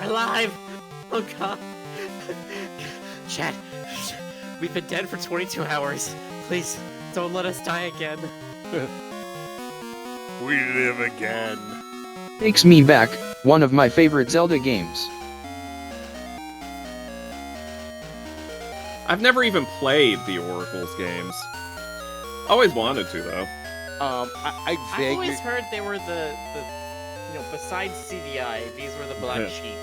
alive! Oh god. Chad, we've been dead for 22 hours. Please, don't let us die again. We live again. Takes me back, one of my favorite Zelda games. I've never even played the Oracle's games. Always wanted to, though. I I've vaguely... always heard they were the besides CDI, these were the black sheep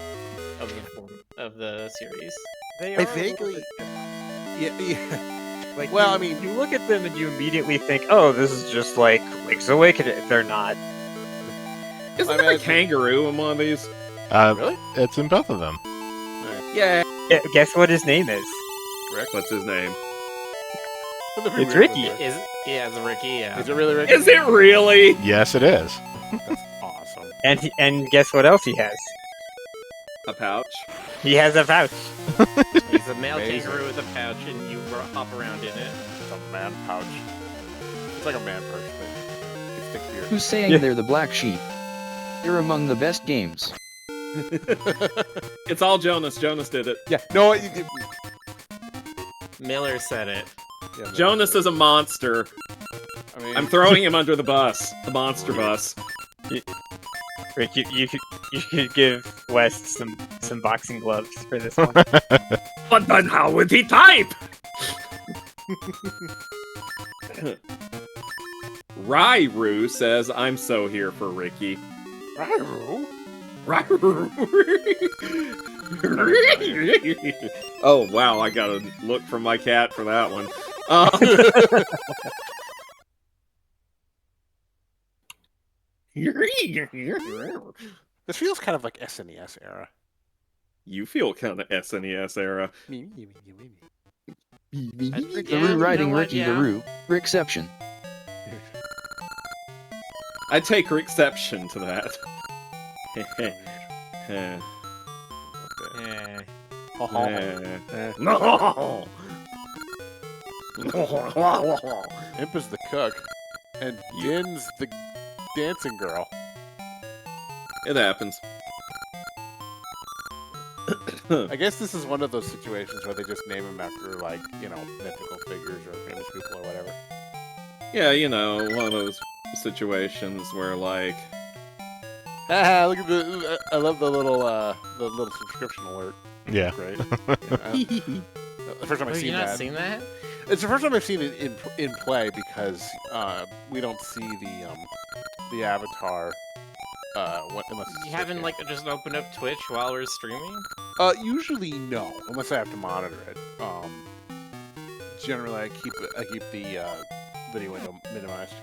of the series. They are I vaguely... Yeah. Like, Well, you, I mean... you look at them and you immediately think, oh, this is just like Link's Awakening. They're not. Isn't there a kangaroo in one of these? Really? It's in both of them. Yeah. Yeah, guess what his name is? Rick? What's his name? It's Ricky. It's Ricky, yeah. Is it really Ricky? Is it really? Yes, it is. That's awesome. And guess what else he has? A pouch? He has a pouch. He's a male Amazing. kangaroo with a pouch, and you hop around in it. It's a man pouch. It's like a man purse, but you can stick beer. Who's saying they're the black sheep? They're among the best games. It's all Jonas. Jonas did it. Yeah, no, Miller said it. yeah, Jonas is a monster. I mean, I'm throwing him under the bus. The monster bus. Rick, you could give West some boxing gloves for this one. But then how would he type? Rairu says, I'm so here for Ricky. Rairu? Oh, wow, I gotta look for my cat for that one. This feels kind of like SNES era. You feel kind of SNES era. Garoo riding Ricky Garoo, Rickception. I take exception to that. Eh. No! Imp is the cook, and Din's the dancing girl. It happens. I guess this is one of those situations where they just name them after, like, you know, mythical figures or famous people or whatever. Yeah, you know, one of those situations where, like... Ah, look at the... I love the little subscription alert. Yeah. Great. The first time I've Oh, seen you not that. seen that? It's the first time I've seen it in play because we don't see the avatar unless it's You haven't like just opened up Twitch while we're streaming? usually no, unless I have to monitor it. Generally I keep the video window minimized.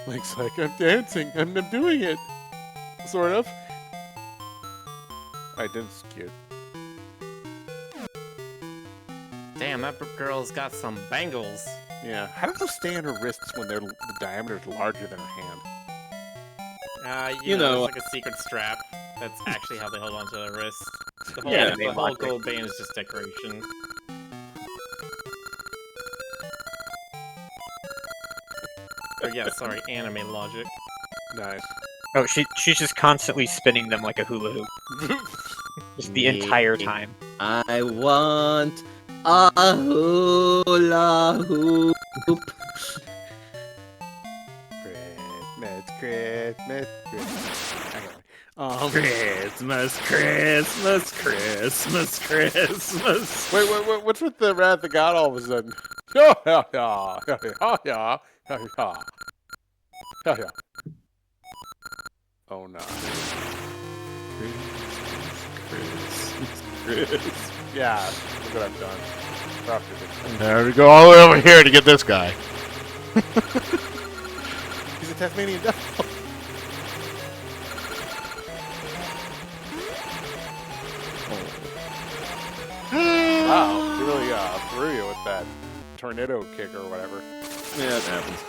Link's like, I'm dancing, I'm doing it, sort of. Alright, Din's cute. Damn, that girl's got some bangles. Yeah. How do those stay on her wrists when the diameter is larger than her hand? You know, it's like a secret strap. That's actually how they hold onto their wrists. The whole, Yeah, the whole gold band is just decoration. Or yeah, sorry, anime logic. Nice. Oh, she's just constantly spinning them like a hula hoop. Just the entire time. I want a hula hoop. Christmas. Christmas. Wait, what's with the Wrath of God all of a sudden? Oh no. Christmas. Yeah, look what I've done. Corrupted it. There we go all the way over here to get this guy. He's a Tasmanian devil. Wow, he really threw you with that tornado kick or whatever. Yeah, it happens.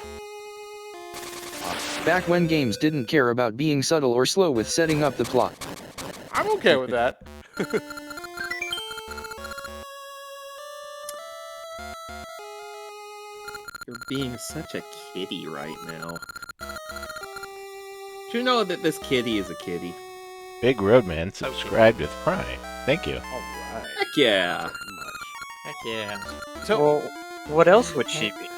Back when games didn't care about being subtle or slow with setting up the plot. I'm okay with that. You're being such a kitty right now. Do you know that this kitty is a kitty? Big Roadman subscribed with Prime. Thank you. All right. Heck yeah. Very much. Heck yeah. So, Well, what else would she be?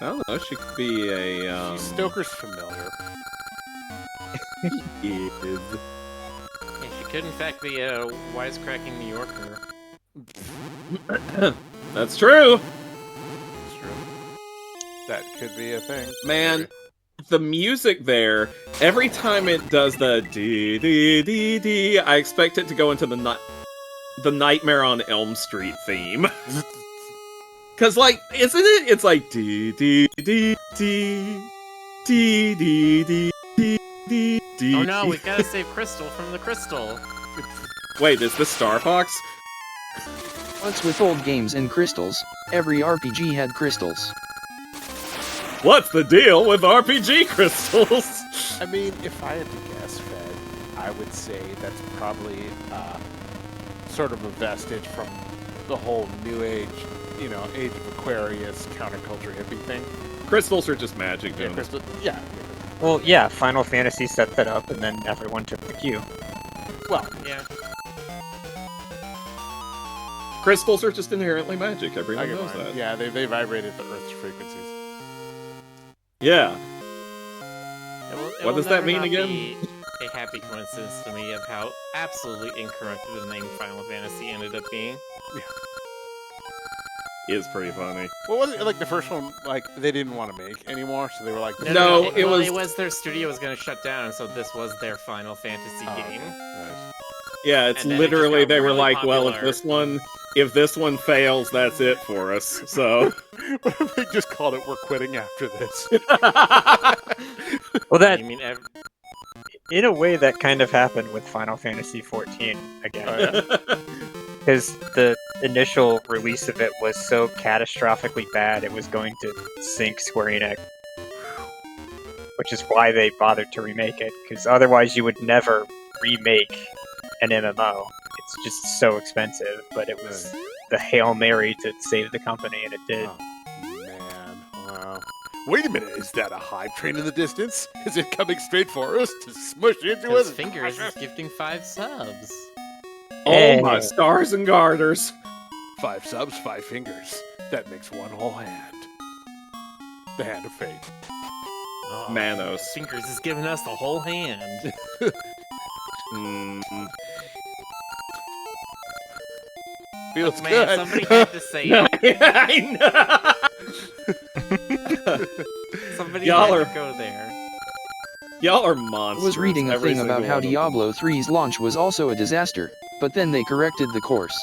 I don't know. She could be a. she's Stoker's familiar. Is. Yeah, she could in fact be a wisecracking New Yorker. That's true. It's true. That could be a thing. Man, the music there, every time it does the dee dee dee dee, I expect it to go into the Nightmare on Elm Street theme. Cause like, isn't it? It's like dee dee dee dee dee dee dee dee dee. Oh no, we've gotta save Crystal from the crystal. Wait, is this Star Fox? What's with old games and crystals? Every RPG had crystals. What's the deal with RPG crystals? I mean, if I had to guess, Fed, I would say that's probably sort of a vestige from the whole New Age, Age of Aquarius counterculture hippie thing. Crystals are just magic, Yeah, dude. crystal. Yeah. Well, yeah, Final Fantasy set that up, and then everyone took the cue. Well, Yeah. Crystals are just inherently magic. I Everyone get knows mine. that. Yeah, they vibrate at the Earth's frequencies. Yeah. It What will does that never mean not again? be a happy coincidence to me of how absolutely incorrect the name Final Fantasy ended up being. Is pretty funny. What was it like the first one? Like they didn't want to make anymore, so they were like, No, it it was their studio was going to shut down, and so this was their Final Fantasy game. Nice. Yeah, it's And then it just literally got they were really like, well, popular. if this one fails, that's it for us. So What if they just called it "We're quitting" after this? Well, that You mean in a way that kind of happened with Final Fantasy XIV again, Oh, yeah? because the initial release of it was so catastrophically bad it was going to sink Square Enix, which is why they bothered to remake it. Because otherwise, you would never remake an MMO. It's just so expensive. But it was the Hail Mary to save the company, and it did. Oh, man, wow. Wait a minute, is that a hype train in the distance? Is it coming straight for us to smush into because us? Fingers is gifting 5 subs. oh my stars and garters. 5 subs, 5 fingers. That makes one whole hand. The hand of fate. Oh, Manos. Fingers is giving us the whole hand. Mm. Feels Man, good. somebody had to say it. I know. Somebody Y'all had are- to go there. Y'all are I monsters. was reading a every thing about single how one of them. Diablo 3's launch was also a disaster, but then they corrected the course.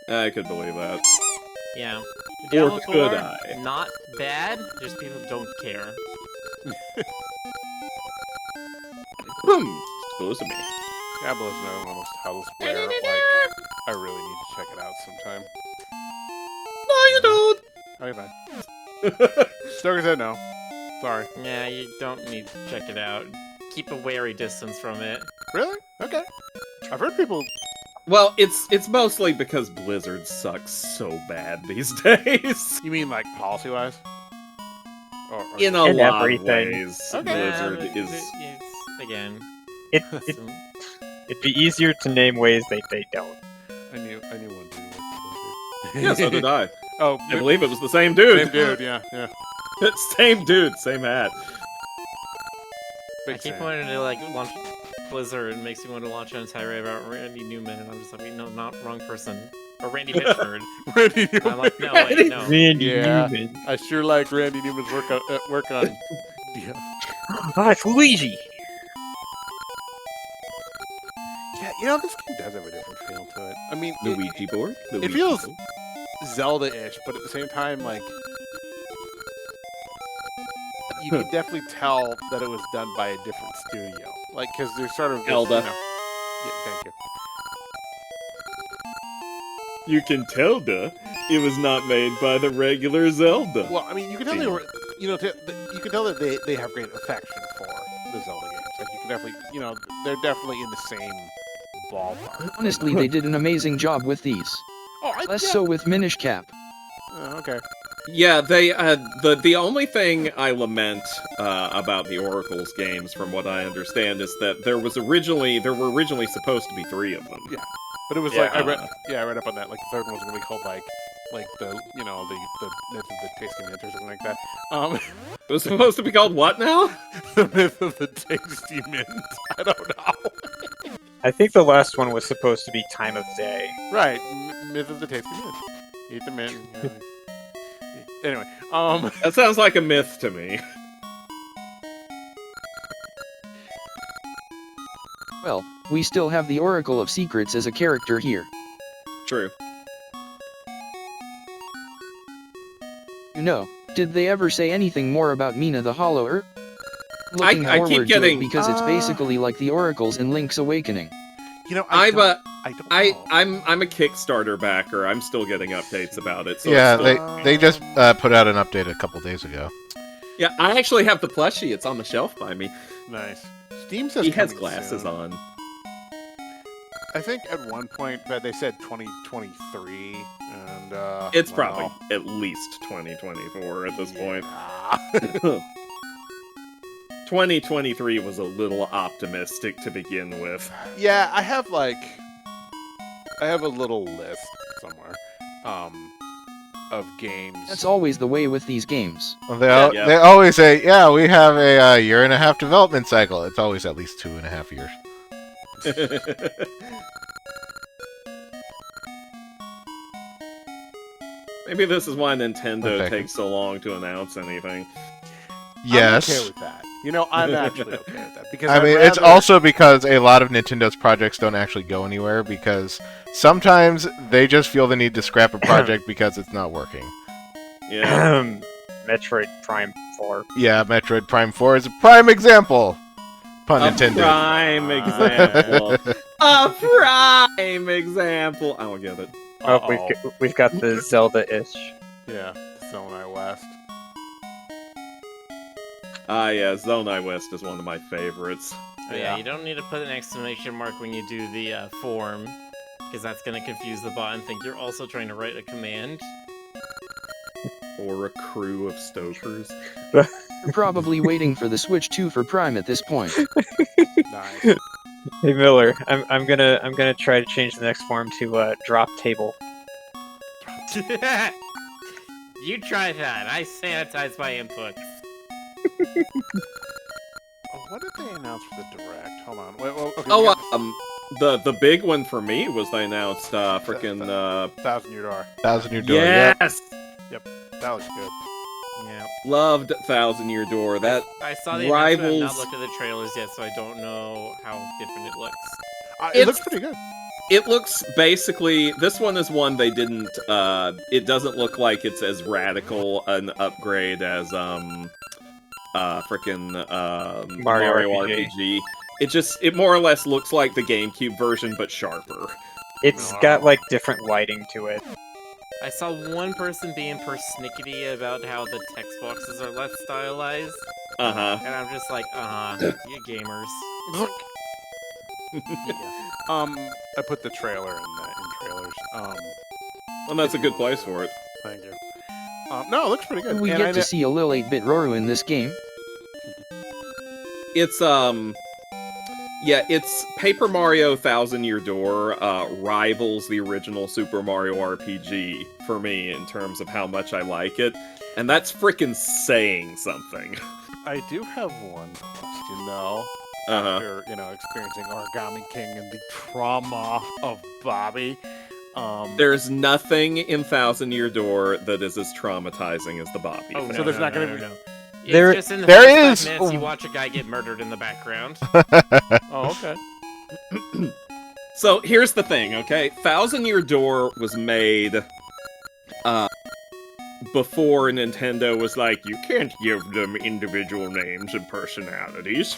I could believe that. Yeah. Or Diablo could 4, I? not bad, just people don't care. Supposed to be. Diablo's known almost how to swear. Like, I really need to check it out sometime. No, you don't. Okay, fine. Stoker said no. Sorry. Yeah, you don't need to check it out. Keep a wary distance from it. Really? Okay. I've heard people. Well, it's mostly because Blizzard sucks so bad these days. You mean like policy-wise? Or In a In lot everything. of ways, Okay. Blizzard but is. it's, again, It'd be easier to name ways they don't. I knew one dude worked for Blizzard. Yeah, so did I. Oh, I believe it was the same dude. Same dude. Yeah, yeah. Same dude, same hat. Big I keep fan. wanting to like launch Blizzard. It makes me want to launch an entire about Randy Newman, and I'm just like, wait, no, not wrong person. Or Randy Mitchford. Randy And I'm Newman. like, no, wait, no. Randy Yeah. Newman. I sure like Randy Newman's work on. Yeah. Oh, it's Luigi. Yeah, this game does have a different feel to it. I mean, Luigi board. it feels Zelda-ish, but at the same time, like, you could definitely tell that it was done by a different studio. Like, because there's sort of this, Zelda. Yeah, thank you. You can tell, duh. It was not made by the regular Zelda. Well, I mean, you can tell they were, you can tell that they have great affection for the Zelda games. Like, you can definitely, they're definitely in the same ballpark. Honestly, they did an amazing job with these. Oh, Less so with Minish Cap. Oh, okay. Yeah, they the only thing I lament about the Oracle's games, from what I understand, is that there were originally supposed to be 3 of them. Yeah. But it was Yeah. like I read up on that. Like the third one was gonna be called like the the myth of the tasty mint or something like that. It was supposed to be called what now? The myth of the tasty mint. I don't know. I think the last one was supposed to be Time of Day. Right, myth of the tasty mint. Eat the mint. Anyway, That sounds like a myth to me. Well, we still have the Oracle of Secrets as a character here. True. You know, did they ever say anything more about Mina the Hollower? Looking I keep forward getting- to it because it's basically like the Oracles in Link's Awakening. you know, I don't know. I'm a Kickstarter backer. I'm still getting updates about it. So Yeah, it's still- they just put out an update a couple days ago. yeah. I actually have the plushie. It's on the shelf by me. Nice. Steam says He has coming glasses soon. on. I think at one point that they said 2023, and It's well, probably at least 2024 at this point. yeah. 2023 was a little optimistic to begin with. Yeah, I have a little list somewhere, of games. That's always the way with these games. Well, Yeah. they always say, yeah, we have a year and a half development cycle. It's always at least 2.5 years. Maybe this is why Nintendo Okay. takes so long to announce anything. Yes. I'm okay with that. You know, I'm actually okay with that because I mean, it's also because a lot of Nintendo's projects don't actually go anywhere because sometimes they just feel the need to scrap a project because it's not working. Yeah. Metroid Prime 4. Yeah, Metroid Prime 4 is a prime example. Pun A intended. prime example. A prime example. I don't get it. Oh, we've got the Zelda-ish. Yeah, Zonai West. Ah, yeah, Zonai West is one of my favorites. Oh, yeah, you don't need to put an exclamation mark when you do the form, because that's going to confuse the bot and think you're also trying to write a command. Or a crew of stokers. You're probably waiting for the Switch 2 for Prime at this point. Nice. Hey Miller, I'm gonna try to change the next form to drop table. You try that. I sanitize my inputs. Oh, what did they announce for the direct? Hold on. Wait, well, okay, we Oh, got the big one for me was they announced frickin' 1,000 Year Door. 1,000 Year Door. Yep. yes, That looks good. Yeah. loved 1,000 Year Door. That I saw the announcement. I've rivals. not looked at the trailers yet, so I don't know how different it looks. It It's- looks pretty good. It looks basically. This one is one they didn't. It doesn't look like it's as radical an upgrade as frickin' Mario Mario RPG. RPG. It more or less looks like the GameCube version, but sharper. It's got like different lighting to it. I saw one person being persnickety about how the text boxes are less stylized, Uh-huh. and I'm just like, you gamers. I put the trailer in trailers. And that's a good place for it. Thank you. No, it looks pretty good. We And get I to kn- see a Lil 8-bit Roru in this game. It's yeah, it's Paper Mario 1,000 Year Door rivals the original Super Mario RPG for me in terms of how much I like it, and that's frickin' saying something. I do have one question though. Uh-huh. After experiencing Origami King and the trauma of Bobby, There's nothing in 1,000 Year Door that is as traumatizing as the Bobby. Oh, thing. So there's not gonna be- It's There- just in the there first is- 5 minutes you watch a guy get murdered in the background. Oh, okay. So here's the thing, okay? 1,000 Year Door was made before Nintendo was like, you can't give them individual names and personalities.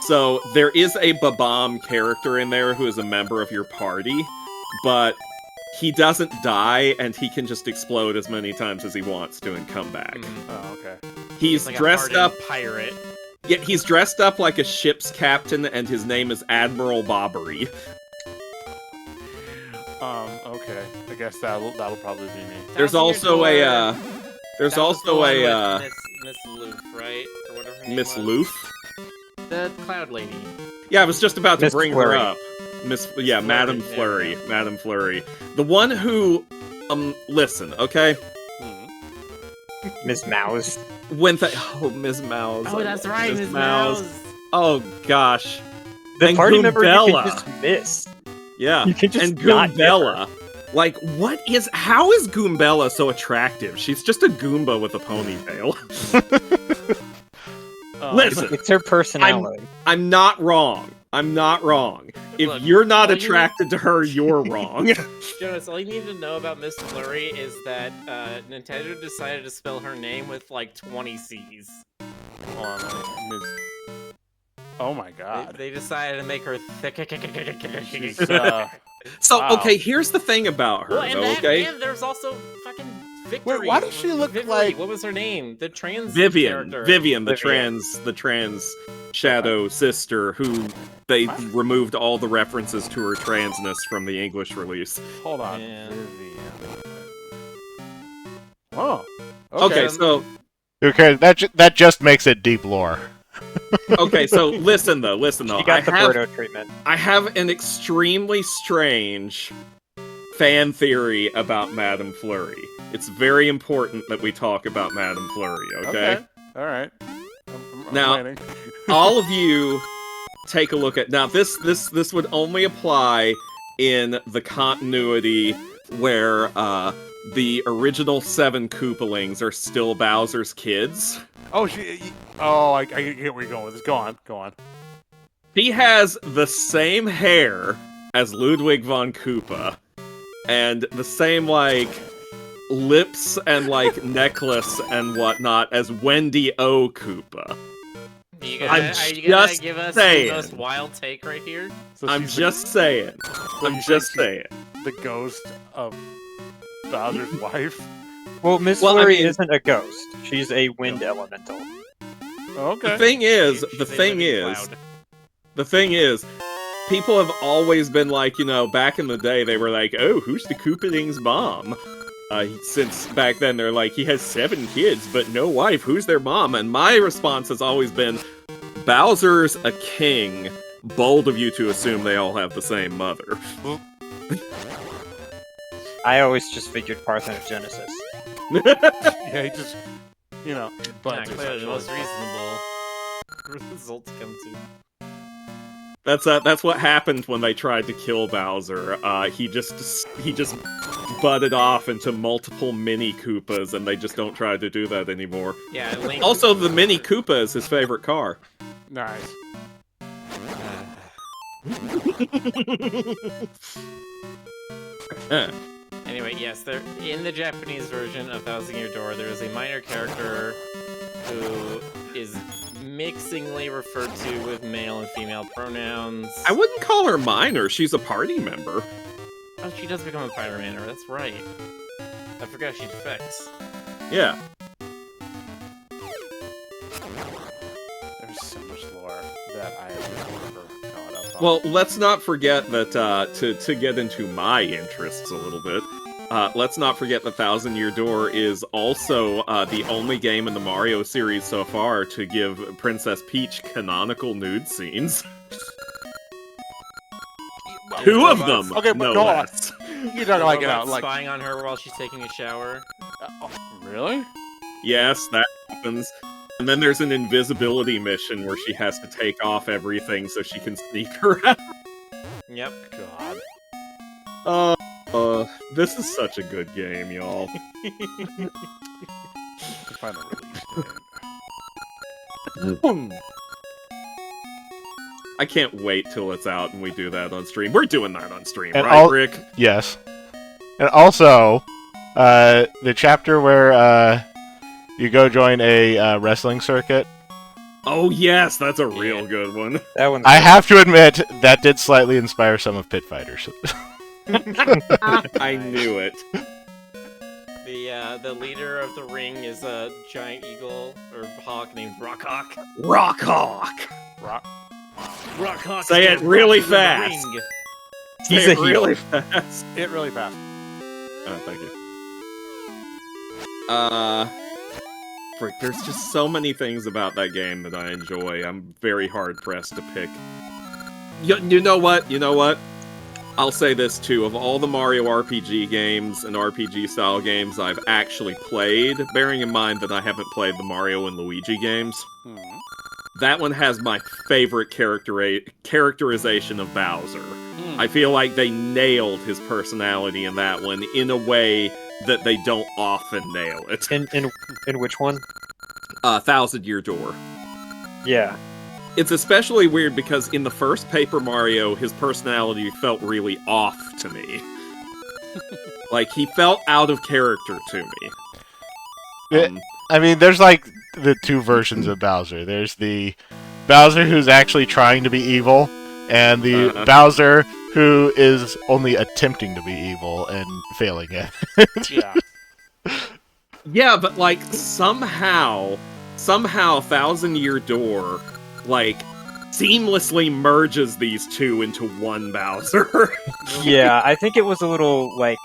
So there is a Babam character in there who is a member of your party, but he doesn't die and he can just explode as many times as he wants to and come back. Oh, okay. He's Like dressed a up. hardened pirate. Yeah, he's dressed up like a ship's captain, and his name is Admiral Bobbery. Okay. I guess that'll probably be me. There's 1,000 Year also Door- a There's That was the also one a with Miss Loof, right? Or whatever her name Miss was. Loof. The cloud lady. Yeah, I was just about to Miss bring Flurry. her up. Flurry, Madame there we Flurry. go. Madame Flurry. The one who, listen, okay? Miss Mouse. Miss Mouse. Oh, that's right, Miss Mouse. Oh, gosh. The And party member you Goombella. can just miss. Yeah. You can just And not get her. Goombella. Like, how is Goombella so attractive? She's just a Goomba with a ponytail. Listen, It's her personality. I'm not wrong. I'm not wrong. If Look, you're not all you attracted to her, you're wrong. Jonas, all you need to know about Miss Flurry is that Nintendo decided to spell her name with like 20 C's. Oh my god. They decided to make her thick. She's, So, Wow. okay, here's the thing about her, Well, and though, that, okay? and there's also fucking Victory. why does she look like- What was her name? The trans Vivian, character. the trans shadow sister who they What? removed all the references to her transness from the English release. Hold on. Yeah. Vivian. Oh. Okay, so Who cares? That just makes it deep lore. listen though. She got the Birdo treatment. I have an extremely strange fan theory about Madame Flurry. It's very important that we talk about Madame Flurry, okay? All right. I'm Now- planning. All of you take a look at now this would only apply in the continuity where the original 7 Koopalings are still Bowser's kids. Oh, I get where you're going with this. Go on. He has the same hair as Ludwig von Koopa and the same like lips and like necklace and whatnot as Wendy O. Koopa. Are you I'm gonna just give us saying. the most wild take right here? So I'm she's just saying. so I'm you just think saying. the ghost of Bowser's wife. Well, Miss Well, I Flurry mean- isn't a ghost. She's a wind elemental. Okay. The thing is, She's the a thing living is, cloud. the thing is, people have always been like, you know, back in the day, they were like, oh, who's the Koopaling's mom? Since back then, they're like, he has 7 kids, but no wife. Who's their mom? And my response has always been, Bowser's a king. Bold of you to assume they all have the same mother. I always just figured Parthenogenesis. Yeah, he just, Yeah, buns clearly the most essentially. reasonable result to come to. That's what happened when they tried to kill Bowser. He just butted off into multiple Mini Koopas, and they just don't try to do that anymore. Yeah, Link. Also, the Mini Koopa is his favorite car. Nice. Anyway, yes, there in the Japanese version of Thousand Year Door, there is a minor character who is mixingly referred to with male and female pronouns. I wouldn't call her minor. She's a party member. Oh, she does become a pyromancer. That's right. I forgot she defects. Yeah. There's so much lore that I have never caught up on. Well, let's not forget that to get into my interests a little bit. Let's not forget that Thousand Year Door is also the only game in the Mario series so far to give Princess Peach canonical nude scenes. 2 of them. Okay, but no go on. less. You're talking like, Robots like, spying on her while she's taking a shower. really? Yes, that happens. And then there's an invisibility mission where she has to take off everything so she can sneak around. Yep. God. This is such a good game, y'all. To find a release date. I can't wait till it's out and we do that on stream. We're doing that on stream, And right, all- Rick? Yes. And also, the chapter where you go join a wrestling circuit. Oh yes, that's a real good one. That one's I have to admit, that did slightly inspire some of Pit Fighters. I knew it. The leader of the ring is a giant eagle or hawk named Rockhawk. Rockhawk! Rock. Rockhawk. Say it really fast. He's Say a it heel. really fast. It really fast. Oh, thank you. frick, there's just so many things about that game that I enjoy. I'm very hard-pressed to pick. You know what? You know what? I'll say this, too. Of all the Mario RPG games and RPG-style games I've actually played, bearing in mind that I haven't played the Mario and Luigi games, that one has my favorite characterization of Bowser. I feel like they nailed his personality in that one in a way that they don't often nail it. In which one? Thousand Year Door. Yeah. It's especially weird because in the first Paper Mario, his personality felt really off to me. Like, he felt out of character to me. I mean, there's like the two versions of Bowser. There's the Bowser who's actually trying to be evil, and the Bowser who is only attempting to be evil and failing at it. Yeah. Yeah, but like, somehow Thousand Year Door, like, seamlessly merges these two into one Bowser. Yeah, I think it was a little, like,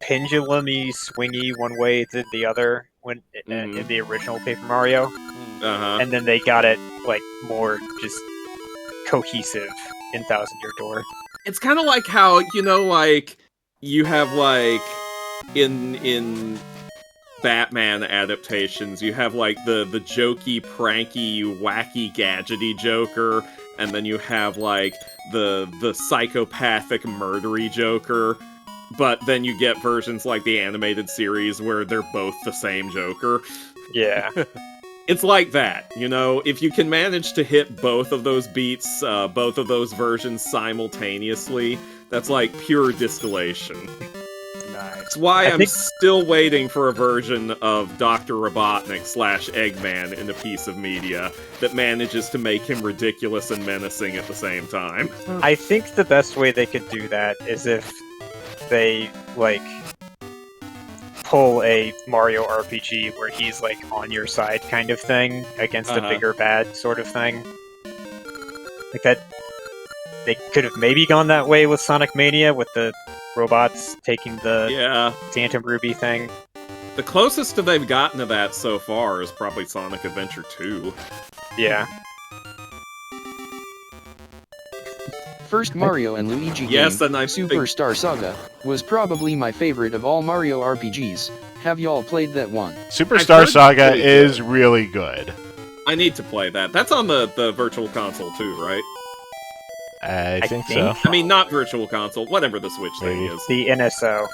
pendulum-y, swingy one way to the other when in the original Paper Mario. And then they got it, like, more just cohesive in Thousand Year Door. It's kind of like how, you know, like, you have, like, in Batman adaptations, you have, like, the jokey, pranky, wacky, gadgety Joker, and then you have, like, the psychopathic, murdery Joker, but then you get versions like the animated series where they're both the same Joker. Yeah. It's like that, you know? If you can manage to hit both of those beats, both of those versions simultaneously, that's like pure distillation. Nice. That's why I'm still waiting for a version of Dr. Robotnik / Eggman in a piece of media that manages to make him ridiculous and menacing at the same time. I think the best way they could do that is if they, like, pull a Mario RPG where he's, like, on your side kind of thing against a bigger bad sort of thing. Like that, they could have maybe gone that way with Sonic Mania, with the robots taking the Phantom Ruby thing. The closest they've gotten to that so far is probably Sonic Adventure 2. Yeah. First Mario and Luigi game, Yes, and I Superstar Saga, was probably my favorite of all Mario RPGs. Have y'all played that one? Superstar Saga is really good. I need to play that. That's on the Virtual Console too, right? I think so. I mean, not Virtual Console, whatever the Switch thing is. The NSO.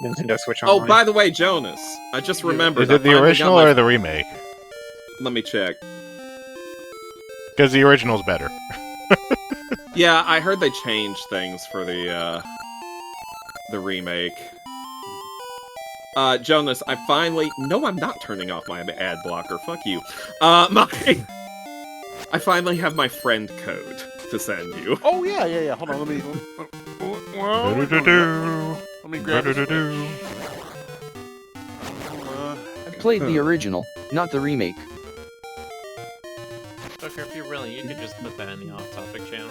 Nintendo Switch Online. Oh, by the way, Jonas, I just remembered. Is it the original or the remake? Let me check. Because the original's better. Yeah, I heard they changed things for the remake. Jonas, I finally... No, I'm not turning off my ad blocker. Fuck you. I finally have my friend code to send you. Oh, yeah. Hold on, let me grab it. I played the original, not the remake. Tucker, if you're willing, you could just put that in the off-topic channel.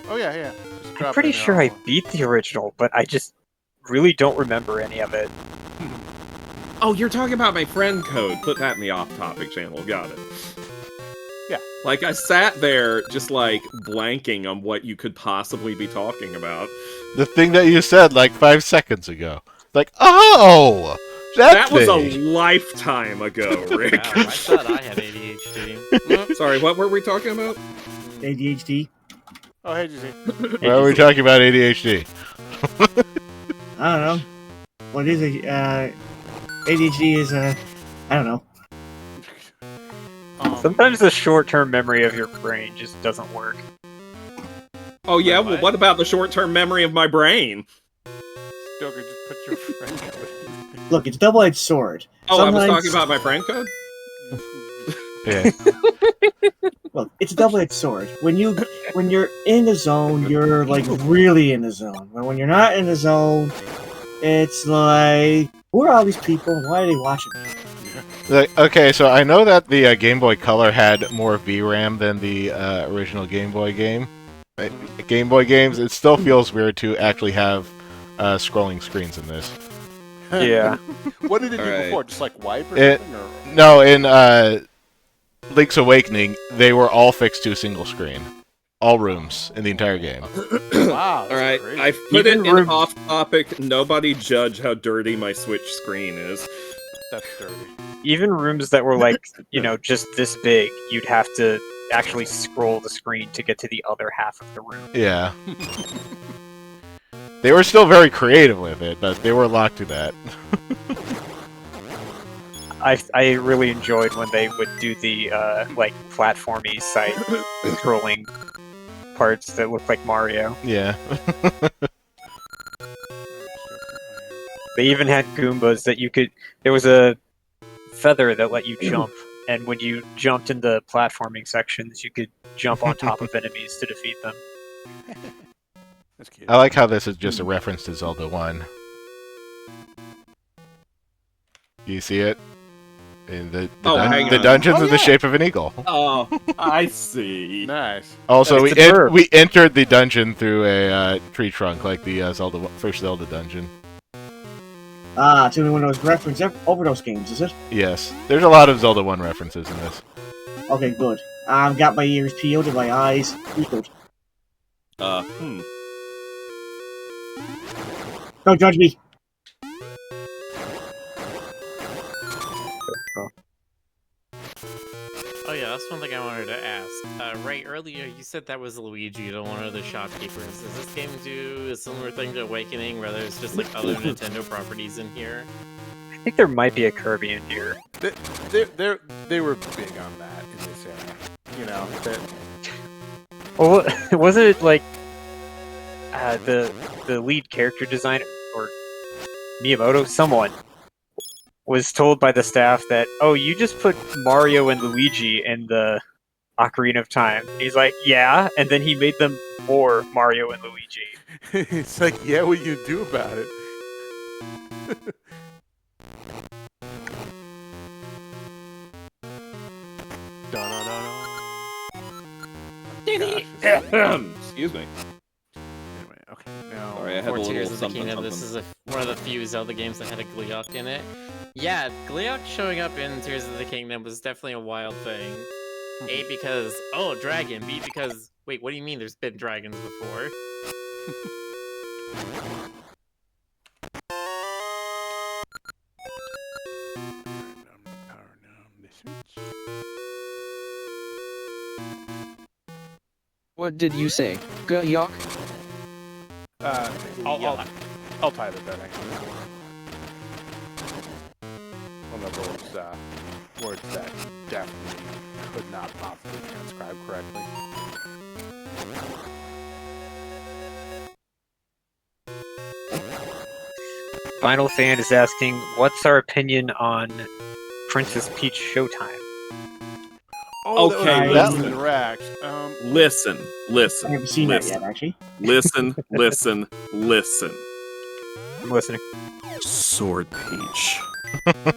Oh, yeah. Just drop I'm pretty it in sure there. I beat the original, but I just really don't remember any of it. Oh, you're talking about my friend code. Put that in the off-topic channel. Got it. Yeah. Like, I sat there just, like, blanking on what you could possibly be talking about. The thing that you said, like, 5 seconds ago. Like, oh! That was a lifetime ago, Rick. Wow, I thought I had ADHD. Sorry, what were we talking about? ADHD. Oh, hey, GC. Why are we talking about ADHD? I don't know. What is it? ADHD is I don't know. Sometimes the short-term memory of your brain just doesn't work. Oh yeah, well what about the short-term memory of my brain? Stoker, just put your friend code. Look, it's a double-edged sword. Oh, Sometimes... I was talking about my friend code? Yeah. Look, it's a double-edged sword. When you're in the zone, you're like really in the zone. But when you're not in the zone, it's like, who are all these people? Why are they watching me? Like, okay, so I know that the Game Boy Color had more VRAM than the original Game Boy game. Game Boy games, it still feels weird to actually have scrolling screens in this. Yeah. What did it do Alright. before? Just like wipe or It- something? Or... No, in Link's Awakening, they were all fixed to a single screen. All rooms in the entire game. Wow. All right, Crazy. I've put Even it in rooms- off-topic. Nobody judge how dirty my Switch screen is. That's dirty. Even rooms that were like, just this big, you'd have to actually scroll the screen to get to the other half of the room. Yeah. They were still very creative with it, but they were locked to that. I really enjoyed when they would do the platformy side scrolling parts that looked like Mario. Yeah. They even had Goombas that you could. There was a feather that let you jump, and when you jumped in the platforming sections, you could jump on top of enemies to defeat them. That's cute. I like how this is just a reference to Zelda 1. Do you see it? In the hang the on. dungeons Oh, are the yeah. shape of an eagle. Oh, I see. Nice. Also, It's a bird. we entered the dungeon through a tree trunk, like the first Zelda dungeon. Ah, it's only one of those reference overdose games, is it? Yes, there's a lot of Zelda 1 references in this. Okay, good. I've got my ears peeled and my eyes equaled. Don't judge me. Oh yeah, that's one thing I wanted to ask. Right, earlier you said that was Luigi, one of the shopkeepers. Does this game do a similar thing to Awakening, where there's just like other Nintendo properties in here? I think there might be a Kirby in here. They were big on that in this era. You know, Well, wasn't it like the lead character designer or Miyamoto, someone was told by the staff that, oh, you just put Mario and Luigi in the Ocarina of Time. He's like, yeah, and then he made them more Mario and Luigi. it's like, yeah, what you do about it? Excuse me. Anyway, okay. Now, Sorry, I had a For little Tears of the something, Kingdom, this something. is one of the few Zelda games that had a Gleeok in it. Yeah, Gleeok showing up in Tears of the Kingdom was definitely a wild thing. A, because, oh, dragon. B, because, wait, what do you mean there's been dragons before? power down the switch. What did you say? Gayok? I'll type it then, actually. One of those words that definitely could not possibly transcribe correctly. Final Fan is asking, what's our opinion on Princess Peach Showtime? Oh, Okay, that was listen. direct. Listen, I listen, haven't seen that listen, yet, actually. listen, listen, listen. I'm listening. Sword Peach.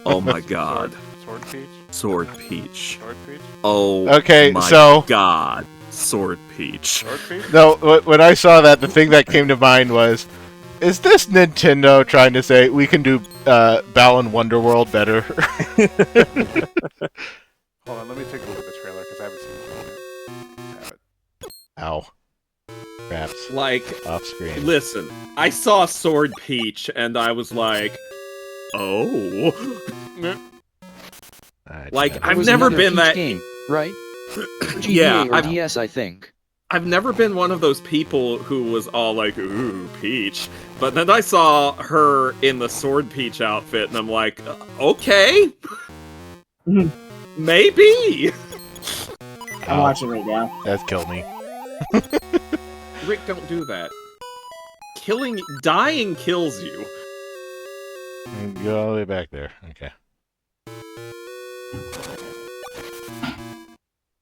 Oh my god. Sword Peach? Sword Peach. Sword Peach? Oh Okay, my so- god. Sword Peach. Sword Peach? No, when I saw that, the thing that came to mind was, is this Nintendo trying to say we can do Balan Wonderworld better? Hold on, let me take a look at the trailer because I haven't seen it yet. Have it. Ow. Perhaps Like, off screen. listen, I saw Sword Peach and I was like, oh. Like, It I've was never another been Peach that. game, right? Yeah, GBA or I've- DS, I think. I've never been one of those people who was all like, ooh, Peach. But then I saw her in the Sword Peach outfit and I'm like, okay. Maybe. I'm watching right now. That's killed me. Rick, don't do that. Dying kills you. Go all the way back there. Okay.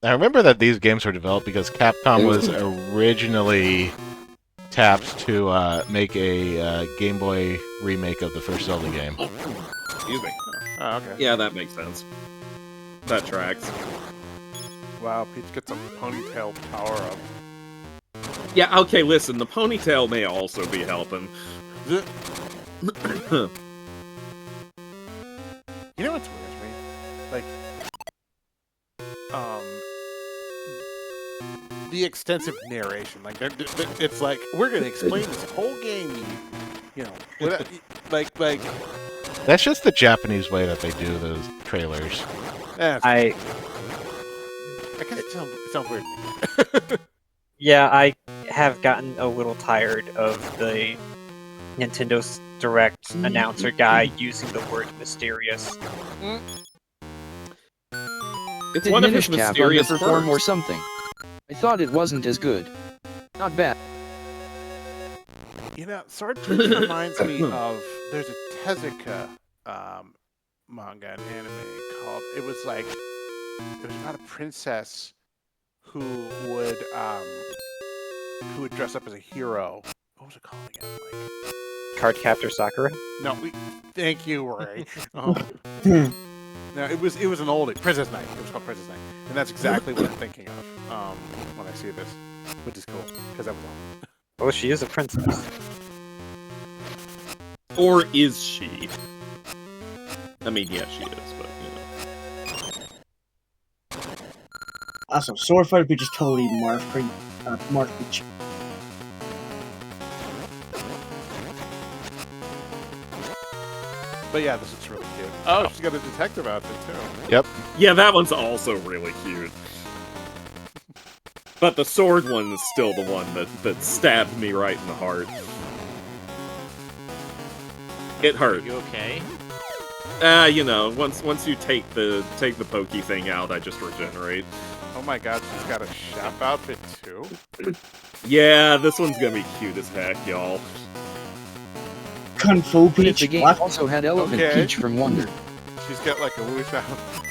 I remember that these games were developed because Capcom was originally tapped to make a Game Boy remake of the first Zelda game. Excuse me. Oh, okay. Yeah, that makes sense. That tracks. Wow, Peach gets a ponytail power up. Yeah, okay, listen, the ponytail may also be helping. You know what's weird to me? Like, the extensive narration. Like, it's like we're gonna explain this whole game. You know, like. That's just the Japanese way that they do those trailers. I guess it sounds weird to me. Yeah, I have gotten a little tired of the Nintendo Direct announcer guy using the word mysterious. It's Did one of his Minish Cap mysterious underperform or quirks. something? I thought it wasn't as good. Not bad. You know, Sword Princess reminds me of there's a Tezuka manga and anime called. It was about a princess who would dress up as a hero. What was it called again? Cardcaptor Sakura? No, thank you, Rory. No, it was an oldie. Princess Knight. It was called Princess Knight, and that's exactly what I'm thinking of when I see this, which is cool because that was all. Well, she is a princess. Or is she? I mean, yeah, she is, but Also, Sword Fighter Peach is totally Marth Peach. But yeah, this looks really cute. Oh. She's got a detective outfit too. yeah, that one's also really cute. But the sword one is still the one that stabbed me right in the heart. It Are hurt. you okay? You know, once you take the pokey thing out, I just regenerate. Oh my god, she's got a chef outfit too. Yeah, this one's gonna be cute as heck, y'all. Kung Fu But if Peach. the game What? also had Elephant Okay. Peach from Wonder. She's got like a whoosh outfit.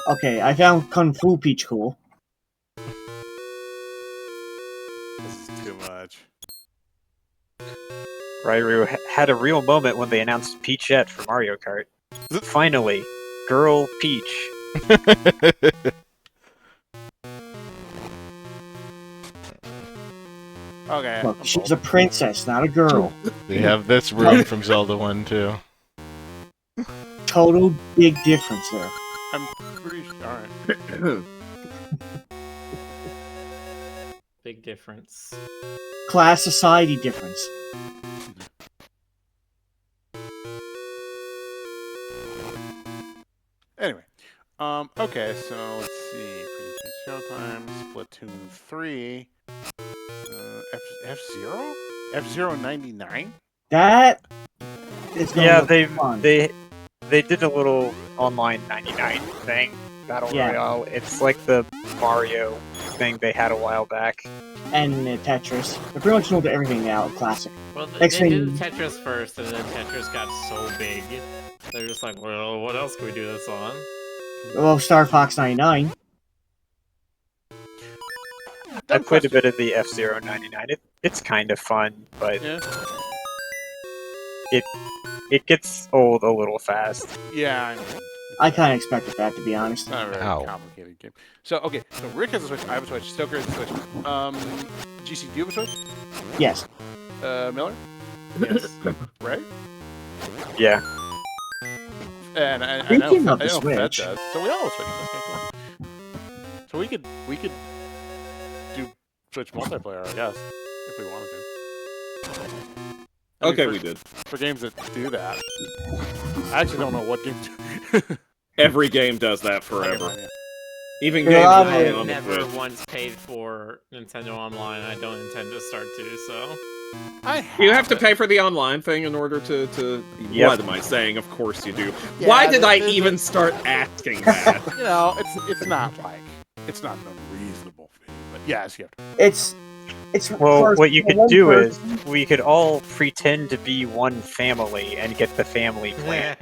Okay, I found Kung Fu Peach cool. This is too much. Rairu had a real moment when they announced Peachette for Mario Kart. Finally, Girl Peach. Okay. Look, I'm she's bold. a princess, not a girl. They have this room from Zelda 1 too. Total big difference there. I'm pretty sure. Alright. Big difference. Class society difference. Anyway. Okay, so let's see. Pretty Showtime, Splatoon 3. F-Zero? F-Zero 99? That is gonna Yeah, look fun. they did a little online 99 thing, Battle Yeah. Royale. It's like the Mario thing they had a while back. And Tetris. They're pretty much doing everything now, classic. Well, they Next did thing- Tetris first, and then Tetris got so big. They're just like, well, what else can we do this on? Well, Star Fox 99. I played a bit of the F-Zero 99. It's kind of fun, but Yeah. it gets old a little fast. Yeah, I know. I kind of expected that, to be honest. It's not a very Ow. complicated game. So, okay, so Rick has a Switch, I have a Switch, Stoker has a Switch. GC, do you have a Switch? Yes. Miller? Yes. Ray? Yeah. And I know, Speaking of I the know Fed Switch. does. So we all have Switches. Okay, cool. So we could do Switch multiplayer, I guess, if we wanted to. I mean, Okay, for- we did. For games that do that. I actually don't know what games do. Every game does that Okay, forever. fine, yeah. Even Yeah, games I that I aren't have on the never Switch. once paid for Nintendo Online. I don't intend to start to, so. You have to pay for the online thing in order to Yep. What am I saying? Of course you do. Yeah, Why did I there's even start asking that? You know, it's not an unreasonable fee, but yes, you have to. It's Well, for what you could one do is person. we could all pretend to be one family and get the family plan.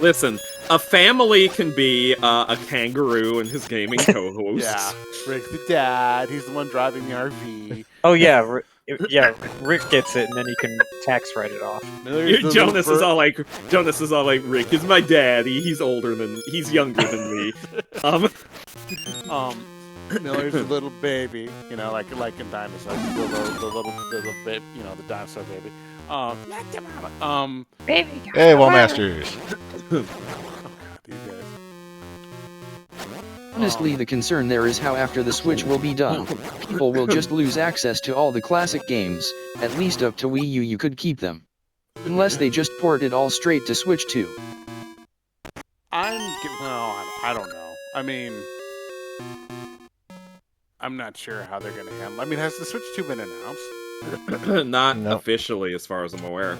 Listen, a family can be a kangaroo and his gaming co-host. Yeah, Rick's the dad. He's the one driving the RV. Oh yeah, yeah. Rick gets it, and then he can tax write it off. Miller's the Jonas little is all like, Rick is my daddy. He's younger than me. Miller's a little baby, you know, like in Dinosaur, the little baby, you know, the dinosaur baby. Knock them out. Hey, Wallmasters. Oh god, these guys. Honestly, the concern there is how after the Switch will be done, people will just lose access to all the classic games, at least up to Wii U you could keep them. Unless they just port it all straight to Switch 2. I don't know. I mean, I'm not sure how they're going to handle. I mean, has the Switch 2 been announced? Not No. officially, as far as I'm aware.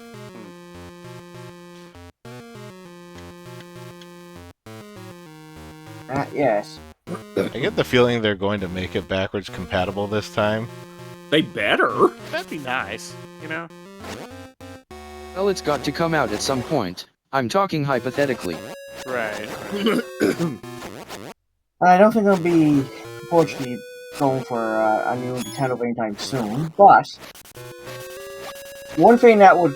Yes. I get the feeling they're going to make it backwards compatible this time. They better. That'd be nice, you know? Well, it's got to come out at some point. I'm talking hypothetically. Right. I don't think they'll be, unfortunately, going for a new Nintendo anytime soon. But one thing that would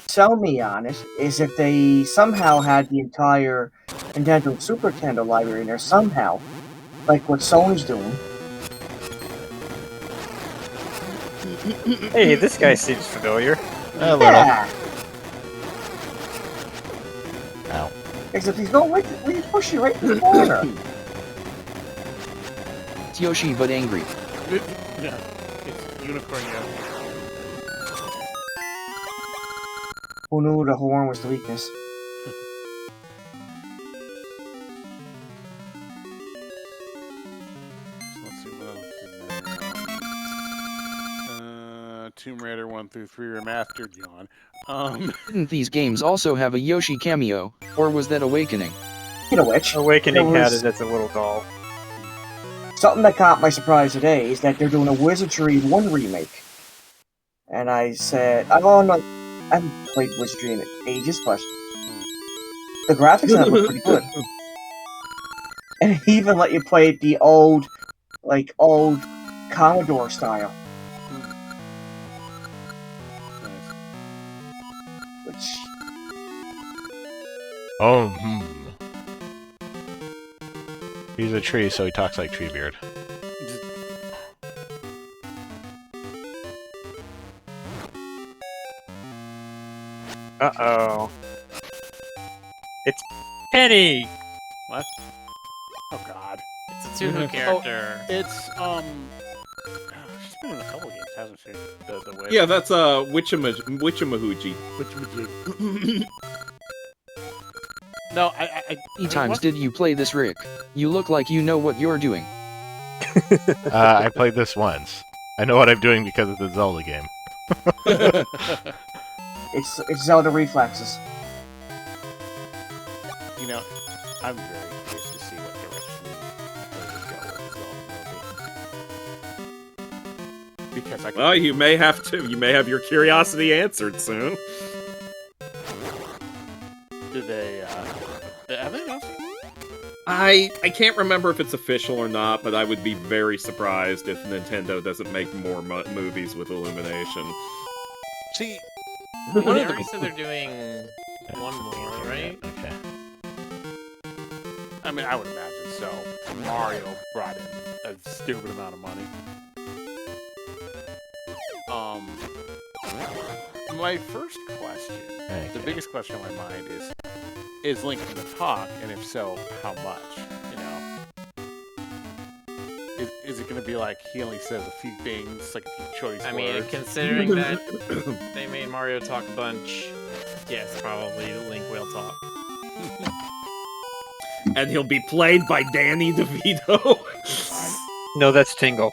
sell me on it is if they somehow had the entire Nintendo Super Nintendo library in there somehow, like what Sony's doing. Hey, this guy seems familiar. A little. Yeah. Ow. Except he's going right. We push you right in the corner. It's Yoshi but angry. Yeah. It's Unicorn Yoshi. Who knew the horn was the weakness? Let's see what else is there. Tomb Raider 1 through 3 remastered, yawn. Didn't these games also have a Yoshi cameo, or was that Awakening? You know which? Awakening There had was- it as a little doll. Something that caught my surprise today is that they're doing a Wizardry 1 remake. And I said, I haven't played Wizardry in ages, but the graphics on it look pretty good. And it even let you play the old Commodore style, which Oh, He's a tree, so he talks like Treebeard. Uh-oh. It's Penny! What? Oh god. It's a Tuhu character. It's she's been in a couple games, hasn't she? The witch. Yeah, that's Witchamahooji. No, How many times did you play this, Rick? You look like you know what you're doing. I played this once. I know what I'm doing because of the Zelda game. it's Zelda reflexes. You know, I'm very curious to see what direction they would go with the Zelda movie. Because I Well, you may have your curiosity answered soon. do they have they announced it? I can't remember if it's official or not, but I would be very surprised if Nintendo doesn't make more movies with Illumination. See, They already said they're doing one more, right? Okay. I mean, I would imagine so. Mario brought in a stupid amount of money. My first question, the biggest question on my mind is Link going to talk, and if so, how much? You know, is it going to be like he only says a few things, like a few choice I mean, words? considering that they made Mario talk a bunch, yes, probably Link will talk. And he'll be played by Danny DeVito. No, that's Tingle.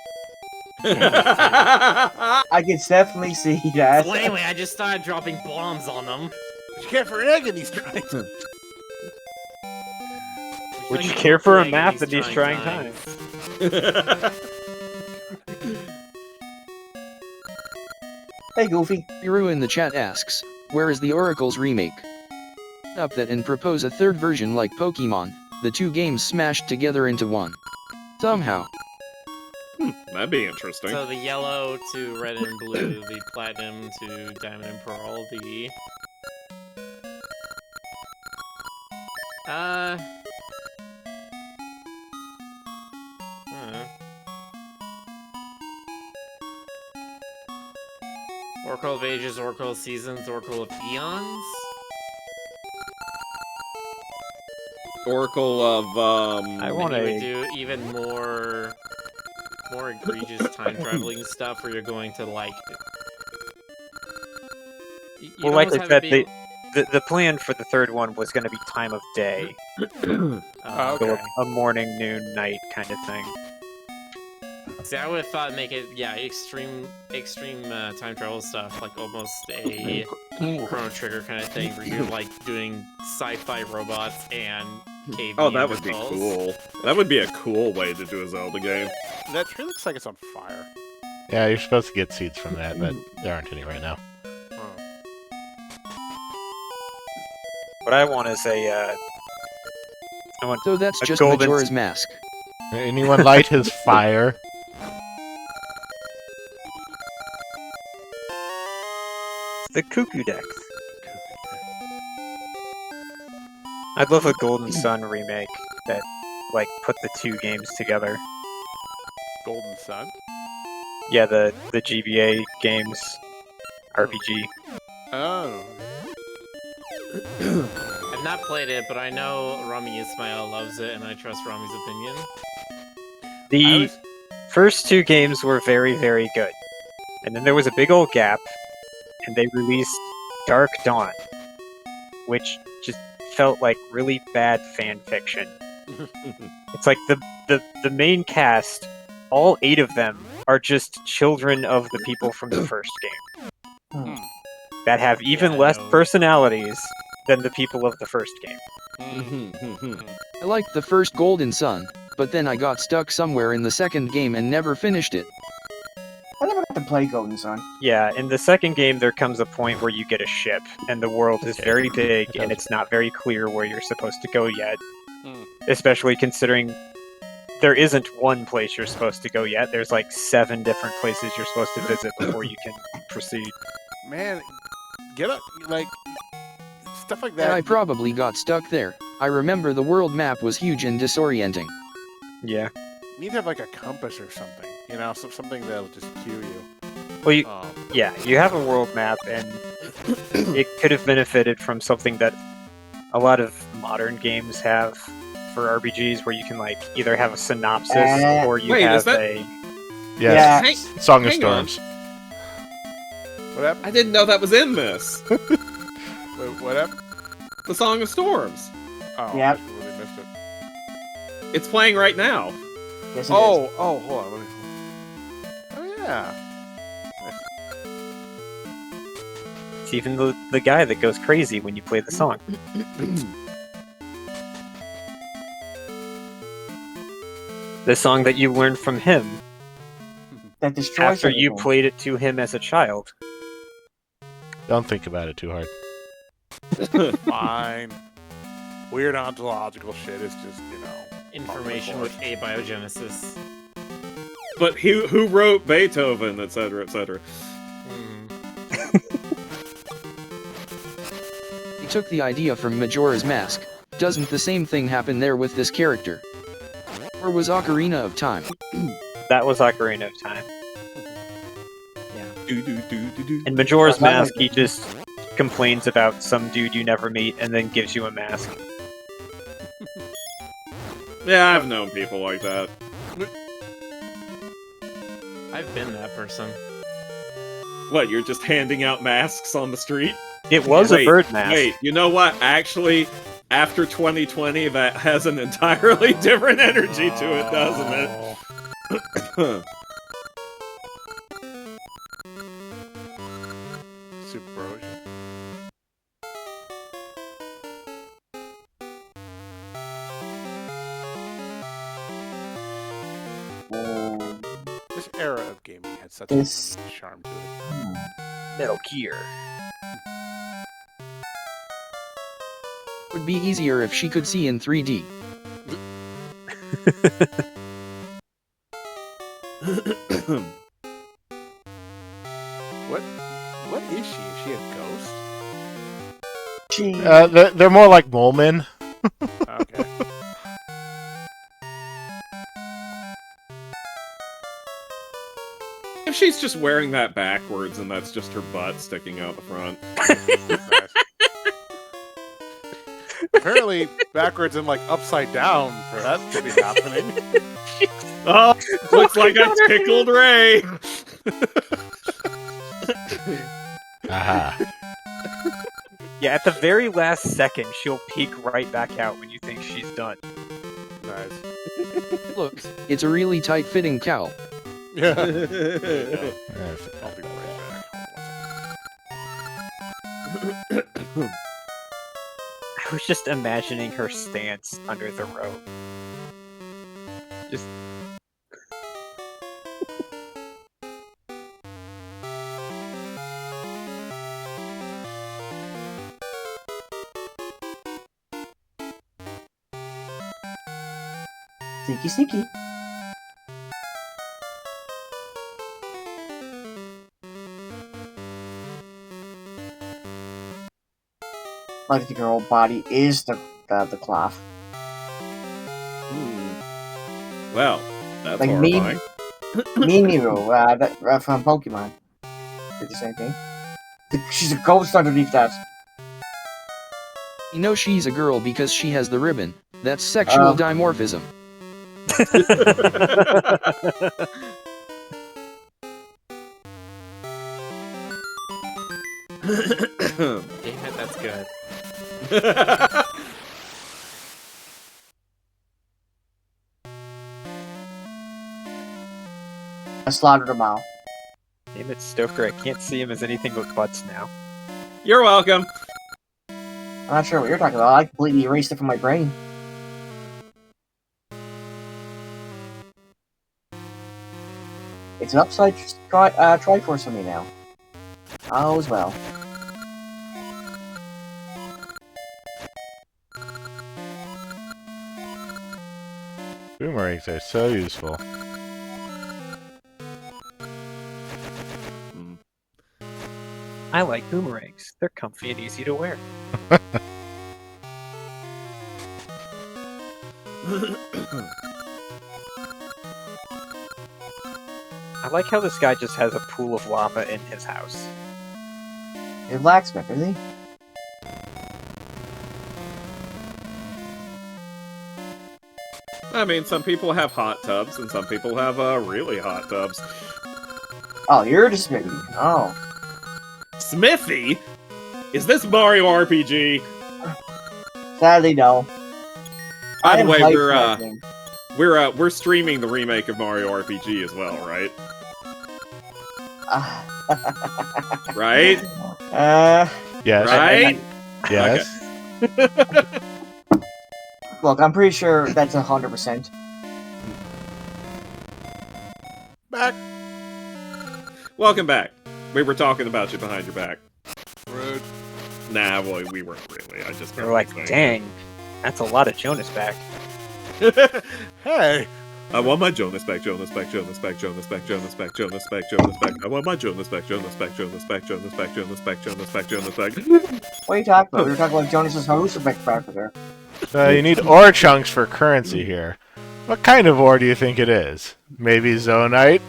I can definitely see that. Well, anyway, I just started dropping bombs on them. You care for an egg in these trying times. Would you care for a map in these trying times? Hey, Goofy. Biru in the chat asks, where is the Oracle's remake? Up that and propose a third version like Pokemon, the two games smashed together into one. Somehow. That'd be interesting. So the yellow to red and blue, the platinum to diamond and pearl, the... I don't know. Oracle of Ages, Oracle of Seasons, Oracle of Eons. Oracle of I And want you would a do even more egregious time traveling stuff where you're going to like. well, like I said, the plan for the third one was going to be time of day, Oh, Okay. so a morning, noon, night kind of thing. See, I would have thought make it extreme time travel stuff, like almost a Chrono Trigger kind of thing, where you're like doing sci-fi robots and cave. Oh, that would be Neanderthals. cool. That would be a cool way to do a Zelda game. That tree looks like it's on fire. Yeah, you're supposed to get seeds from that, but there aren't any right now. Oh. What I want is a So that's A just golden- Majora's Mask. Anyone light his fire? the Cuckoo Deck. I'd love a Golden Sun remake that, like, put the two games together. Golden Sun? Yeah, the GBA games RPG. Oh. I've not played it, but I know Rami Ismail loves it, and I trust Rami's opinion. The first two games were very, very good. And then there was a big old gap, and they released Dark Dawn, which just felt like really bad fan fiction. It's like the main cast, all 8 of them, are just children of the people from the first game. Hmm. That have even Yeah, I less know. personalities than the people of the first game. I liked the first Golden Sun, but then I got stuck somewhere in the second game and never finished it. I never got to play Golden Sun. Yeah, in the second game there comes a point where you get a ship, and the world is very big, and it's not very clear where you're supposed to go yet. Especially considering there isn't one place you're supposed to go yet. There's like 7 different places you're supposed to visit before you can proceed. Man, get up, like, stuff like And that. I probably got stuck there. I remember the world map was huge and disorienting. Yeah. You need to have, like, a compass or something. You know, something that'll just cue you. Well, you, Oh. yeah, you have a world map, and it could have benefited from something that a lot of modern games have for RPGs, where you can like either have a synopsis or you Wait, have is that- a. Yeah. Yes. Hang, Song of hang on. Storms. What happened? I didn't know that was in this. Wait, what happened? The Song of Storms. Oh, Yep. I really missed it. It's playing right now. Yes, it is. Oh, hold on. Let me... Oh, yeah. It's even the guy that goes crazy when you play the song. The song that you learned from him That destroys after you everything. played it to him as a child. Don't think about it too hard. Fine. Weird ontological shit is just, you know... Information with abiogenesis. But who wrote Beethoven, etc., etc.? Hmm. He took the idea from Majora's Mask. Doesn't the same thing happen there with this character? Or was Ocarina of Time? That was Ocarina of Time. Do, do, do, do, do. In Majora's Well, that Mask, he just complains about some dude you never meet and then gives you a mask. Yeah, I've known people like that. I've been that person. What, you're just handing out masks on the street? It was Wait, a bird mask. Wait, you know what? Actually, after 2020, that has an entirely different energy to it, doesn't it? Superosion. Oh, This era of gaming had such This- a charm to it. Metal Gear. Would be easier if she could see in 3D. What is she? Is she a ghost? gee. They're more like mole men. Okay. If if she's just wearing that backwards and that's just her butt sticking out the front? Nice. Apparently, backwards and like upside down for that to be happening. Oh, looks like I tickled Ray. Aha. Yeah, at the very last second, she'll peek right back out when you think she's done. Nice. Look, it's a really tight-fitting cowl. Yeah. Yes. I'll be right back. I was just imagining her stance under the robe. Just Sneaky, sneaky. I think her whole body is the cloth. Well, that's Like horrifying. Mimiru, from Pokemon. Did the same thing. She's a ghost underneath that. You know she's a girl because she has the ribbon. That's sexual dimorphism. Damn it, that's good. I slaughtered them all. damn it, Stoker. I can't see him as anything but butts now. You're welcome. I'm not sure what you're talking about. I completely erased it from my brain. It's an upside Triforce for me now. All is well. Boomerangs are so useful. I like boomerangs. They're comfy and easy to wear. I like how this guy just has a pool of lava in his house. You're a blacksmith, is he? I mean, some people have hot tubs, and some people have really hot tubs. Oh, you're just smithy. Oh. Smithy? Is this Mario RPG? Sadly, no. By I the am way, hyped for that game. we're streaming the remake of Mario RPG as well, right? Right? Yes. Right? Yes. Look, I'm pretty sure that's 100%. Back. Welcome back. We were talking about you behind your back. Rude. Nah, well, we weren't really. I just They're like, dang, that's a lot of Jonas back. Hey. I want my Jonas back, Jonas back, Jonas back, Jonas back, Jonas back, Jonas back, Jonas back. I want my Jonas back, Jonas back, Jonas back, Jonas back, Jonas back, Jonas back, Jonas back. What are you talking about? We were talking about Jonas's Harusa back there. You need ore chunks for currency here. What kind of ore do you think it is? Maybe zonite?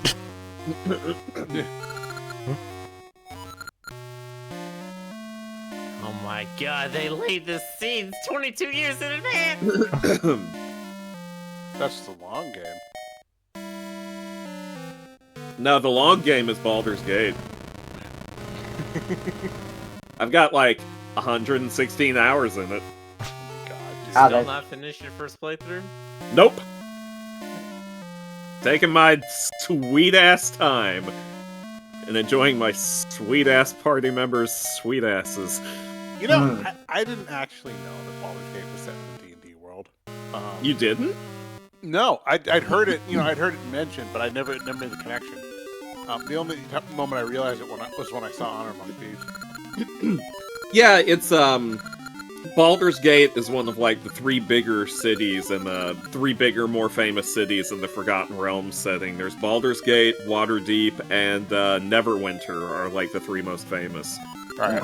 Oh my god, they laid the scenes 22 years in advance! That's the long game. No, the long game is Baldur's Gate. I've got like 116 hours in it. Ah, Still that- not finished your first playthrough? Nope. Taking my sweet ass time and enjoying my sweet ass party members' sweet asses. You know, I didn't actually know that Baldur's Gate was set in the D&D world. You didn't? No, I'd heard it. You know, I'd heard it mentioned, but I never made the connection. The only moment I realized it was when I saw Honor Among Thieves. Yeah, it's Baldur's Gate is one of like the three bigger cities and the three bigger, more famous cities in the Forgotten Realms setting. There's Baldur's Gate, Waterdeep, and Neverwinter are like the three most famous. All right.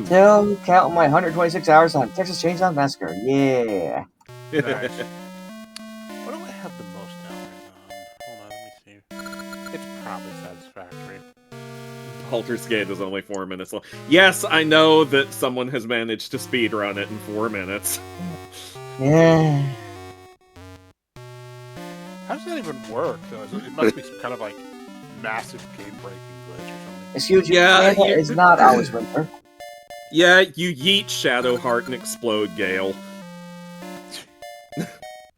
Still counting my 126 hours on Texas Chainsaw Massacre. Yeah. Nice. What do I have the most hours on? Hold on, let me see. It's Baldur's Gate is only 4 minutes long. Yes, I know that someone has managed to speedrun it in 4 minutes. Yeah. How does that even work? Though? It must be some kind of like massive game-breaking glitch or something. Excuse me, Yeah, Santa is not always winter. Yeah, you yeet Shadowheart and explode Gale.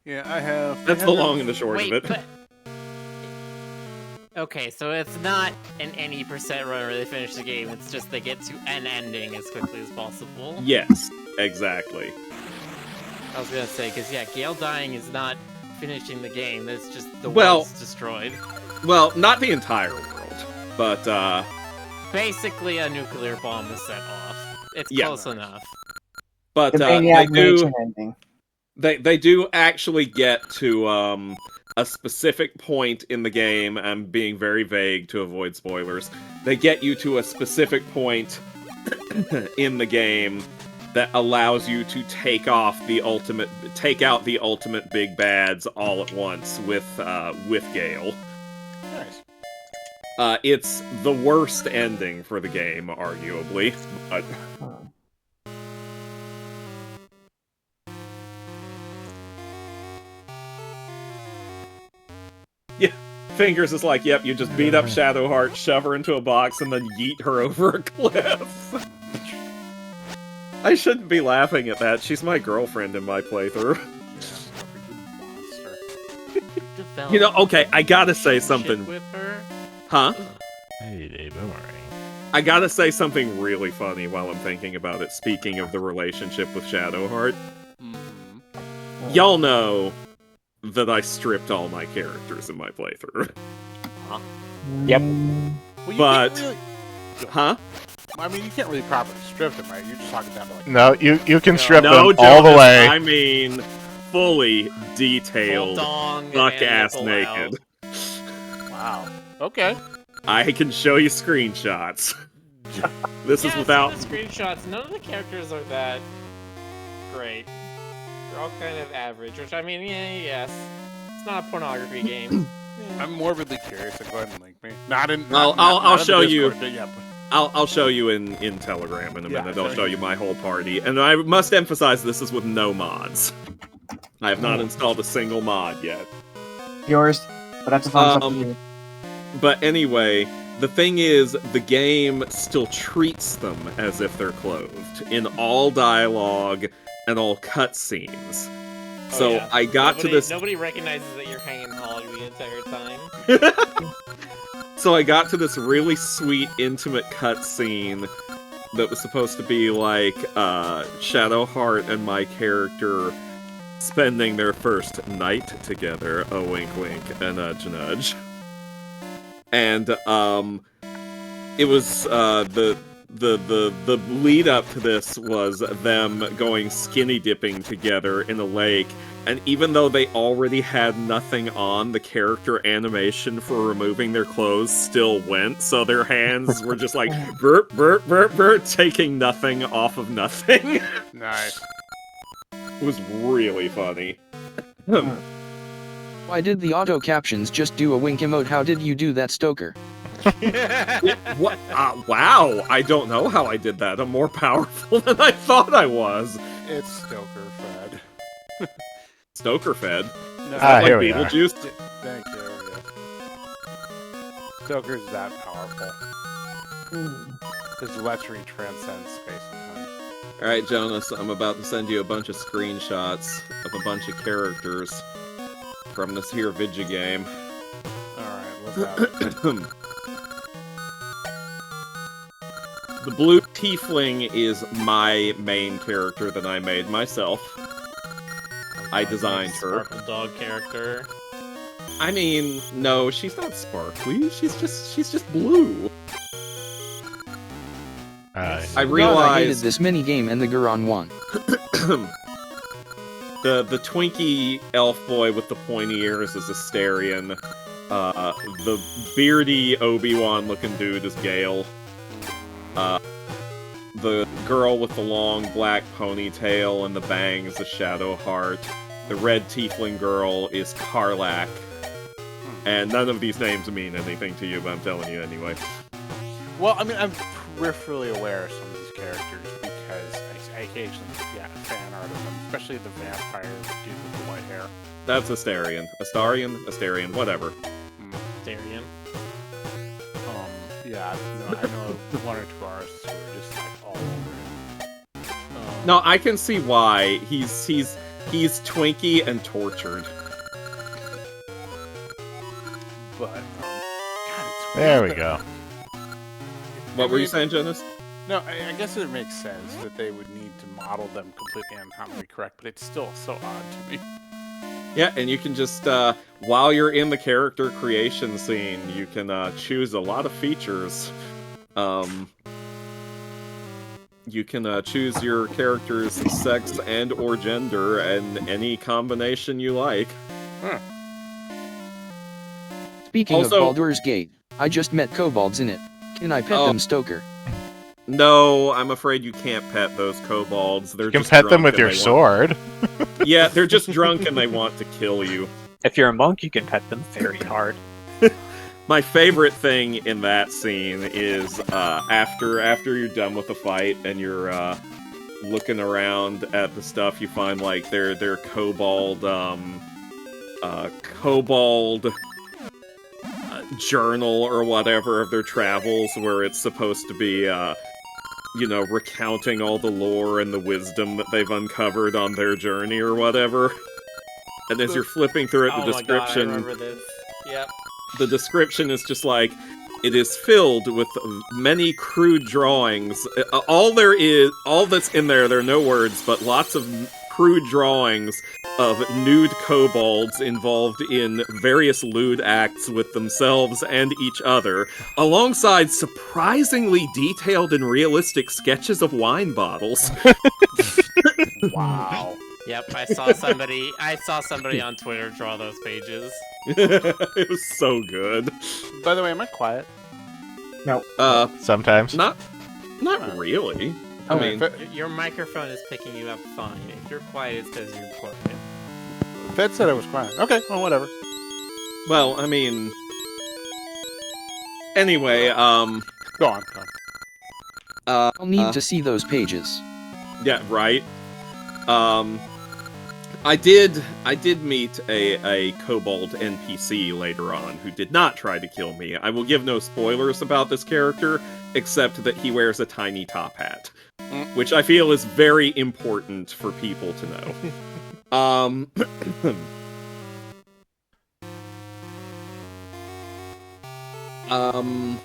Yeah, I have. That's the long and the short Wait, of it. but... Okay, so it's not an any percent run where they finish the game, it's just they get to an ending as quickly as possible. Yes, exactly. I was gonna say, because yeah, Gale dying is not finishing the game, it's just the Well- world's destroyed. Well, not the entire world, but Basically, a nuclear bomb is set off. It's Yeah. close enough. but The they Maniac do Mansion ending. they do actually get to a specific point in the game. I'm being very vague to avoid spoilers. They get you to a specific point in the game that allows you to take out the ultimate big bads all at once with Gale. Nice. It's the worst ending for the game, arguably, but Fingers is like, yep, you just beat up Shadowheart, shove her into a box, and then yeet her over a cliff. I shouldn't be laughing at that. She's my girlfriend in my playthrough. Develop You know, okay, I gotta say shit something. with her. Huh? Hey, Dave, boomerang. I gotta say something really funny while I'm thinking about it, speaking of the relationship with Shadowheart. Y'all know that I stripped all my characters in my playthrough. Yep. Well, you But- can't really, Huh? I mean, you can't really properly strip them, right? You're just talking down to like. No, you can strip No, them all the Jonas, way. I mean, fully Full detailed, dong buck-ass and nipple out. naked. Wow. Okay. I can show you screenshots. This Yeah, is I've without... seen the screenshots. None of the characters are that great. They're all kind of average, which I mean, yeah, yes. It's not a pornography game. I'm morbidly curious, so go ahead and link me. Not in. I'll not in show the you. Discord, but yeah, I'll show you in Telegram in a Yeah, minute. I'll so- show you my whole party. And I must emphasize this is with no mods. I have not installed a single mod yet. Yours, but that's a thumbs up. to you. But anyway, the thing is, the game still treats them as if they're clothed in all dialogue and all cutscenes. So yeah. I got to this. Nobody recognizes that you're hanging hog the entire time. So I got to this really sweet, intimate cutscene that was supposed to be like Shadowheart and my character spending their first night together. A wink, wink, a nudge, nudge. And it was the lead up to this was them going skinny dipping together in a lake, and even though they already had nothing on, the character animation for removing their clothes still went, so their hands were just like burp, burp, burp, burp, taking nothing off of nothing. nice. It was really funny. Why did the auto captions just do a wink emote? How did you do that, Stoker? What? Wow, I don't know how I did that. I'm more powerful than I thought I was. It's Stoker fed. Stoker fed. No, Ah, Like here we are. Beetlejuice. Thank you. Yeah. Stoker's that powerful. His lechery transcends space and time. Alright, Jonas, I'm about to send you a bunch of screenshots of a bunch of characters from this here video game. Alright, what's that? The blue tiefling is my main character that I made myself. I designed her. Sparkle dog character. I mean, no, she's not sparkly. She's just blue. I God, I hated realized this mini game and the Guron won. the Twinkie elf boy with the pointy ears is Asterion. The beardy Obi-Wan looking dude is Gale. The girl with the long black ponytail and the bangs is Shadowheart. The red tiefling girl is Karlak. And none of these names mean anything to you, but I'm telling you anyway. Well, I mean, I'm peripherally aware of some of these characters because I occasionally get fan art of them, especially the vampire dude with the white hair. That's Astarion. Astarion, whatever. Darian. Yeah, I know one or two artists who are just like all over it. No, I can see why. He's twinky and tortured. But God, it's There weird we that- go. What were you saying, Jonas? No, I guess it makes sense that they would need to model them completely anatomically correct, but it's still so odd to me. Yeah, and you can just, while you're in the character creation scene, you can choose a lot of features. You can choose your character's sex and or gender, and any combination you like. Speaking Also- of Baldur's Gate, I just met kobolds in it. Can I pet Oh. them, Stoker? No, I'm afraid you can't pet those kobolds. They're You can just pet them drunk with and your they sword. Yeah, they're just drunk and they want to kill you. If you're a monk, you can pet them very hard. My favorite thing in that scene is after you're done with the fight and you're looking around at the stuff, you find like their kobold journal or whatever of their travels, where it's supposed to be recounting all the lore and the wisdom that they've uncovered on their journey or whatever. And as you're flipping through it, the Oh my god, I description remember this. Yep. the description is just like, it is filled with many crude drawings. All that's in there are no words, but lots of crude drawings of nude kobolds involved in various lewd acts with themselves and each other, alongside surprisingly detailed and realistic sketches of wine bottles. Wow. Yep, I saw somebody on Twitter draw those pages. It was so good. By the way, am I quiet? Sometimes. Not really. I mean, Your microphone is picking you up fine. If you're quiet, it's because you're quiet. Fed said I was quiet. Okay, well, whatever. well, I mean, anyway, Go on. Go on. I'll need to see those pages. yeah, right. I did meet a kobold NPC later on who did not try to kill me. I will give no spoilers about this character, except that he wears a tiny top hat, which I feel is very important for people to know. I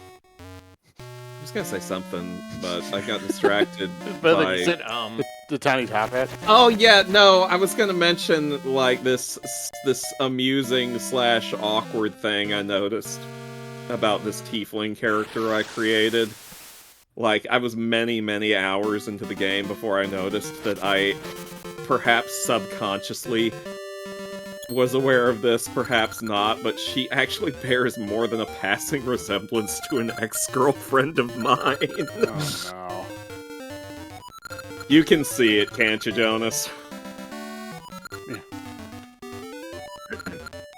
was gonna say something, but I got distracted But by... like you said, the tiny top hat. Oh yeah, no, I was gonna mention like this amusing / awkward thing I noticed about this tiefling character I created. Like, I was many hours into the game before I noticed that I perhaps subconsciously was aware of this, perhaps not, but she actually bears more than a passing resemblance to an ex-girlfriend of mine. Oh no. You can see it, can't you, Jonas? Yeah.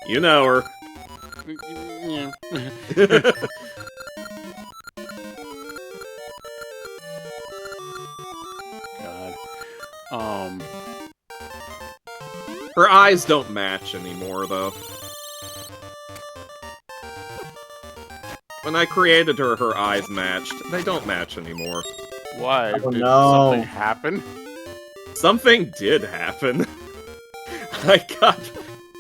You know her. Yeah. God. Her eyes don't match anymore, though. When I created her, her eyes matched. They don't match anymore. Why? Oh, Did no. something happen? Something did happen. I got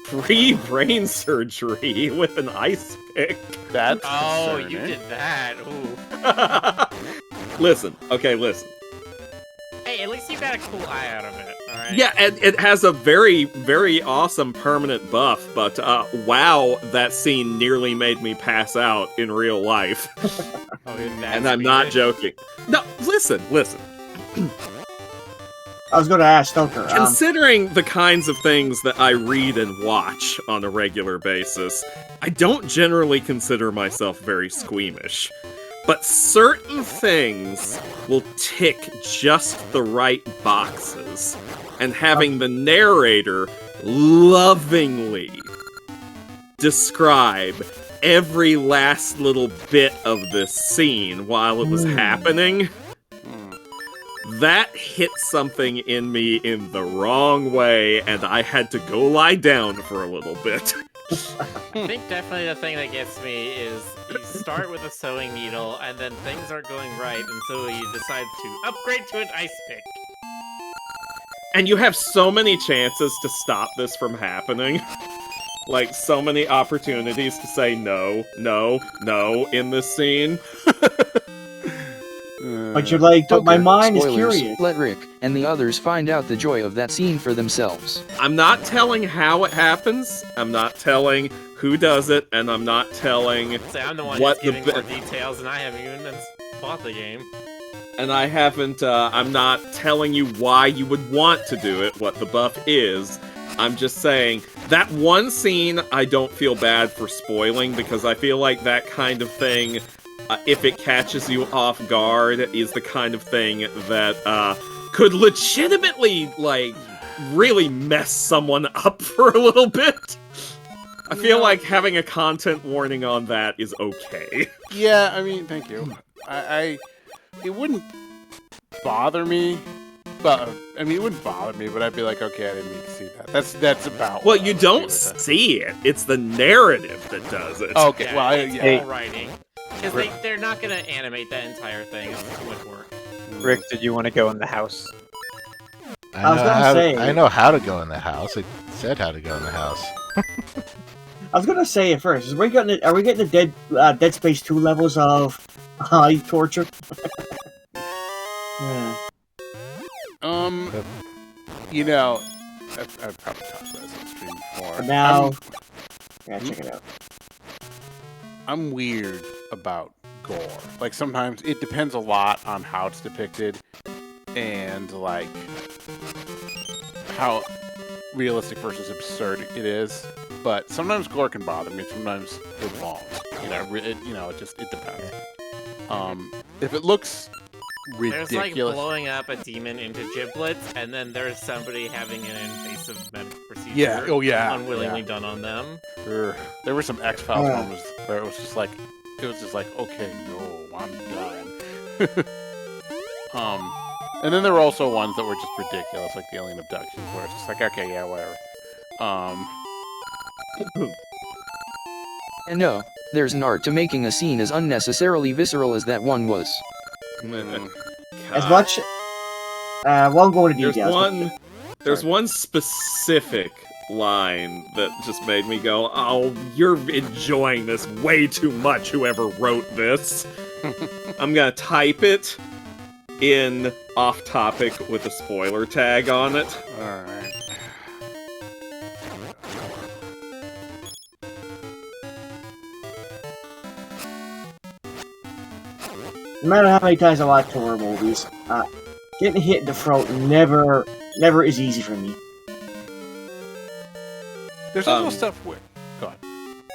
free brain surgery with an ice pick. That's Oh, concerning. you did that. Ooh. Listen, okay, listen. Hey, at least you got a cool eye out of it, alright? Yeah, and it has a very, very awesome permanent buff, but wow, that scene nearly made me pass out in real life. Oh, And I'm not joking. No, listen. I was going to ask Stoker. Considering the kinds of things that I read and watch on a regular basis, I don't generally consider myself very squeamish. But certain things will tick just the right boxes, and having the narrator lovingly describe every last little bit of this scene while it was happening, that hit something in me in the wrong way, and I had to go lie down for a little bit. I think definitely the thing that gets me is you start with a sewing needle, and then things aren't going right, and so you decide to upgrade to an ice pick. And you have so many chances to stop this from happening. Like, so many opportunities to say no, no, no in this scene. But you're like, but my Toker, mind is spoilers, curious. let Rick and the others find out the joy of that scene for themselves. I'm not telling how it happens, I'm not telling who does it, and I'm not telling So I'm the one what who's the giving more details, and I haven't even bought the game. And I haven't, I'm not telling you why you would want to do it, what the buff is. I'm just saying, that one scene I don't feel bad for spoiling, because I feel like that kind of thing, if it catches you off guard, is the kind of thing that, could legitimately, like, really mess someone up for a little bit. I feel like having a content warning on that is okay. Yeah, I mean, thank you. It wouldn't bother me. But I mean, it wouldn't bother me, but I'd be like, okay, I didn't need to see that. That's about. Well, what you I would don't do with that. see it. It's the narrative that does it. Okay, Yeah, well, it's yeah. all writing. Because they're not going to animate that entire thing. It's too much work. Rick, did you want to go in the house? I was gonna say- I know how to go in the house. It said how to go in the house. I was gonna say it first. Are we getting the Dead Space 2 levels of torture? Yeah. You know, I've probably talked about this on stream before. But now, yeah, check it out. I'm weird about gore. Like, sometimes it depends a lot on how it's depicted and, like, how realistic versus absurd it is. But sometimes gore can bother me, sometimes it won't. It depends. If it looks ridiculous... There's like blowing up a demon into giblets, and then there's somebody having an invasive medical procedure Yeah, oh yeah. unwillingly yeah. done on them. There were some X-Files moments where it was just like, okay, no, I'm done. And then there were also ones that were just ridiculous, like the alien abductions, where it's just like, okay, yeah, whatever. And no, there's an art to making a scene as unnecessarily visceral as that one was. As much, won't go into There's details. there's one specific line that just made me go, oh, you're enjoying this way too much, whoever wrote this. I'm gonna type it in off-topic with a spoiler tag on it. Alright. No matter how many times I watch horror movies, getting hit in the throat never is easy for me. There's also stuff where... Go on.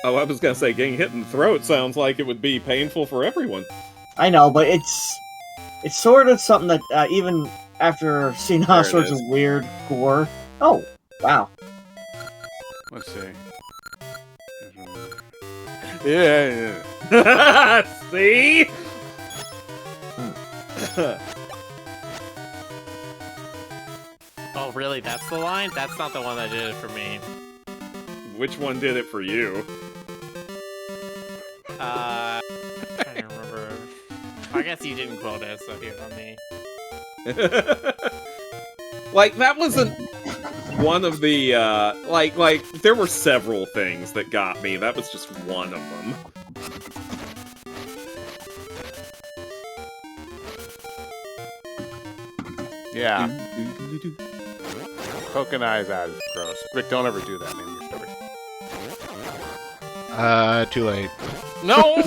Oh, I was gonna say, getting hit in the throat sounds like it would be painful for everyone. I know, but it's sort of something that even after seeing all There it sorts is. of weird gore. Oh, wow. Let's see. Yeah. See? Oh, really? That's the line? That's not the one that did it for me. Which one did it for you? I'm trying to remember. I guess you didn't quote it, so here on me. Like, that wasn't one of the, like, there were several things that got me. That was just one of them. Yeah. Poking eyes out is gross. Rick, don't ever do that in your story. Too late. No!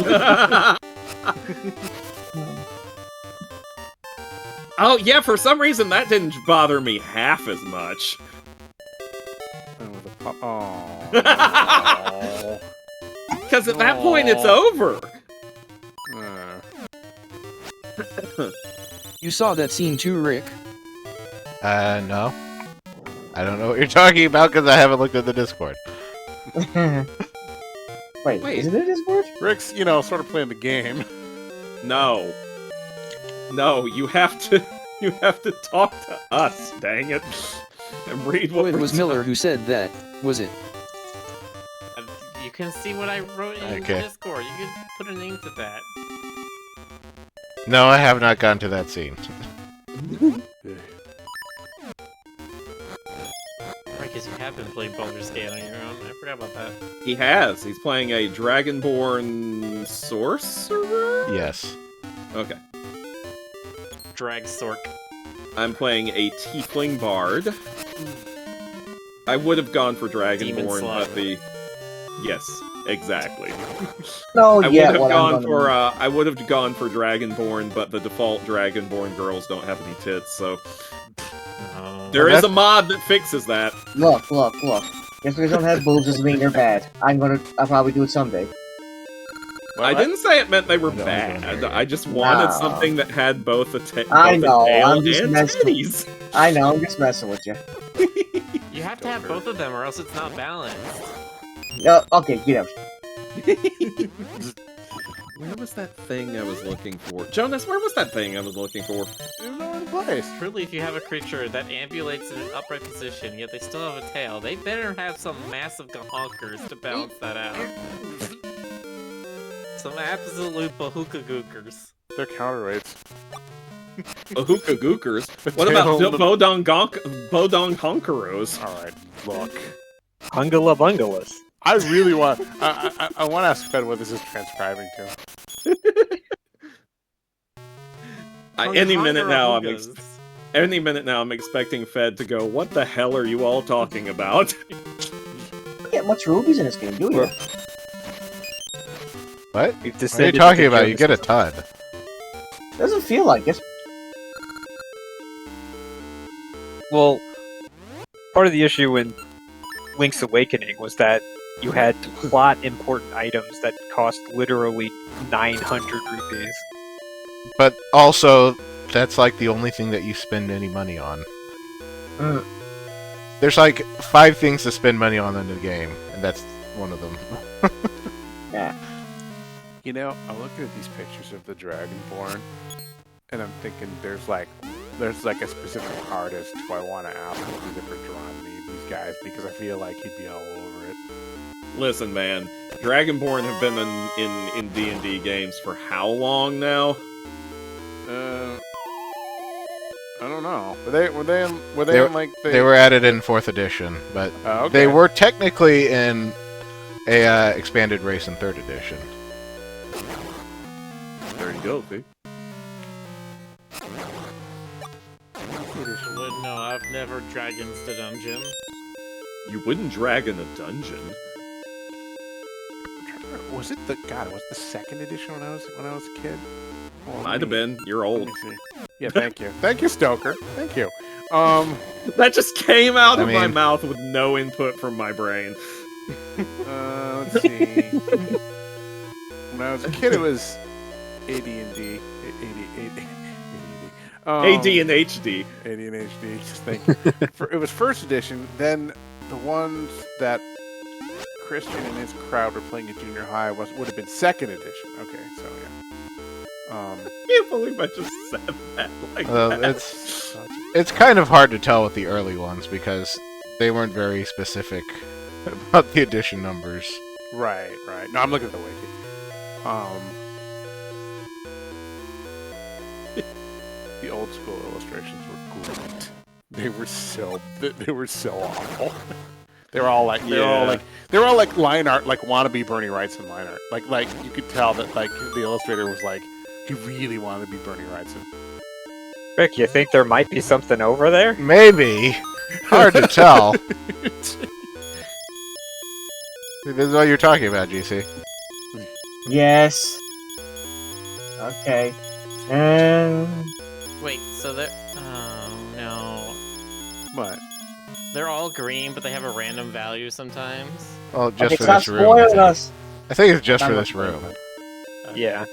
Oh, yeah, for some reason that didn't bother me half as much. Oh. Because at that point, it's over. You saw that scene too, Rick? No. I don't know what you're talking about because I haven't looked at the Discord. Wait, Wait. isn't it Discord? Rick's, sort of playing the game. No. No, you have to talk to us, dang it. And read what Oh, it was we're Miller who said that, was it? You can see what I wrote in Okay. Discord. You can put a name to that. No, I have not gotten to that scene. Right, because you have been playing Baldur's Gate on your own. I forgot about that. He has. He's playing a Dragonborn sorcerer? Yes. Okay. Drag Sork. I'm playing a Tiefling Bard. I would have gone for Demon Dragonborn, Slayer. but the... Yes, exactly. No, I would yeah. have What I'm gone gonna for I would have gone for Dragonborn, but the default Dragonborn girls don't have any tits, so No. there is a mod that fixes that. look. Just because they don't have boobs doesn't mean they're bad. I'll probably do it someday. I didn't say it meant they were I don't bad. agree. I just wanted No. something that had both a tail I know, I'm and just messing- titties. I know, I'm just messing with you. You have to have both of them, or else it's not balanced. Okay, get out. Where was that thing I was looking for? Jonas, where was that thing I was looking for? There's no other place. Truly, if you have a creature that ambulates in an upright position, yet they still have a tail, they better have some massive honkers to balance that out. Some absolute bahooka gookers. They're counterweights. Hookah gookers. The What about tail- Bodong Honkaros? All right, look. Hungala bungalas. I really want. I want to ask Fed what this is transcribing to. Any minute now, Hungara-hoogas. any minute now, I'm expecting Fed to go. What the hell are you all talking about? You don't get much rubies in this game, do you? What? We've What are you descended talking into about? You get a Jonas' ton. Doesn't feel like it. Well, part of the issue in Link's Awakening was that you had to plot important items that cost literally 900 rupees. But also, that's like the only thing that you spend any money on. Mm. There's like 5 things to spend money on in the game, and that's one of them. Yeah. I'm looking at these pictures of the Dragonborn, and I'm thinking there's like a specific artist who I want to ask who's ever drawn these guys because I feel like he'd be all over it. Listen, man, Dragonborn have been in D&D games for how long now? I don't know. Were they They- in like They were added in 4th edition, but Oh, okay. they were technically in a expanded race in 3rd edition. There you go, see? Wouldn't know, I've never dragons the dungeon. You wouldn't drag in a dungeon. Was it the 2nd edition when I was a kid? Well, let Might have me- been. You're let old. me see. Yeah, thank you. Thank you, Stoker. Thank you. That just came out I of my mean- mouth with no input from my brain. Let's see. When I was a kid, it was AD&D. AD and HD. AD and HD. Just think. It was 1st edition. Then the ones that Christian and his crowd were playing at junior high would have been 2nd edition. Okay, so yeah. I can't believe I just said that like Well, that. it's kind of hard to tell with the early ones because they weren't very specific about the edition numbers. Right. No, I'm looking at the wiki. The old school illustrations were great. They were so awful. They were all like line art, like wannabe Bernie Wrightson line art. Like you could tell that like the illustrator was like he really wanted to be Bernie Wrightson. Rick, you think there might be something over there? Maybe. Hard to tell. This is what you're talking about, GC. Yes. Okay. Wait, so they're... Oh, no. What? They're all green, but they have a random value sometimes? Well, just Okay, for stop this room. I spoiling think. us. I think it's just I'm for not this room. spoiling it. Yeah.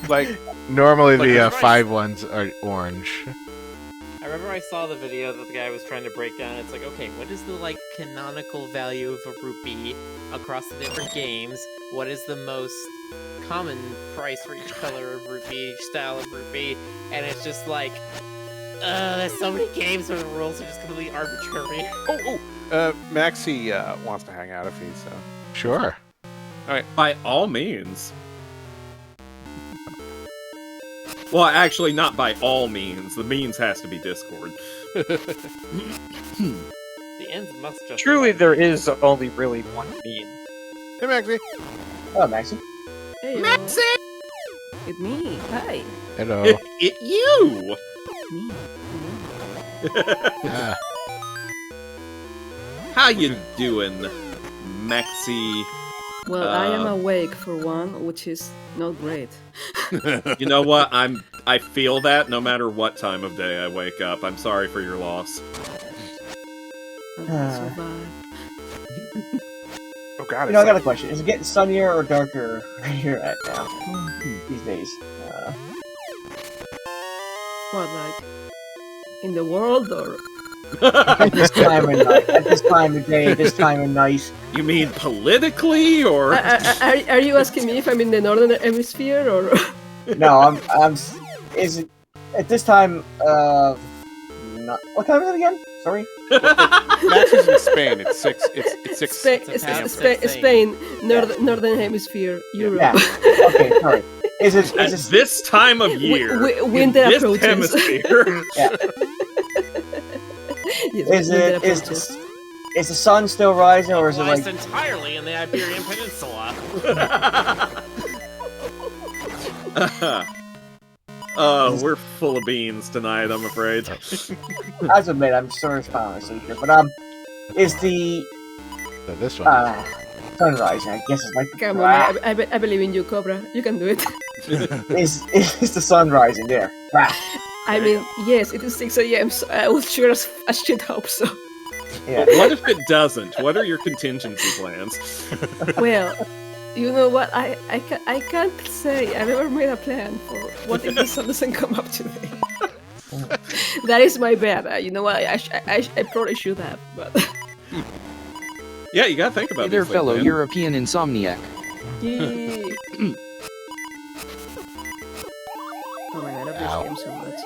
Like Normally But the you're right. 5 ones are orange. I remember I saw the video that the guy was trying to break down. It's like, okay, what is the like canonical value of a rupee across the different games? What is the most common price for each color of rupee, each style of rupee? And it's just like, there's so many games where the rules are just completely arbitrary. Maxie wants to hang out if he's. Sure. By all means. Well, actually, not by all means. The means has to be Discord. The ends must justify. Truly, there is only really one mean. Hey, Maxie. Oh, Maxie. Hey, Maxie! it's me. Hi. Hello. It you! Me. Yeah. How you doing, Maxie? Well, I am awake for one, which is not great. You know what? I feel that no matter what time of day I wake up. I'm sorry for your loss. I will survive. Oh God! You know, I got a question. Is it getting sunnier or darker here at now these days? What, like in the world or? At this time of night, at this time of day, this time of night. You mean politically, or? Are you asking me if I'm in the northern hemisphere or? No, I'm. Is it at this time? Not. What time is it again? Sorry. Maxie's in Spain. It's 6. It's 6. Spain, northern hemisphere, Europe. Yeah. Okay, sorry. Is it? At Is it? this time of year, winter in this approaches. hemisphere. Yeah. Yes, Is winter it? approaches. Is the sun still rising, or is it Lies like? entirely in the Iberian Peninsula. We're full of beans tonight, I'm afraid. I have to admit, I'm sort of honestly here, but is the So this one. sun rising? I guess it's like. Come on, I believe in you, Cobra. You can do it. Is the sun rising there? Ah, I mean, yes, it is 6 a.m., so I would sure as shit hope so. yeah. What if it doesn't? What are your contingency plans? Well, you know what? I can't say. I never made a plan for what if the sun doesn't come up today. That is my bad. You know what? I probably should have, but. Yeah, you gotta think about Hey there, these things, fellow man. European insomniac. Yay. Oh my god, I love this game so much.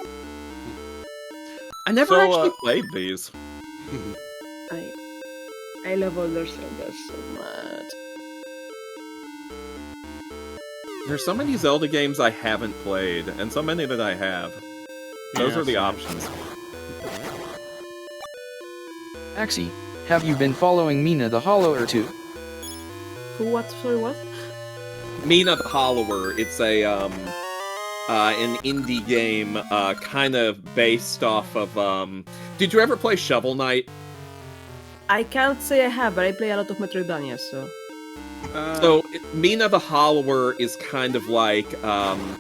I never So, actually played these. I love older Zelda so much. There's so many Zelda games I haven't played, and so many that I have. Those Yeah, are the same. options. Axie, have you been following Mina the Hollower too? Who? What? Sorry, what? Mina the Hollower, it's a, an indie game, kind of based off of, Did you ever play Shovel Knight? I can't say I have, but I play a lot of Metroidvania, so. So, Mina the Hollower is kind of like,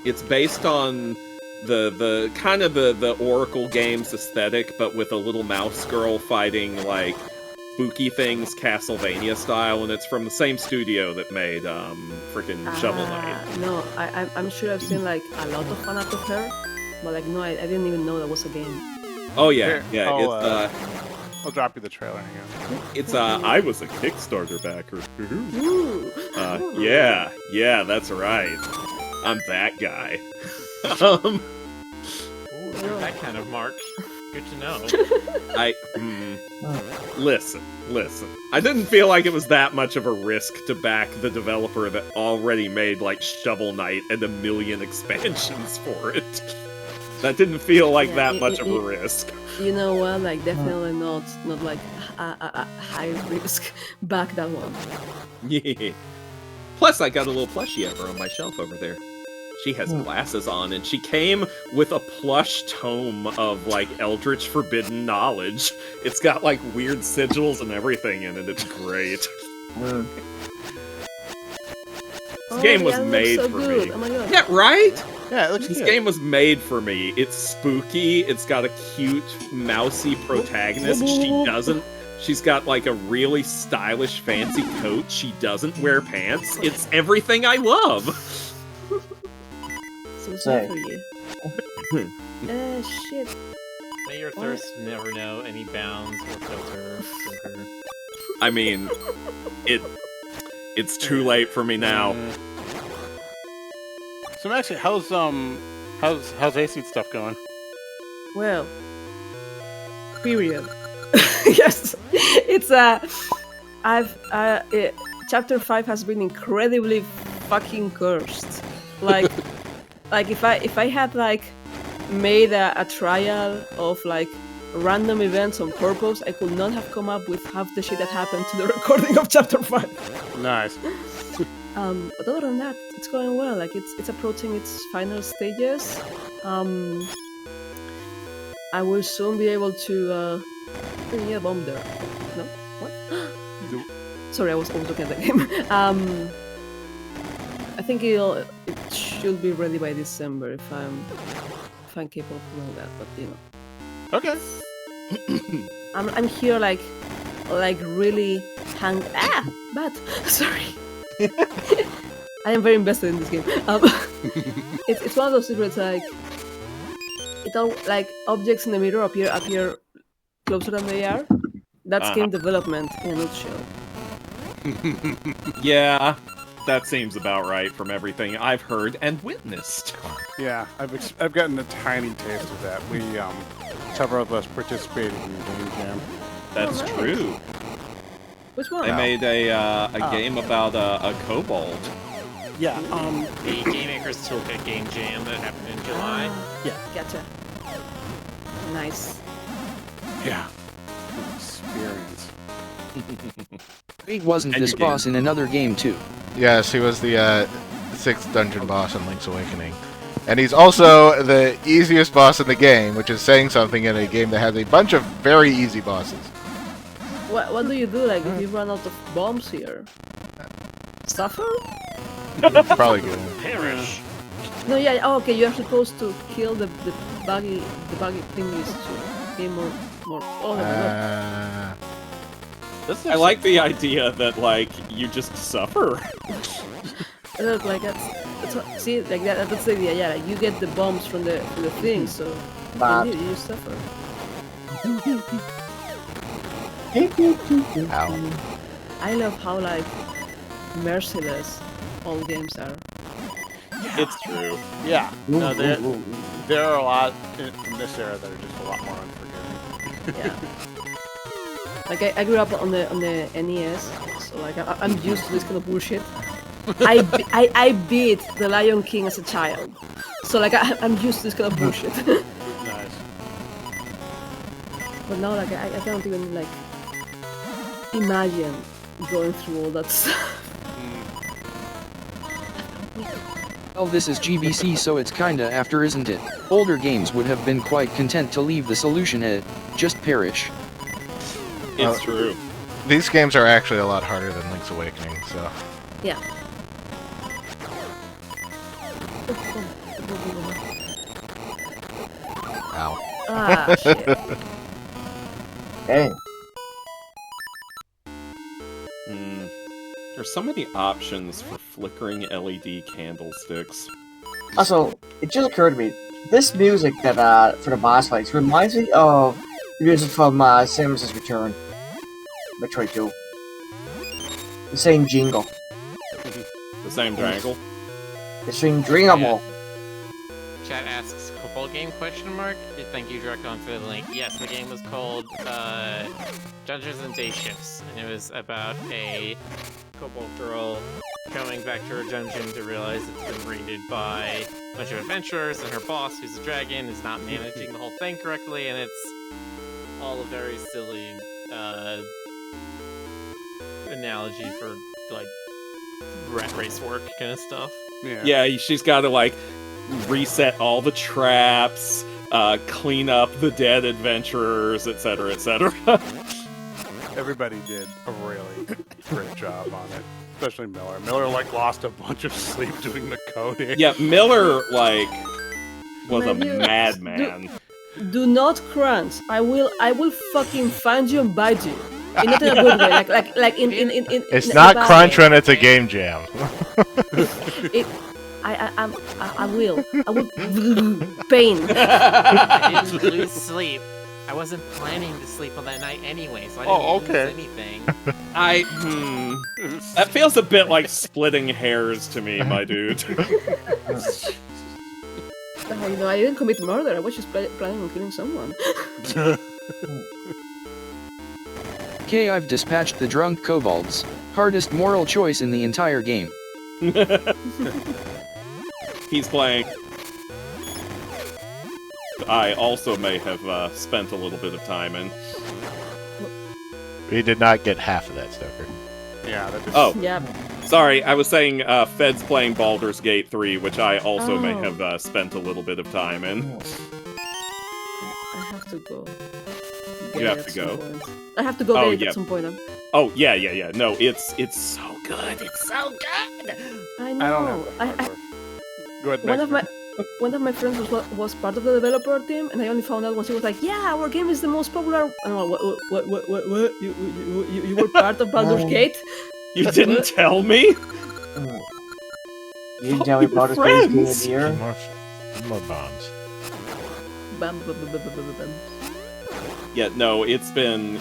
it's based on the kind of the Oracle Games aesthetic, but with a little mouse girl fighting, like, spooky things Castlevania style, and it's from the same studio that made, freaking Shovel Knight. No, I'm sure I've seen like a lot of fan art of her, but like no, I didn't even know that was a game. Oh yeah, Here, yeah, I'll drop you the trailer. Hang on. it's I was a Kickstarter backer. Ooh. Yeah, that's right. I'm that guy. Ooh, that kind of mark. Good to know. Listen. I didn't feel like it was that much of a risk to back the developer that already made, like, Shovel Knight and 1 million expansions for it. That didn't feel like that much of a risk. You know what? Like definitely not like a high risk. Back that one. Yeah. Plus, I got a little plushie of her on my shelf over there. She has glasses on, and she came with a plush tome of, like, Eldritch Forbidden Knowledge. It's got, like, weird sigils and everything in it. It's great. This game was made so for good. me. Oh my god. Yeah, right? Yeah, it looks This good. game was made for me. It's spooky. It's got a cute, mousy protagonist. She's got, like, a really stylish, fancy coat. She doesn't wear pants. It's everything I love. So sad for you. Shit. May your thirst never know any bounds or filter. I mean, it's too late for me now. So actually, how's AC stuff going? Well, period. Yes, it's chapter 5 has been incredibly fucking cursed. Like if I had like made a trial of like random events on purpose, I could not have come up with half the shit that happened to the recording of chapter 5. Nice. But other than that, it's going well. Like it's approaching its final stages. I will soon be able to. Yeah, bomb there. No, what? Sorry, I was looking at the game. I think it should be ready by December if I'm capable of doing that. But you know. Okay. I'm here like really but sorry. I am very invested in this game. It's one of those things where it's like like objects in the mirror appear closer than they are. That's game development in a nutshell. Yeah, that seems about right from everything I've heard and witnessed. Yeah, I've gotten a tiny taste of that. We several of us participated in the Game Jam. That's nice. true. Which one? They made a game about a kobold. Yeah. The Game Maker's Toolkit Game Jam that happened in July. Yeah. Gotcha. Nice. Yeah. Experience. Wait, wasn't And this you did. boss in another game too? Yes, he was the 6th dungeon boss in Link's Awakening. And he's also the easiest boss in the game, which is saying something in a game that has a bunch of very easy bosses. What do you do like if you run out of bombs here? Suffer? Probably good. Perish. No, yeah. Oh, okay. You're supposed to kill the buggy thingies to gain more. Oh, no. I like the idea that like you just suffer. Look, like that's what, see, like that's the idea. Yeah, like you get the bombs from the thing, so Bad. you suffer. Ow. I love how like merciless all games are. It's true. Yeah. No, there are a lot from this era that are just a lot more unforgiving. Yeah. Like I grew up on the NES, so like I'm used to this kind of bullshit. I beat the Lion King as a child, so like I'm used to this kind of bullshit. Nice. But now like I can't even like imagine going through all that stuff. Well, this is GBC, so it's kinda after, isn't it? Older games would have been quite content to leave the solution at just perish. It's true. These games are actually a lot harder than Link's Awakening, so... Yeah. Ow. Ah, shit. Hey. There's so many options for flickering LED candlesticks. Also, it just occurred to me, this music that for the boss fights reminds me of the music from Samus's Return, Metroid 2. The same jingle, The same jangle. the same dringable. Chat asks, "Football game?" ? Thank you, Drakon, for the link. Yes, the game was called Dungeons and Day Shifts, and it was about a kobold girl coming back to her dungeon to realize it's been raided by a bunch of adventurers, and her boss, who's a dragon, is not managing the whole thing correctly, and it's all a very silly analogy for like rat race work kind of stuff. Yeah, she's got to like reset all the traps, clean up the dead adventurers, etc., etc. Everybody did a really great job on it, especially Miller. Miller like lost a bunch of sleep doing the coding. Yeah, Miller like was a Man, you- madman. Do not crunch. I will fucking find you and bite you. And not in a good way. Like in It's in a not bad crunch way. when it's a game jam. I will. I will pain. I didn't lose sleep. I wasn't planning to sleep on that night anyway, so I Oh, didn't okay. lose anything. That feels a bit like splitting hairs to me, my dude. You know, I didn't commit murder. I was just planning on killing someone. Okay, I've dispatched the drunk kobolds. Hardest moral choice in the entire game. He's playing. I also may have spent a little bit of time in. We did not get half of that, Stoker. Yeah, that is. Oh, Yeah. sorry, I was saying Fed's playing Baldur's Gate 3, which I also may Oh. have spent a little bit of time in. I have to go. You get have it to at some go. point. I have to go Oh, get it yeah. at some point. Oh, yeah. No, it's so good. It's so good. I I don't know. have. Go ahead. One of my friends was part of the developer team, and I only found out once he was like, "Yeah, our game is the most popular." And I'm like, "What? You were part of Baldur's Gate?" You didn't tell me? You didn't tell me We were Baldur's Gate is Game of friends. the Year? More bombs. Bam, bam, bam, bam, bam, bam. Yeah, no, it's been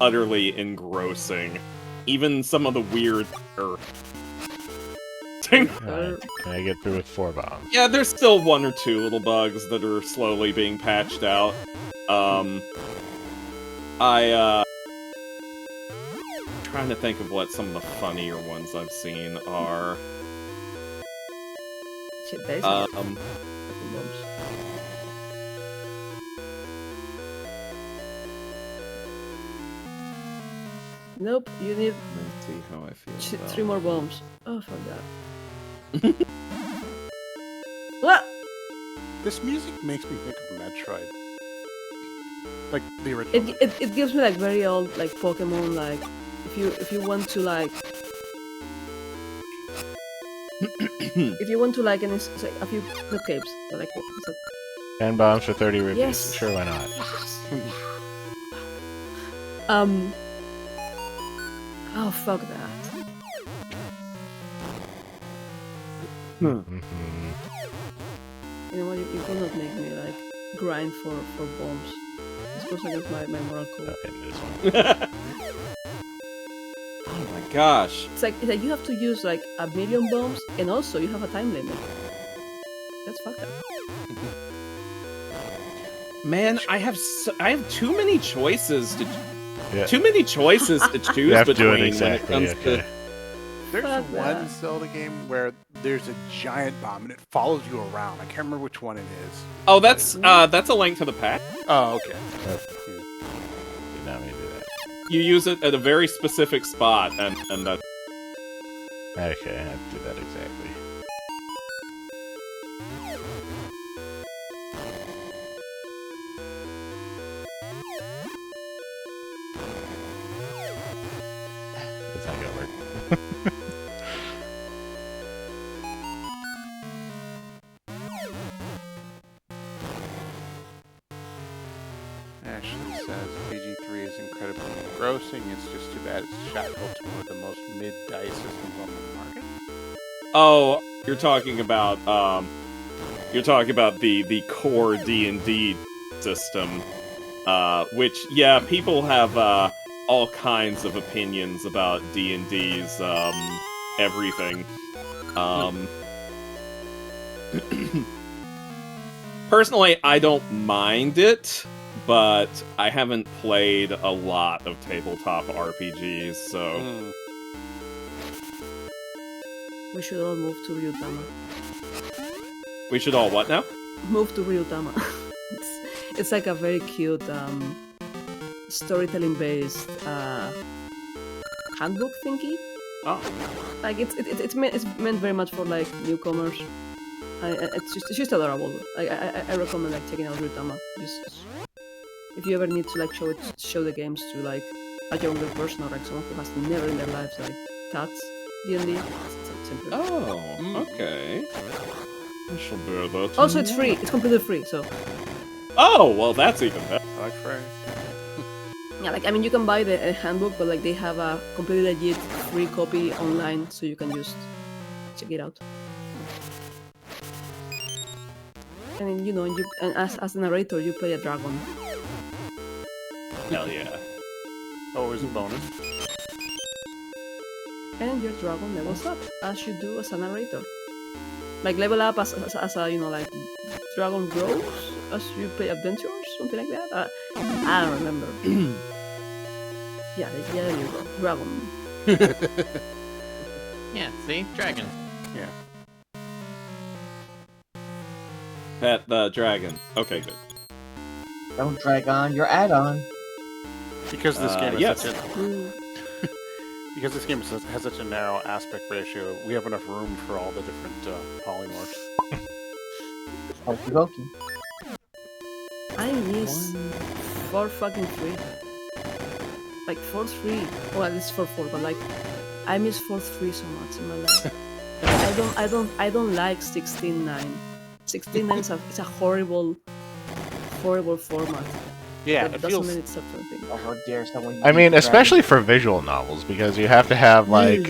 utterly engrossing. Even some of the weird. Alright, can I get through with 4 bombs? Yeah, there's still 1 or 2 little bugs that are slowly being patched out. Trying to think of what some of the funnier ones I've seen are. Shit, there is a Um, fucking bombs. Nope, you need let's see how I feel. about- 3 more bombs. Oh, fuck that. What? This music makes me think of Metroid. Like the original. It gives me like very old like Pokemon, like if you want to like if you want to like, and it's like a few capes like what is it? 10 bombs for 30 rupees. Yes. Sure, why not? Oh fuck that. Mhm. You know what? You cannot make me like grind for bombs. This goes against my moral code. Okay, this one. Oh my gosh. It's like you have to use like 1,000,000 bombs, and also you have a time limit. That's fucked up. Man, I have too many choices to Yeah. too many choices to choose You have to do between it exactly, when it comes okay. There's Fuck one that. Zelda game where there's a giant bomb and it follows you around. I can't remember which one it is. to. Oh, that's a Link to the Past. Oh, okay. Did not mean to do that. You use it at a very specific spot, and that. Okay, I have to do that exactly. That's not gonna work. Ashley says BG3 is incredibly engrossing. It's just too bad it's shackled to one of the most mid-dice systems on the market. Oh, you're talking about the core D&D system, which yeah, people have all kinds of opinions about D&D's everything. Personally, I don't mind it, but I haven't played a lot of tabletop RPGs, so We should all move to Ryutama. we should all what now? Move to Ryutama. It's like a very cute storytelling based handbook thingy. Oh. Like it's meant very much for like newcomers. It's just adorable. Like I recommend like checking out Ryutama. Just if you ever need to like show the games to like a younger person or like someone who has never in their lives like touched D&D. It's simple. Oh, okay. I shall bear that. Also, it's free. It's completely free. So Oh, well, that's even better. I like Frey. yeah, like I mean, you can buy the handbook, but like they have a completely legit free copy online, so you can just check it out. And you know, and as a narrator, you play a dragon. Hell yeah. Always a bonus. And your dragon levels up as you do as a narrator. Like level up as a, you know, like dragon grows as you play adventures, something like that. I don't remember. Yeah, there you go, dragon. Yeah, see? Dragon. Pet the dragon. Okay, good. Don't drag on your add-on. Because this game is yes. such a, because this game has such a narrow aspect ratio, we have enough room for all the different polymorphs. Okie dokie. I miss 4-3. Like 4-3. Well, it's 4-4, but like I miss 4-3 so much in my life. I don't like 16-9. 16-9 is a horrible format. Yeah, That it doesn't feels... mean it's something. Oh, how dare someone I mean, use especially for visual novels, because you have to have, like,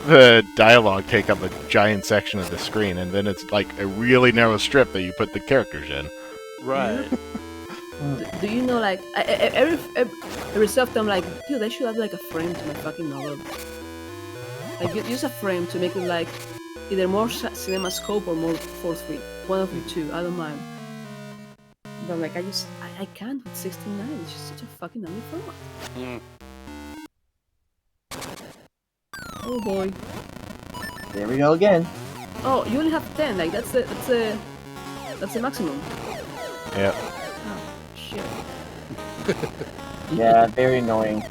the dialogue take up a giant section of the screen, and then it's, like, a really narrow strip that you put the characters in. Right. Do you know, like, every so often I'm like, dude, I should add like a frame to my fucking novel. Like, use a frame to make it like either more cinema scope or more 4-3. One of the two, I don't mind. But like, I can't with 16:9. It's just such a fucking ugly format. Oh boy. There we go again. Oh, you only have 10. Like that's the maximum. Yep. Oh shit. Yeah, very annoying.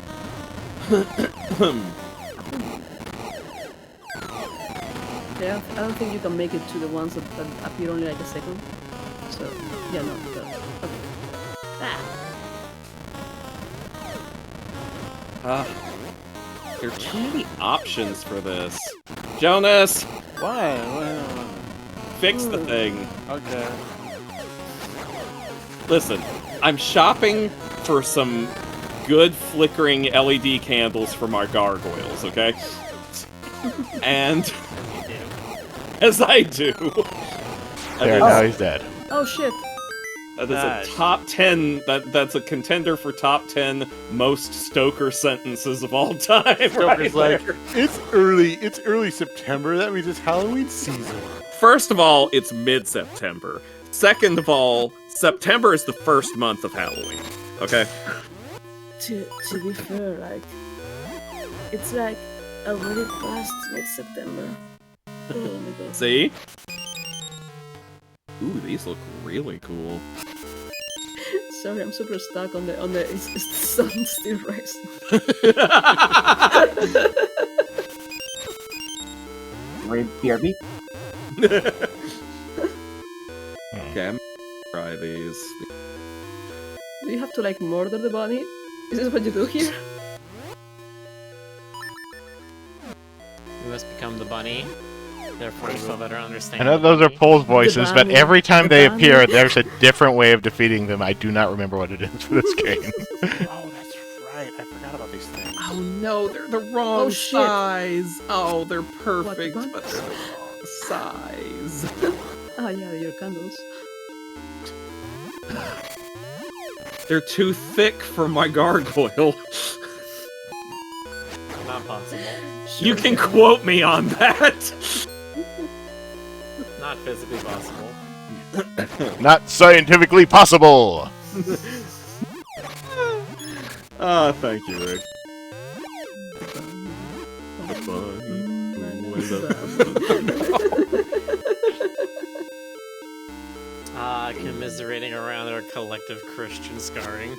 Yeah, I don't think you can make it to the ones that appear only like a second. So yeah, no. Okay. There are too many options for this. Jonas, Why? fix the thing. Okay. Listen, I'm shopping for some good flickering LED candles for my gargoyles, okay? And as I do, There, now he's dead. Oh shit. that is Nice. a top 10. That's a contender for top 10 most Stoker sentences of all time. Stoker's right like, there. it's early September, that means it's Halloween season. First of all, it's mid-September. Second of all, September is the first month of Halloween. Okay. To be fair, like it's like already past mid-September. Oh my god. See? Ooh, these look really cool. Sorry, I'm super stuck on the it's the sun still rising. BRB. Okay, I'm gonna try these. Do you have to like murder the bunny? Is this what you do here? We must become the bunny. Therefore, we will better understand. I know the those are bunny. Pole's voices, but bunny. every time The they bunny. appear, there's a different way of defeating them. I do not remember what it is for this game. Oh, that's right. I forgot about these things. Oh no, they're the wrong Oh, shit. size. Oh, they're perfect, What? but they're the wrong size. Ah, yeah, your candles. They're too thick for my gargoyle. Not possible. You can quote me on that. Not physically possible. Not scientifically possible! Ah, thank you, Rick. The bunny. Ooh, and Commiserating around our collective Christian scarring.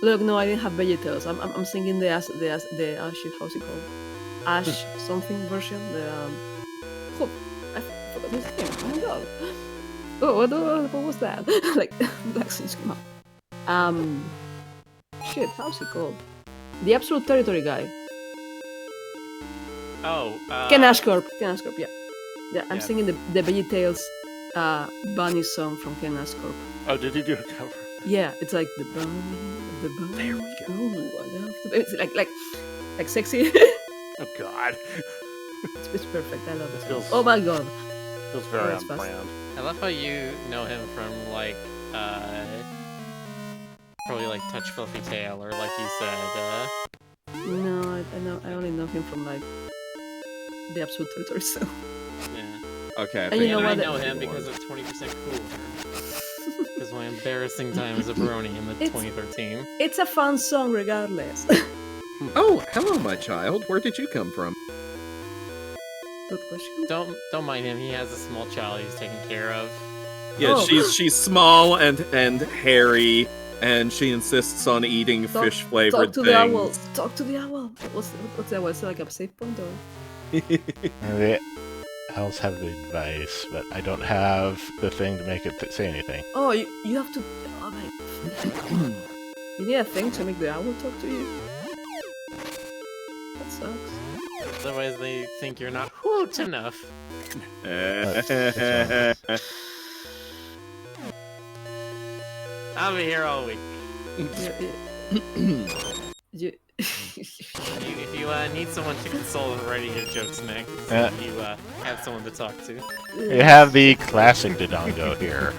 Look, no, I didn't have VeggieTales. I'm singing the Ash, how's it called? Ash something version. Oh, I forgot his name. Oh my god. Oh, what was that? Like, Black Sins came out. Shit, how's it called? The Absolute Territory guy. Oh, Ken Ashcorp, yeah. Yeah, I'm Yeah. singing the VeggieTales bunny song from Ken Ashcorp. Oh, did he do a cover? Yeah, it's like the bunny. There we go. It's like sexy. Oh, God. It's perfect. I love it. Feels- Oh my god. Feels very That's on fast. brand. I love how you know him from like probably like Touch Fluffy Tail or like you said. No, I only know him from like the Absolute Territory. So Yeah. Okay, I And you know And I what? know him because of 20% cooler. Because my embarrassing time as a brony in the It's- 2013. it's a fun song regardless. Oh, hello, my child. Where did you come from? Good question. Don't mind him. He has a small child he's taking care of. Yeah, Oh. she's small and hairy, and she insists on eating Talk- fish flavored Talk to things. the owl. Talk to the owl. What's the owl? Is it like a safe point or? The owls have the advice, but I don't have the thing to make it say anything. Oh, you have to. Oh my. You need a thing to make the owl talk to you. That sucks. Otherwise, they think you're not hoot enough. I'll be here all week. You, If you need someone to console and writing your jokes next, you have someone to talk to. We have the classic Dodongo here.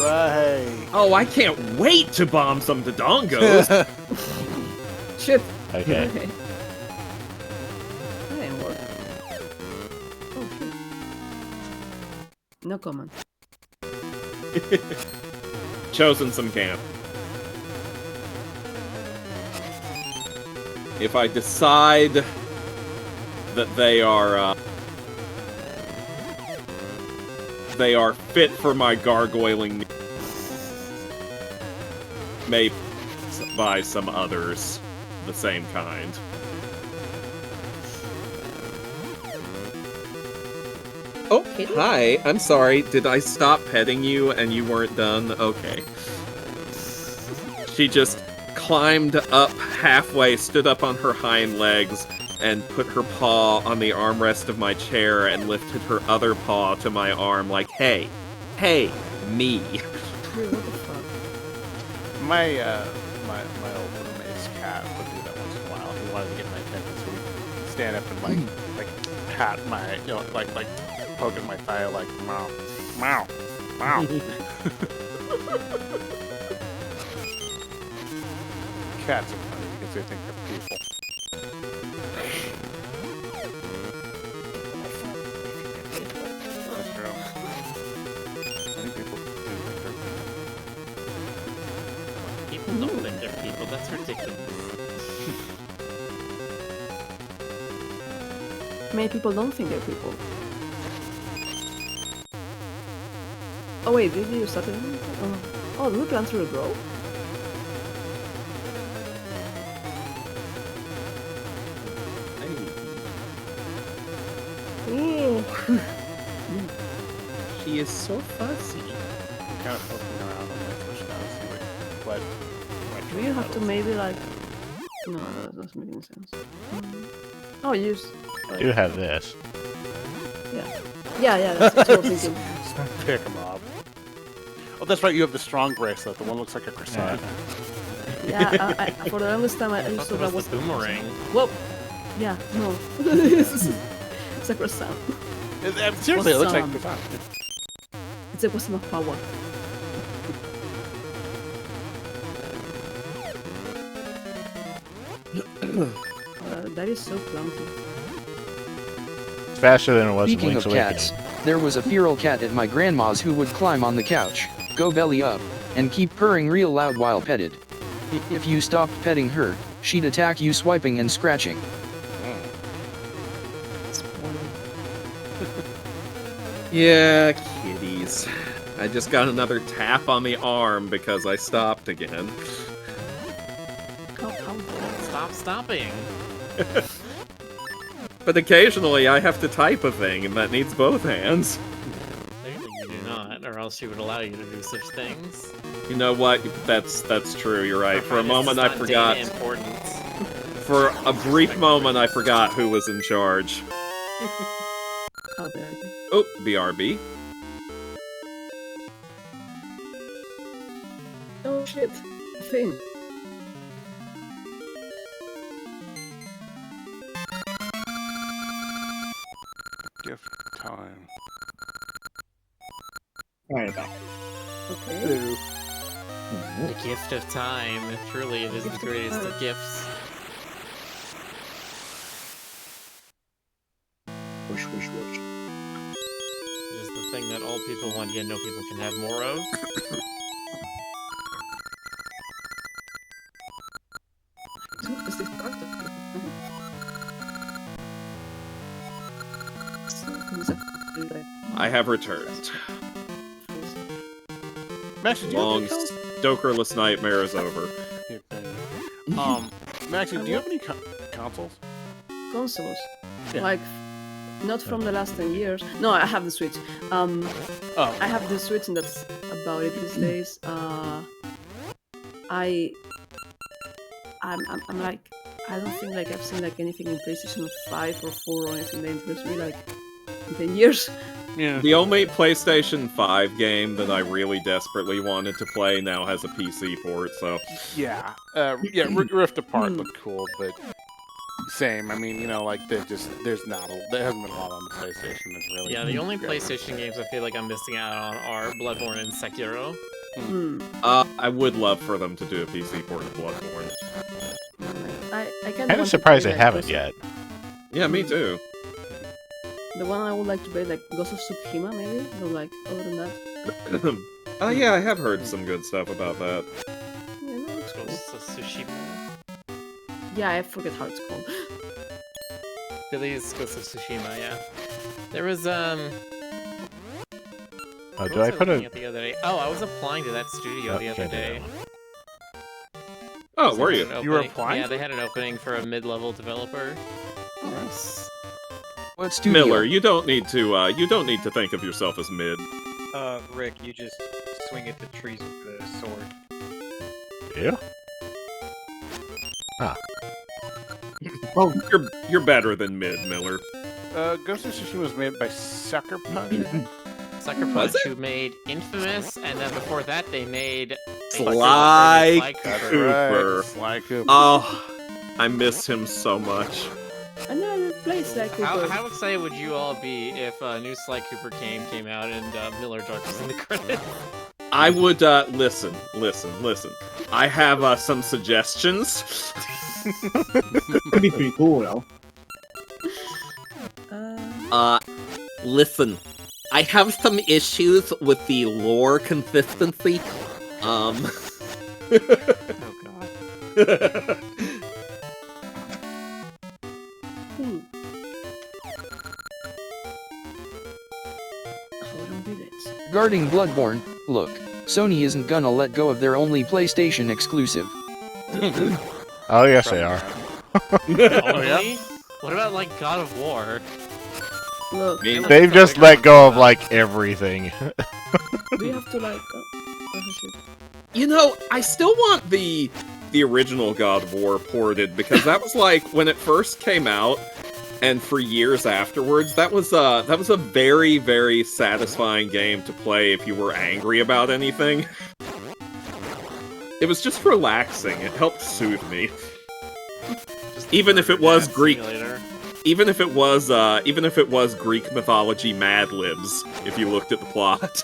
Right. Oh, I can't wait to bomb some Dodongos! Shit. Okay. Okay. That didn't work. Oh shit. No comment. Chosen some camp. If I decide that they are fit for my gargoyling, may buy some others the same kind. Oh, hi. I'm sorry. Did I stop petting you and you weren't done? Okay. She just climbed up halfway, stood up on her hind legs, and put her paw on the armrest of my chair and lifted her other paw to my arm like, hey, me. Dude, what the fuck? My old roommate's cat would do that once in a while. He wanted to get my attention, so he'd stand up and like pat my, like poking my thigh, like meow, meow, meow. Cats are funny because they think they're people. That's true. I think people do think they're people. People don't think they're people. That's ridiculous. Many people don't think they're people. Oh wait, did you start it? Oh, did we plan through a grow? Yeah. She is so fuzzy. I'm kind of poking around on my push now to see what Do you have to maybe like? No, that doesn't make any sense. Oh, use. I do have this. Yeah. That's what I was thinking. pick them up. Oh, that's right. You have the strong bracelet. The one looks like a croissant. Yeah, I for the longest time I used to That that was was the boomerang. Whoa. Yeah, no. It's a croissant. Seriously, it looks like a Croissant. croissant. It's a question of power. That is so clumsy. It's faster than it was in Speaking Link's of Awakening. cats, there was a feral cat at my grandma's who would climb on the couch, go belly up, and keep purring real loud while petted. If you stopped petting her, she'd attack you swiping and scratching. Yeah, kitties. I just got another tap on the arm because I stopped again. Stop stopping. But occasionally I have to type a thing, and that needs both hands. Clearly you do not, or else she would allow you to do such things. You know what? That's true. You're right. For a It's moment I not forgot. data importance. For a brief moment I forgot who was in charge. Oh, there. Oh, BRB. Oh shit. Thing. Gift time. gift of time. Truly, it is the greatest of gifts. Whoosh, whoosh, whoosh. It is the thing that all people want, yet no people can have more of. I have returned. Max, do you Long, have any stokerless nightmare is over. Max, do you have any consoles? Consoles. Yeah. Like, not from the last 10 years. No, I have the Switch. Oh. I have the Switch and that's about it these days. I'm like, I don't think like I've seen like anything in PlayStation 5 or 4 or anything that interests me like in 10 years. Yeah. The only PlayStation 5 game that I really desperately wanted to play now has a PC port, so... Yeah. Rift Apart looked cool, but same. I mean, you know, like there hasn't been a lot on the PlayStation that's really. Yeah, the only PlayStation games I feel like I'm missing out on are Bloodborne and Sekiro. I would love for them to do a PC port of Bloodborne. I Kind of surprised they haven't yet. Yeah, me too. The one I would like to play, like Ghost of Tsushima, maybe. No, like other than that. Oh yeah, I have heard some good stuff about that. Yeah, no, it's cool. Ghost of Tsushima. Yeah, I forget how it's called. Billy's Ghost of Tsushima, yeah. There was Oh, what did was I put looking a... at the other day? Oh, I was applying to that studio the other can't do that day. one. Oh, So were they you? had an You were opening- applying? Yeah, they had an opening for a mid-level developer. What studio? Miller, you don't need to think of yourself as mid. Rick, you just swing at the trees with the sword. Yeah? Oh, You're better than mid, Miller. Ghost of Tsushima was made by Sucker Punch. I think. Sucker Was Punch, it? who made Infamous, and then before that they made Sly Cooper. Cooper. Sly Cooper. Oh, I miss him so much. Another place like How excited would you all be if new Sly Cooper came out and Miller Dark was in the credits? I would listen. I have some suggestions. could be pretty cool though. Listen. I have some issues with the lore consistency. Oh god. Regarding Bloodborne, look, Sony isn't gonna let go of their only PlayStation exclusive. Oh, yes, they are. Only? What about like God of War? Look, They've just let go of, like, everything. we have to like. Oh shit. You know, I still want the original God of War ported because that was like when it first came out, and for years afterwards, that was a very, very satisfying game to play if you were angry about anything. It was just relaxing. It helped soothe me. Even if it was Greek, Simulator. even if it was Greek mythology Mad Libs, if you looked at the plot.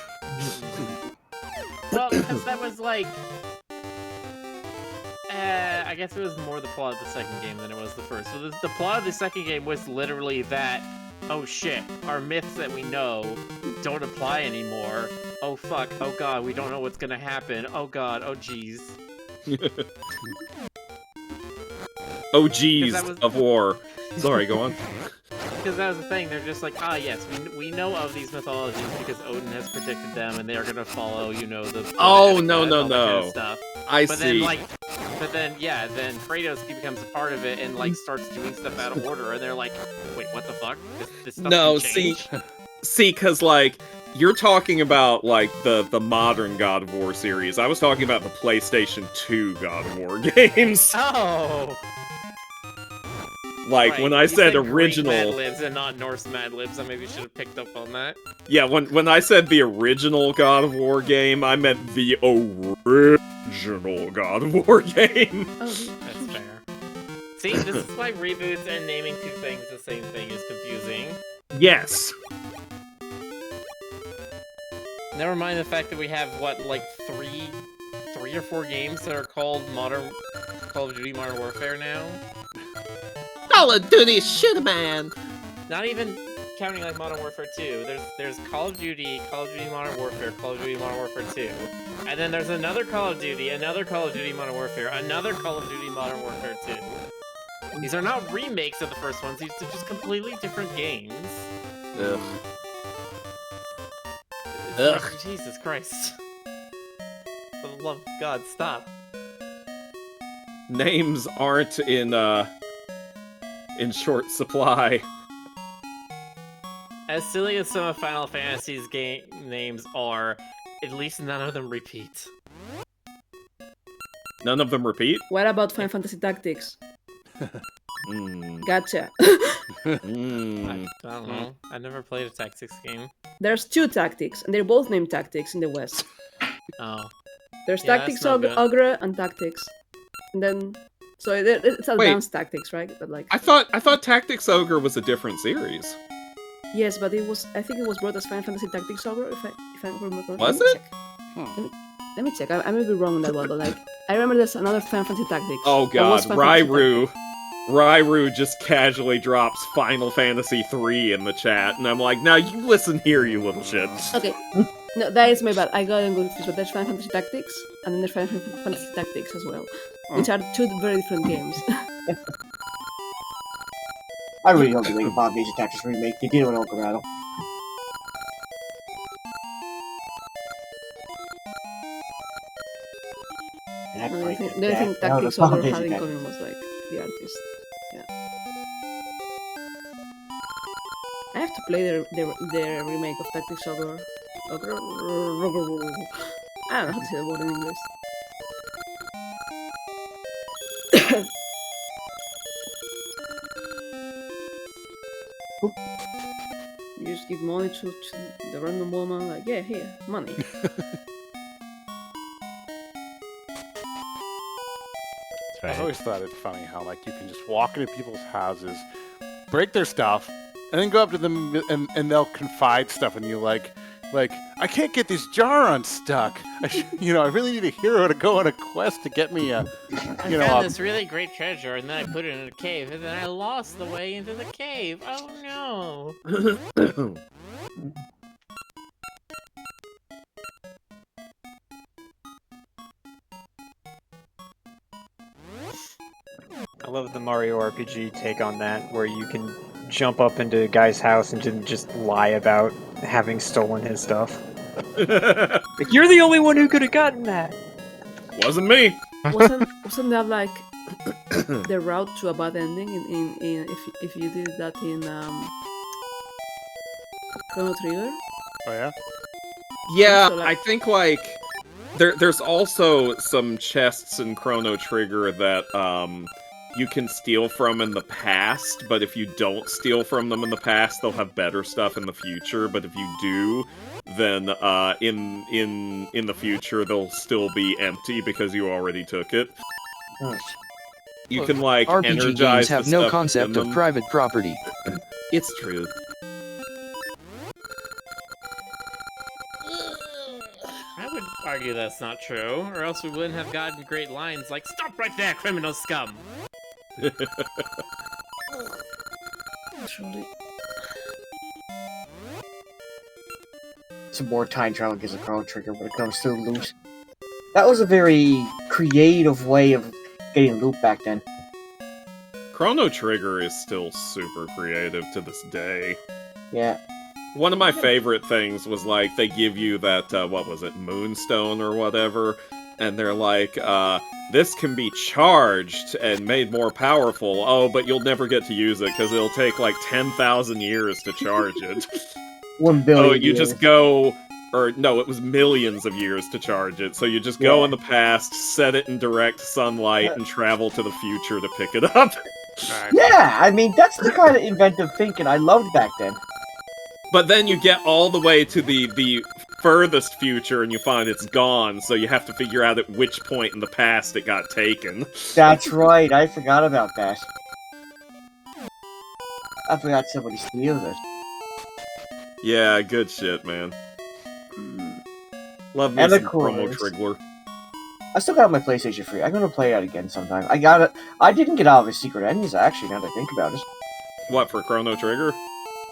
Well, because that was like... I guess it was more the plot of the second game than it was the first. So the plot of the second game was literally that, oh shit, our myths that we know don't apply anymore. Oh fuck, oh god, we don't know what's gonna happen. Oh god, oh jeez. Oh geez, that was- of war. Sorry, go on. Because that was the thing, they're just like, ah yes, we know of these mythologies because Odin has predicted them and they are gonna follow, you know, the... Oh, Edda, no, all no, that kind of no. stuff. I But see. then, like, then Kratos becomes a part of it and, like, starts doing stuff out of order, and they're like, wait, what the fuck? This stuff No, can see, change? because, like, you're talking about, like, the modern God of War series. I was talking about the PlayStation 2 God of War games. Oh! Like, Right, when I you said Greek original... Mad Libs and not Norse Mad Libs, I maybe should have picked up on that. Yeah, when I said the original God of War game, I meant the original God of War game. Oh, That's fair. See, this is why reboots and naming two things the same thing is confusing. Yes. Never mind the fact that we have, what, like, three or 4 games that are called Call of Duty Modern Warfare now. Call of Duty shit, man. Not even counting like Modern Warfare 2. There's Call of Duty Modern Warfare, Call of Duty Modern Warfare 2. And then there's another Call of Duty Modern Warfare, another Call of Duty Modern Warfare 2. These are not remakes of the first ones, these are just completely different games. Ugh. Ugh. Jesus Christ. For the love of God, stop. Names aren't in short supply. As silly as some of Final Fantasy's game names are, at least none of them repeat. None of them repeat? What about Final Fantasy Tactics? Gotcha. I don't know. I never played a tactics game. There's 2 Tactics, and they're both named Tactics in the West. Oh. There's Yeah, Tactics that's not good. Ogre and Tactics. And then... So it's advanced Tactics, right? But like... I thought Tactics Ogre was a different series. Yes, but it was... I think it was brought as Final Fantasy Tactics Ogre, if I remember correctly. Was Let me it? check. Let me check. I may be wrong on that one, but like... I remember there's another Final Fantasy Tactics. Oh There was god, Final Fantasy Rairu. Tactics. Rairu just casually drops Final Fantasy 3 in the chat, and I'm like, now you listen here, you little shit. Okay. No, that is my bad. I got confused, but there's Final Fantasy Tactics, and then there's Final Fantasy Tactics as well, which are 2 very different games. I really hope they make a Bob Age Tactics remake. They did it with Ocarado. The only thing Tactics Ogre had in common was like the artist. Yeah. I have to play their remake of Tactics Ogre. I don't know how to say the word in English. You just give money to the random woman, like, yeah, here, money. I've always thought it funny how like you can just walk into people's houses, break their stuff, and then go up to them and they'll confide stuff in you like I can't get this jar unstuck. I really need a hero to go on a quest to get me a I found this really great treasure and then I put it in a cave and then I lost the way into the cave. Oh no. I love the Mario RPG take on that, where you can jump up into a guy's house and just lie about having stolen his stuff. Like, you're the only one who could have gotten that! Wasn't me! Wasn't that like the route to a bad ending in if you did that in Chrono Trigger? Oh yeah? Yeah, So, like- I think like there's also some chests in Chrono Trigger that you can steal from in the past, but if you don't steal from them in the past, they'll have better stuff in the future. But if you do, then in the future they'll still be empty because you already took it. You can like RPG energize games have the no stuff concept in of them. private property. It's true. I would argue that's not true, or else we wouldn't have gotten great lines like, "Stop right there, criminal scum!" Truly. Some more time travel gives a Chrono Trigger when it comes to loot. That was a very creative way of getting loot back then. Chrono Trigger is still super creative to this day. Yeah. One of my favorite things was like they give you that what was it, Moonstone or whatever, and they're like, this can be charged and made more powerful. Oh, but you'll never get to use it because it'll take like 10,000 years to charge it. 1 billion. Oh, you years. just go, or no, it was millions of years to charge it. So you just go Yeah. in the past, set it in direct sunlight, and travel to the future to pick it up. Yeah, I mean, that's the kind of inventive thinking I loved back then. But then you get all the way to the furthest future and you find it's gone, so you have to figure out at which point in the past it got taken. That's right, I forgot about that. I forgot somebody steals it. Yeah, good shit, man. Love me And some of Chrono course- Trigger. I still got my PlayStation 3. I'm gonna play that again sometime. I got it. I didn't get out of his secret endings actually. Now that I think about it. What, for Chrono Trigger?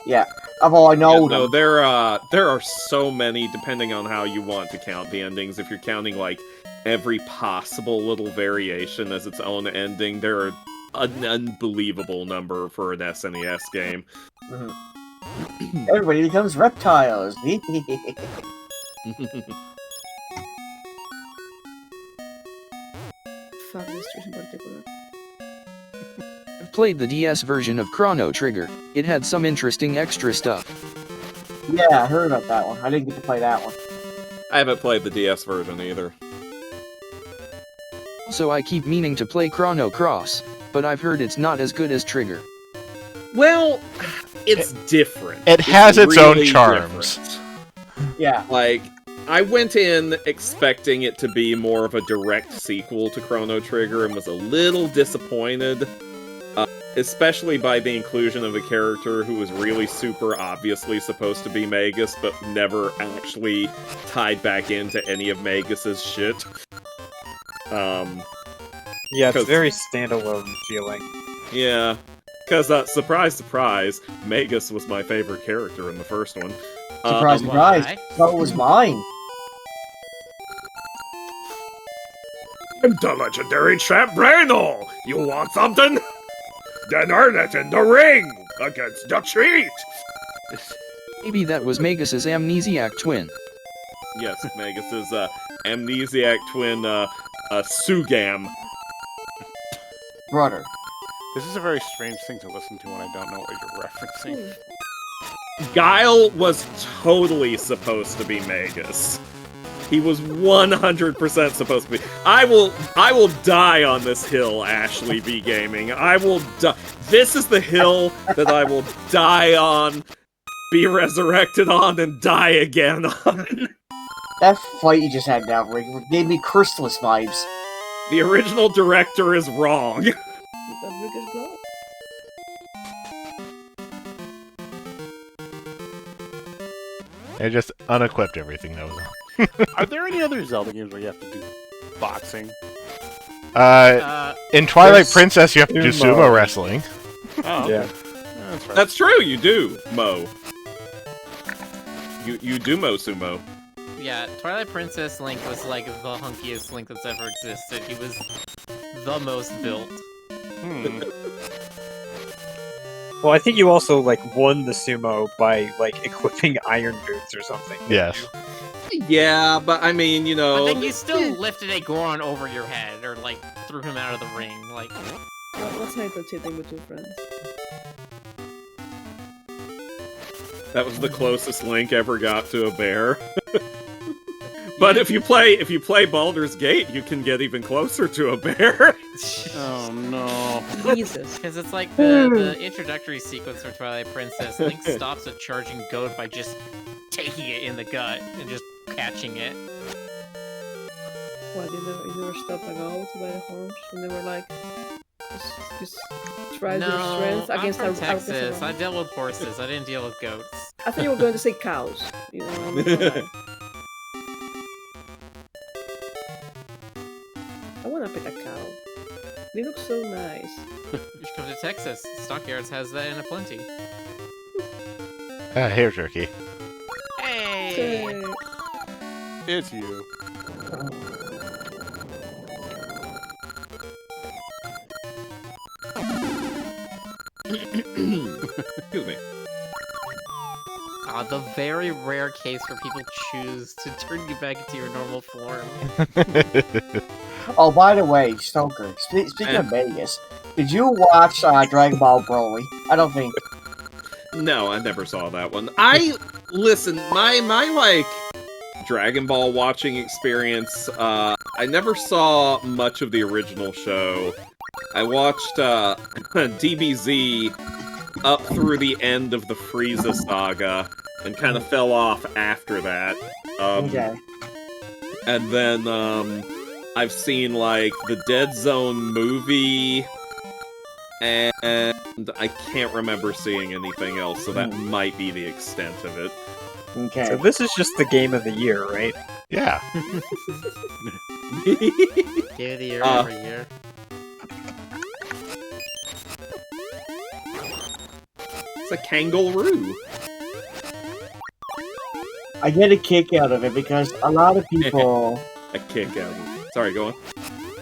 Yeah. Although I know No, them. there are so many, depending on how you want to count the endings. If you're counting, like, every possible little variation as its own ending, there are an unbelievable number for an SNES game. Everybody becomes reptiles. Fuck this in particular. I've played the DS version of Chrono Trigger. It had some interesting extra stuff. Yeah, I heard about that one. I didn't get to play that one. I haven't played the DS version either. Also, I keep meaning to play Chrono Cross, but I've heard it's not as good as Trigger. Well, it's different. It has its own really charms. different. Yeah. Like, I went in expecting it to be more of a direct sequel to Chrono Trigger and was a little disappointed, especially by the inclusion of a character who was really super obviously supposed to be Magus, but never actually tied back into any of Magus's shit. Yeah, it's 'cause- very standalone feeling. Yeah, because, surprise, surprise, Magus was my favorite character in the first one. Surprise, surprise. why? So was mine. I'm the legendary Champ Brainol! You want something? Then earn it in the ring! Against the cheat! Maybe that was Magus's amnesiac twin. Yes, Magus's, amnesiac twin, Sugam. Brother. This is a very strange thing to listen to when I don't know what you're referencing. Guile was totally supposed to be Magus. He was 100% supposed to be. I will die on this hill, Ashley V Gaming. I will die. This is the hill that I will die on, be resurrected on, and die again on. That fight you just had now, Rick, gave me Chrysalis vibes. The original director is wrong. Rick's blood. They just unequipped everything that was on. Are there any other Zelda games where you have to do boxing? In Twilight There's Princess, you have to do sumo. sumo wrestling. Oh, Yeah. okay. That's right. That's true, you do, Mo. You do Mo Sumo. Yeah, Twilight Princess Link was like the hunkiest Link that's ever existed. He was the most built. Well, I think you also, like, won the sumo by, like, equipping iron boots or something. Yes. Yeah, but I mean, you know... But then you still lifted a Goron over your head, or like threw him out of the ring. Like, What's hyper cheating with two friends? That was the closest Link ever got to a bear. But if you play Baldur's Gate, you can get even closer to a bear. Oh no. Jesus. because it's like the introductory sequence for Twilight Princess. Link stops a charging goat by just taking it in the gut and just catching it. What, you never stopped a goat by the horns? And they were like, just try your No, strength I'm against from our Texas. I dealt with horses. I didn't deal with goats. I thought you were going to say cows. You know, I'm not gonna lie. I want to pick a cow. They look so nice. You should come to Texas. Stockyards has that in a plenty. Hair jerky. Hey! Yay. It's you. Excuse me. The very rare case where people choose to turn you back into your normal form. Oh, by the way, Stoker, speaking of Vegas, did you watch Dragon Ball Broly? I don't think. No, I never saw that one. Listen, my like Dragon Ball watching experience, I never saw much of the original show. I watched DBZ up through the end of the Frieza saga and kind of fell off after that. Okay. And then I've seen like the Dead Zone movie, and I can't remember seeing anything else, so that might be the extent of it. Okay. So this is just the game of the year, right? Yeah. Game of the year every year. It's a kangaroo. I get a kick out of it because a lot of people, A kick out of it. Sorry, go on.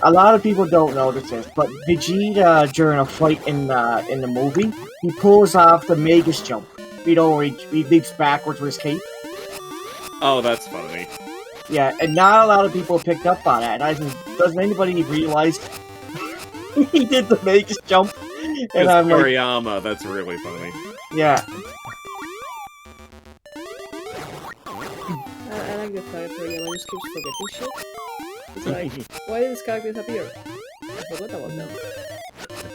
a lot of people don't notice this, but Vegeta during a fight in the movie, he pulls off the Magus jump. You know, where he leaps backwards with his cape. Oh, that's funny. Yeah, and not a lot of people picked up on that. And I said, doesn't anybody realize he did the Magus jump? It's And I'm like, Toriyama. That's really funny. yeah. I like the fact that Toriyama just keeps forgetting shit. It's like, why did this character disappear? I forgot about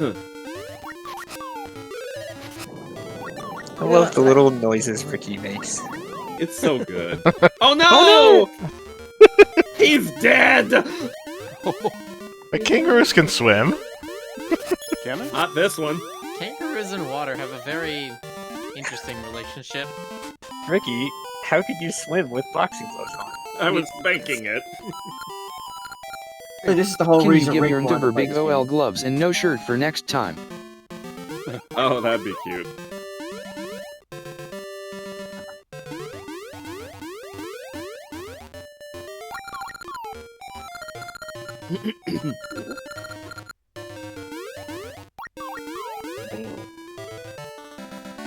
them. I love the little noises Ricky makes. It's so good. Oh no! He's dead! The kangaroos can swim. Can I? Not this one. Kangaroos and water have a very interesting relationship. Ricky, how could you swim with boxing gloves on? I was thinking it. This is the whole Can you reason give Rick your wanted to Dubber play big this OL game. gloves and no shirt for next time? Oh, that'd be cute.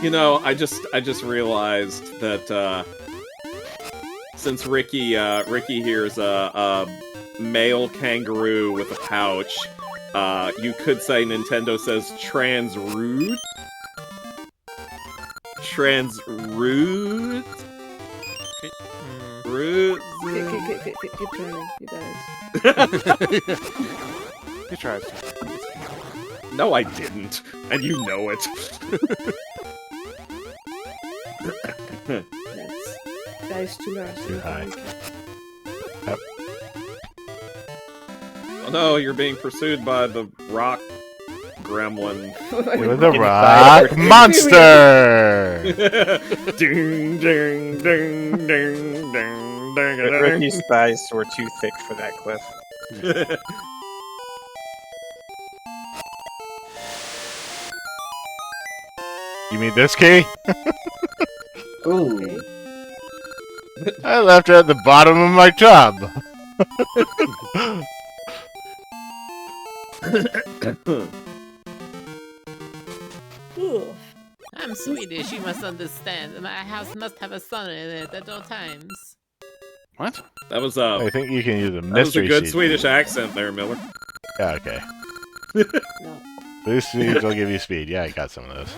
You know, I just realized that since Ricky here is a male kangaroo with a pouch, you could say Nintendo says transrude. Transrude. Rude. Keep trying, you guys. You tried. No, I didn't, and you know it. That is too large. Too high. Oh no, you're being pursued by the rock gremlin. You're the rock monster! Ding, ding, ding, ding, ding, ding, Ricky's thighs were too thick for that cliff. You mean this key? Ooh. I left it at the bottom of my tub. I'm Swedish, you must understand. My house must have a sun in it at all times. What? That was I think you can use a that was a mystery good seed. Swedish accent there, Miller. Yeah, okay. No. Boost seeds will give you speed. Yeah, I got some of those.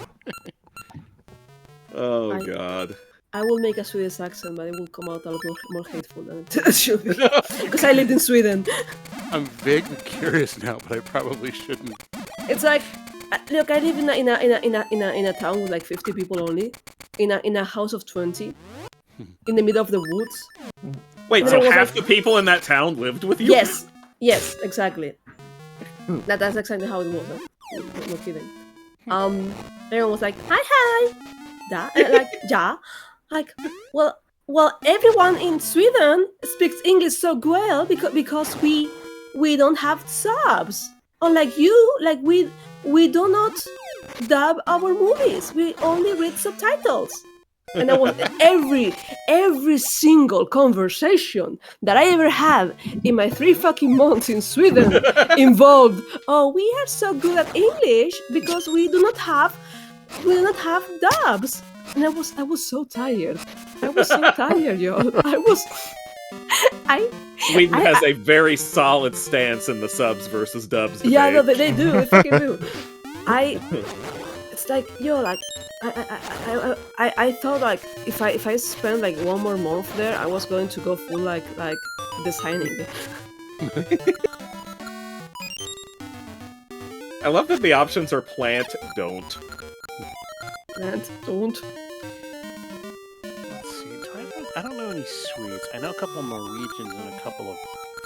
Oh I- god. I will make a Swedish accent, but it will come out a lot more hateful than it should be. Because I lived in Sweden. I'm vaguely curious now, but I probably shouldn't. It's like, look, I live in a town with like 50 people only, in a house of 20, in the middle of the woods. Wait, And so it was half like- the people in that town lived with you? Yes, exactly. That's exactly how it was. No kidding. Everyone was like, hi, like, yeah, like, well, everyone in Sweden speaks English so well because we don't have subs. Unlike you, like we do not dub our movies. We only read subtitles. And that was every single conversation that I ever had in my 3 fucking months in Sweden involved, oh, we are so good at English because we do not have dubs. And I was so tired. I was so tired, y'all. Sweden has a very solid stance in the subs versus dubs debate. Yeah, no, they do. They fucking do. It's like, yo, like, I thought like if I spent like 1 more month there, I was going to go full like designing. I love that the options are plant, don't. And don't. Let's see. I don't know any Swedes. I know a couple of Norwegians and a couple of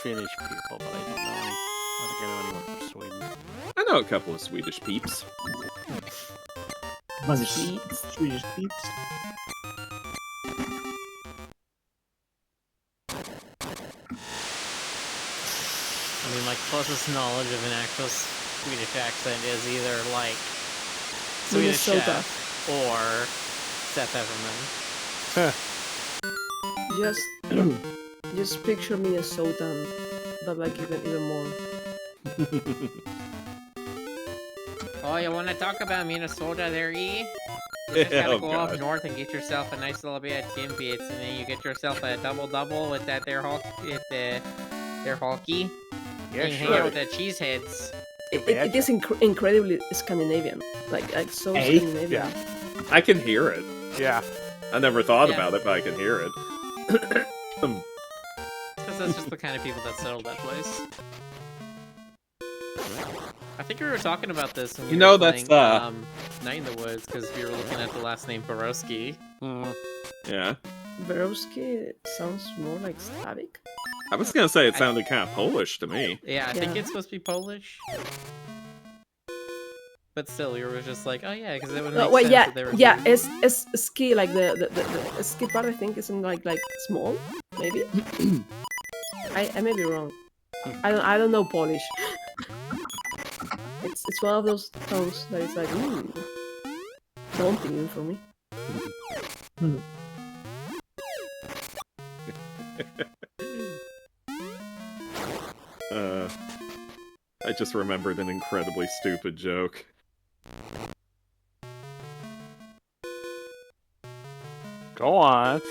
Finnish people, but I don't know any. I don't think I know anyone from Sweden. I know a couple of Swedish peeps. Bunch of Swedish peeps. my closest knowledge of an actual Swedish accent is either like Swedish Minnesota. Chef or Seth Everman. Just picture Minnesota, but like even more. Oh, you want to talk about Minnesota there, E? You just gotta Oh, go up God. north and get yourself a nice little bit of Timbits, and then you get yourself a double with that there their hockey. Yeah, you can hang out with the cheeseheads. It is incredibly Scandinavian, like so Hey? Scandinavian. I can hear it. Yeah. I never thought Yeah. about it, but I can hear it. Because that's just the kind of people that settled that place. I think we were talking about this when we You know, were that's, playing, Night in the Woods, because we were looking at the last name Borowski. Yeah. Borowski sounds more like Slavic. I was gonna say it sounded kind of Polish to me. Yeah, I think Yeah. it's supposed to be Polish. But still, we were just like, oh yeah, because it would make No, wait, sense yeah, that they were yeah. doing- It's ski like the ski part. I think isn't like small, maybe. I may be wrong. I don't know Polish. It's one of those tones that is like daunting even for me. I just remembered an incredibly stupid joke. Go on.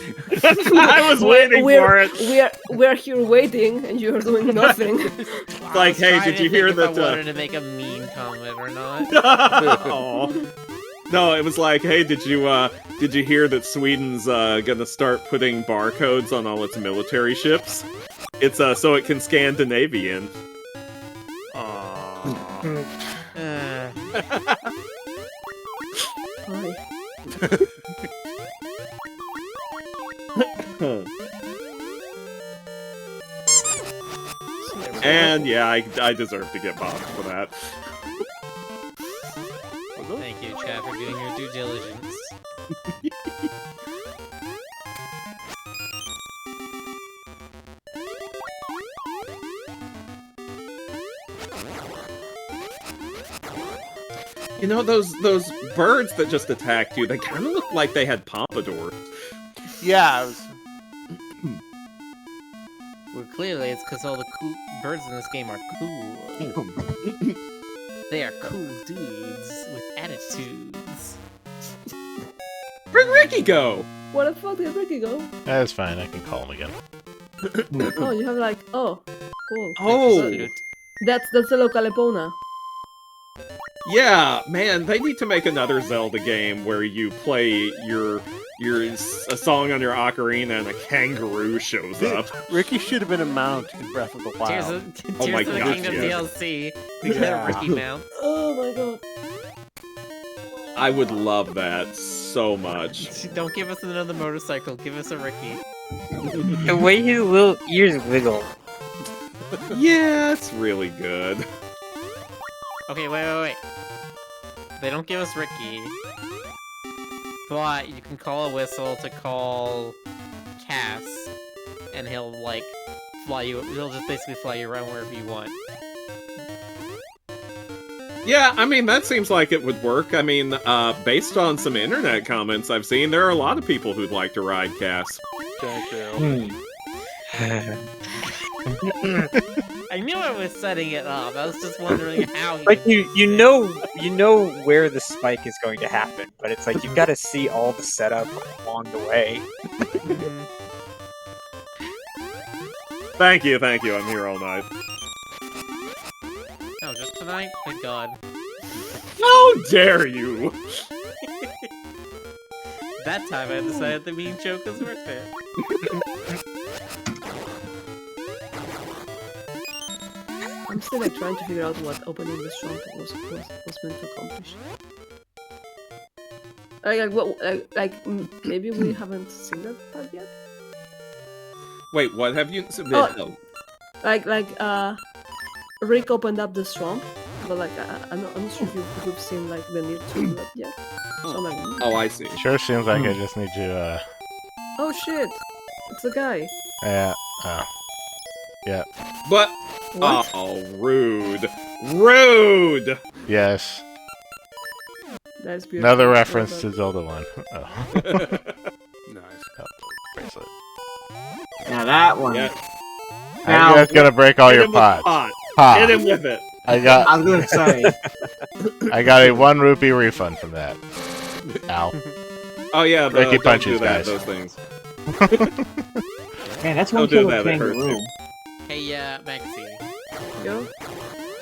I was waiting for it. We're here waiting, and you're doing nothing. I Like, was hey, trying did to you hear think if that, I wanted to make a mean comment or not. Aw. No, it was like, hey, did you hear that Sweden's gonna start putting barcodes on all its military ships? It's so it can Scandinavian. Aw. Why? And yeah, I deserve to get bombed for that. Thank you, chat, for doing your due diligence. You know those birds that just attacked you? They kind of look like they had pompadours. Yeah, I was... Well, clearly it's because all the cool birds in this game are cool. They are cool dudes with attitudes. Where'd Ricky go? Where the fuck did Ricky go? That's fine, I can call him again. Oh, you have like cool. Oh, That's the local Epona. yeah, man, they need to make another Zelda game where you play a song on your ocarina and a kangaroo shows up. Ricky should have been a mount in Breath of the Tears Wild. of, Oh Tears my of the gosh, Kingdom yeah. DLC. We get Yeah. a Ricky mount. Oh my god. I would love that so much. Don't give us another motorcycle. Give us a Ricky. The way his little ears wiggle. Yeah, it's really good. Okay, wait. They don't give us Ricky. But you can call a whistle to call Cass, and he'll like fly you. He'll just basically fly you around wherever you want. Yeah, I mean, that seems like it would work. I mean, based on some internet comments I've seen, there are a lot of people who'd like to ride Cass. Thank you. I knew I was setting it up. I was just wondering how. He Like would you know where the spike is going to happen, but it's like you've got to see all the setup along the way. Mhm. Thank you, I'm here all night. Oh, just tonight? Thank God. How dare you! That time I decided the mean joke was worth it. I'm still like trying to figure out what opening the swamp was meant to accomplish. Maybe we haven't seen that part yet. Wait, what have you... Oh. Rick opened up the swamp, but like I'm not sure if you've seen like the need to do that yet. So I'm like, Oh, I see. Sure seems like I just need to, oh shit, it's the guy. yeah, But What? Oh, rude. Rude! Yes. That's beautiful. Another Well reference done. to Zelda 1. Oh. Nice. Bracelet. Now that one. Yeah. Now, I'm just gonna break all Hit your him with the pots. pot. Hit Ha! him with it. I got I was gonna say. I got a 1 rupee refund from that. Ow. Oh yeah, Ricky don't punches, do that, guys. those things. Man, that's one Don't do killer that, it hurts kangaroo. you. Hey, Maxie. Yo?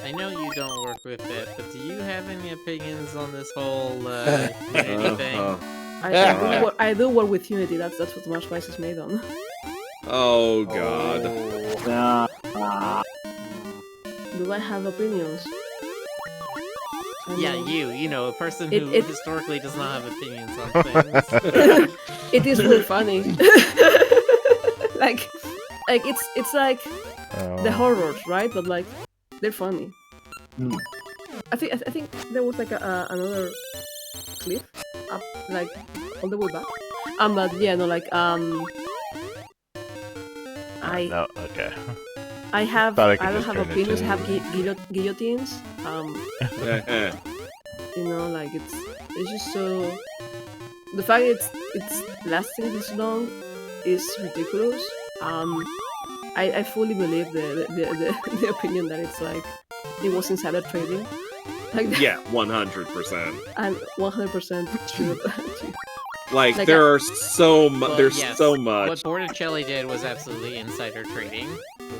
I know you don't work with it, but do you have any opinions on this whole Unity thing? I do work with Unity. That's what Smash Spice is made on. Oh god. Do I have opinions? I Yeah, know. you know, a person It- who it- historically does not have opinions on things. It is really funny. like it's like the horrors, right? But like they're funny. Hmm. I think there was like another clip up like all the way back. But yeah, no, like No, okay. I have Thought I I could don't just have turn it opinions. I to- have guillotines. You know, like it's just so. The fact it's lasting this long is ridiculous. I fully believe the opinion that it's like it was insider trading. Like Yeah, 100%. I'm 100% true. Like, Like, there are so much. Well, There's yes. so much. What Borticelli did was absolutely insider trading.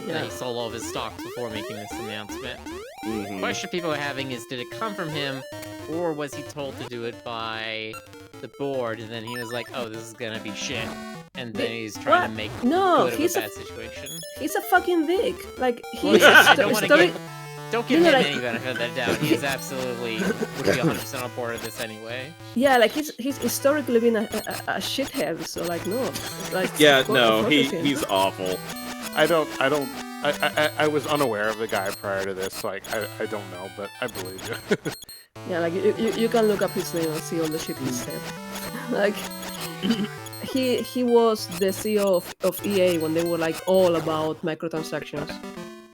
Yeah. He sold all of his stocks before making this announcement. Mhm. The question people are having is, did it come from him, or was he told to do it by the board, and then he was like, oh, this is gonna be shit, and then he's trying to make No, good he's of a a bad situation. he's a fucking dick. Like Well, he's yeah, I don't want to story. don't give You know, him like- any benefit of the doubt. He's absolutely would be 100% on board with this anyway. Yeah, like he's historically been a shithead. So like no, like Yeah, of course- no, of course it's him. he's awful. I was unaware of the guy prior to this, like, I don't know, but I believe you. Yeah, like you can look up his name and see all the shit he said. Like he was the CEO of EA when they were like all about microtransactions.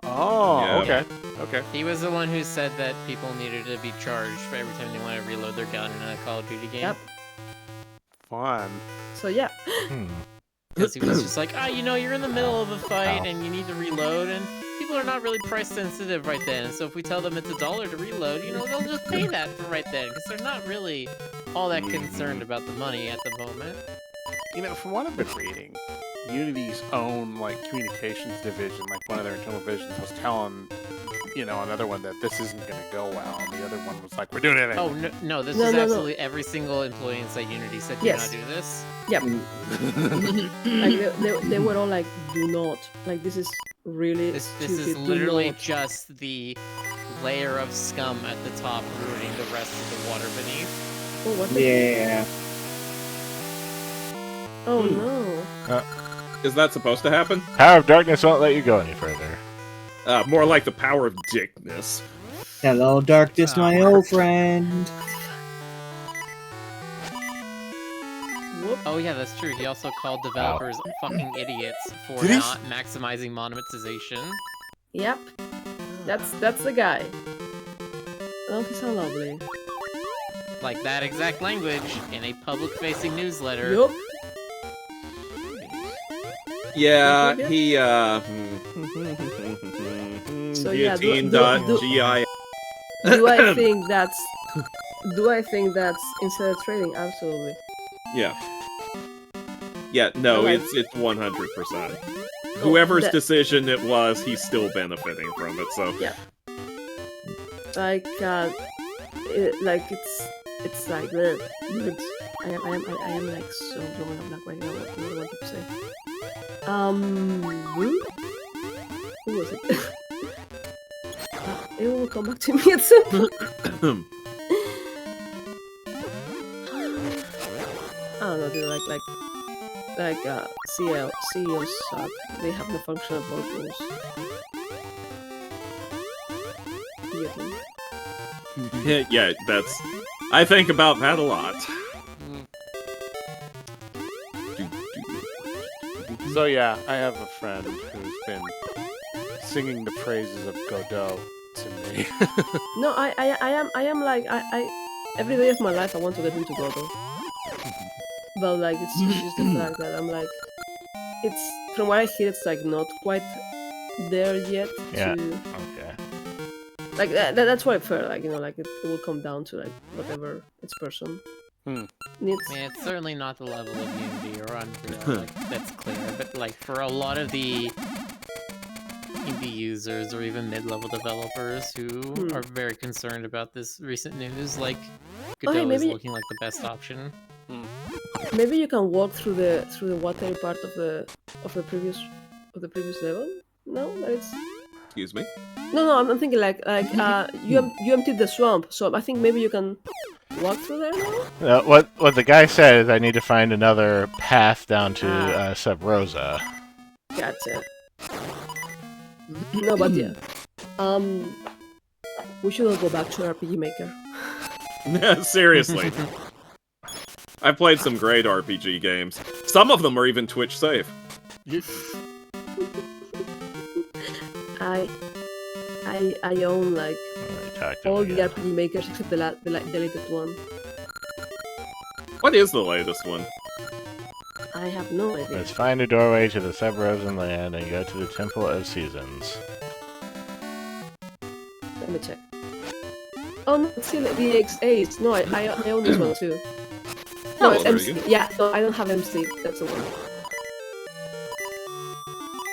Oh, Yeah. okay, okay. He was the one who said that people needed to be charged for every time they want to reload their gun in a Call of Duty game. Yep. Fun. So yeah, Because he was just like, you know, you're in the middle of a fight Ow. and you need to reload, and people are not really price sensitive right then. And so if we tell them it's $1 to reload, you know, they'll just pay that for right then, because they're not really all that concerned about the money at the moment. You know, from what I've been reading, Unity's own, like, communications division, like, one of their internal divisions was telling, you know, another one that this isn't going to go well, and the other one was like, we're doing it Oh, anyway. no, this No, is no, no. absolutely every single employee inside Unity said, do Yes. not do this. yep. Like they were all like, do not. Like this is really This stupid. is do literally not." just the layer of scum at the top ruining the rest of the water beneath. Oh, what the- Yeah. Oh no. Is that supposed to happen? Power of Darkness won't let you go any further. More like the power of dickness. Hello, darkness, my old friend. Whoop. Oh yeah, that's true. He also called developers fucking idiots for Did he? not maximizing monetization. Yep. That's the guy. Oh, he's so lovely. Like that exact language in a public-facing newsletter. Yup. Yeah, Yeah. he, So, yeah, guillotine.gi. Do I think that's insider trading? Absolutely. Yeah. Yeah, no, Alright. it's 100%. Whoever's that- decision it was, he's still benefiting from it, so... Yeah. Like it's like bleh. I am like so blowing up like right now. What do I want to say? Who was it? It will come back to me at some point. I don't know, dude, like CEOs suck. They have no functional purpose. Guillotine. Yeah, that's... I think about that a lot. So yeah, I have a friend who's been singing the praises of Godot to me. No, I am like I every day of my life I want to get into Godot. But like it's just the fact that I'm like it's from what I hear it's like not quite there yet Yeah. to Okay. like that's what I felt like, you know, like it will come down to like whatever its person needs. I mean, it's certainly not the level of Unity or Unreal, like, that's clear, but like for a lot of the indie users or even mid-level developers who are very concerned about this recent news, like Godot is maybe- looking like the best option. Maybe you can walk through the watery part of the previous level. No, that it's Excuse me. no. I'm thinking like you emptied the swamp, so I think maybe you can walk through there now. What the guy said is I need to find another path down to Sub Rosa. Gotcha. No, but yeah. We should all go back to RPG Maker. Seriously. I've played some great RPG games. Some of them are even Twitch safe. I own like all the Yeah. RPG Makers except the latest one. What is the latest one? I have no idea. Let's find a doorway to the Sub-Rosan land and go to the Temple of Seasons. Let me check. Oh no, it's still the X8. No, I own this one too. No, Oh, it's there MC. you go. Yeah, no, I don't have MC. That's the one.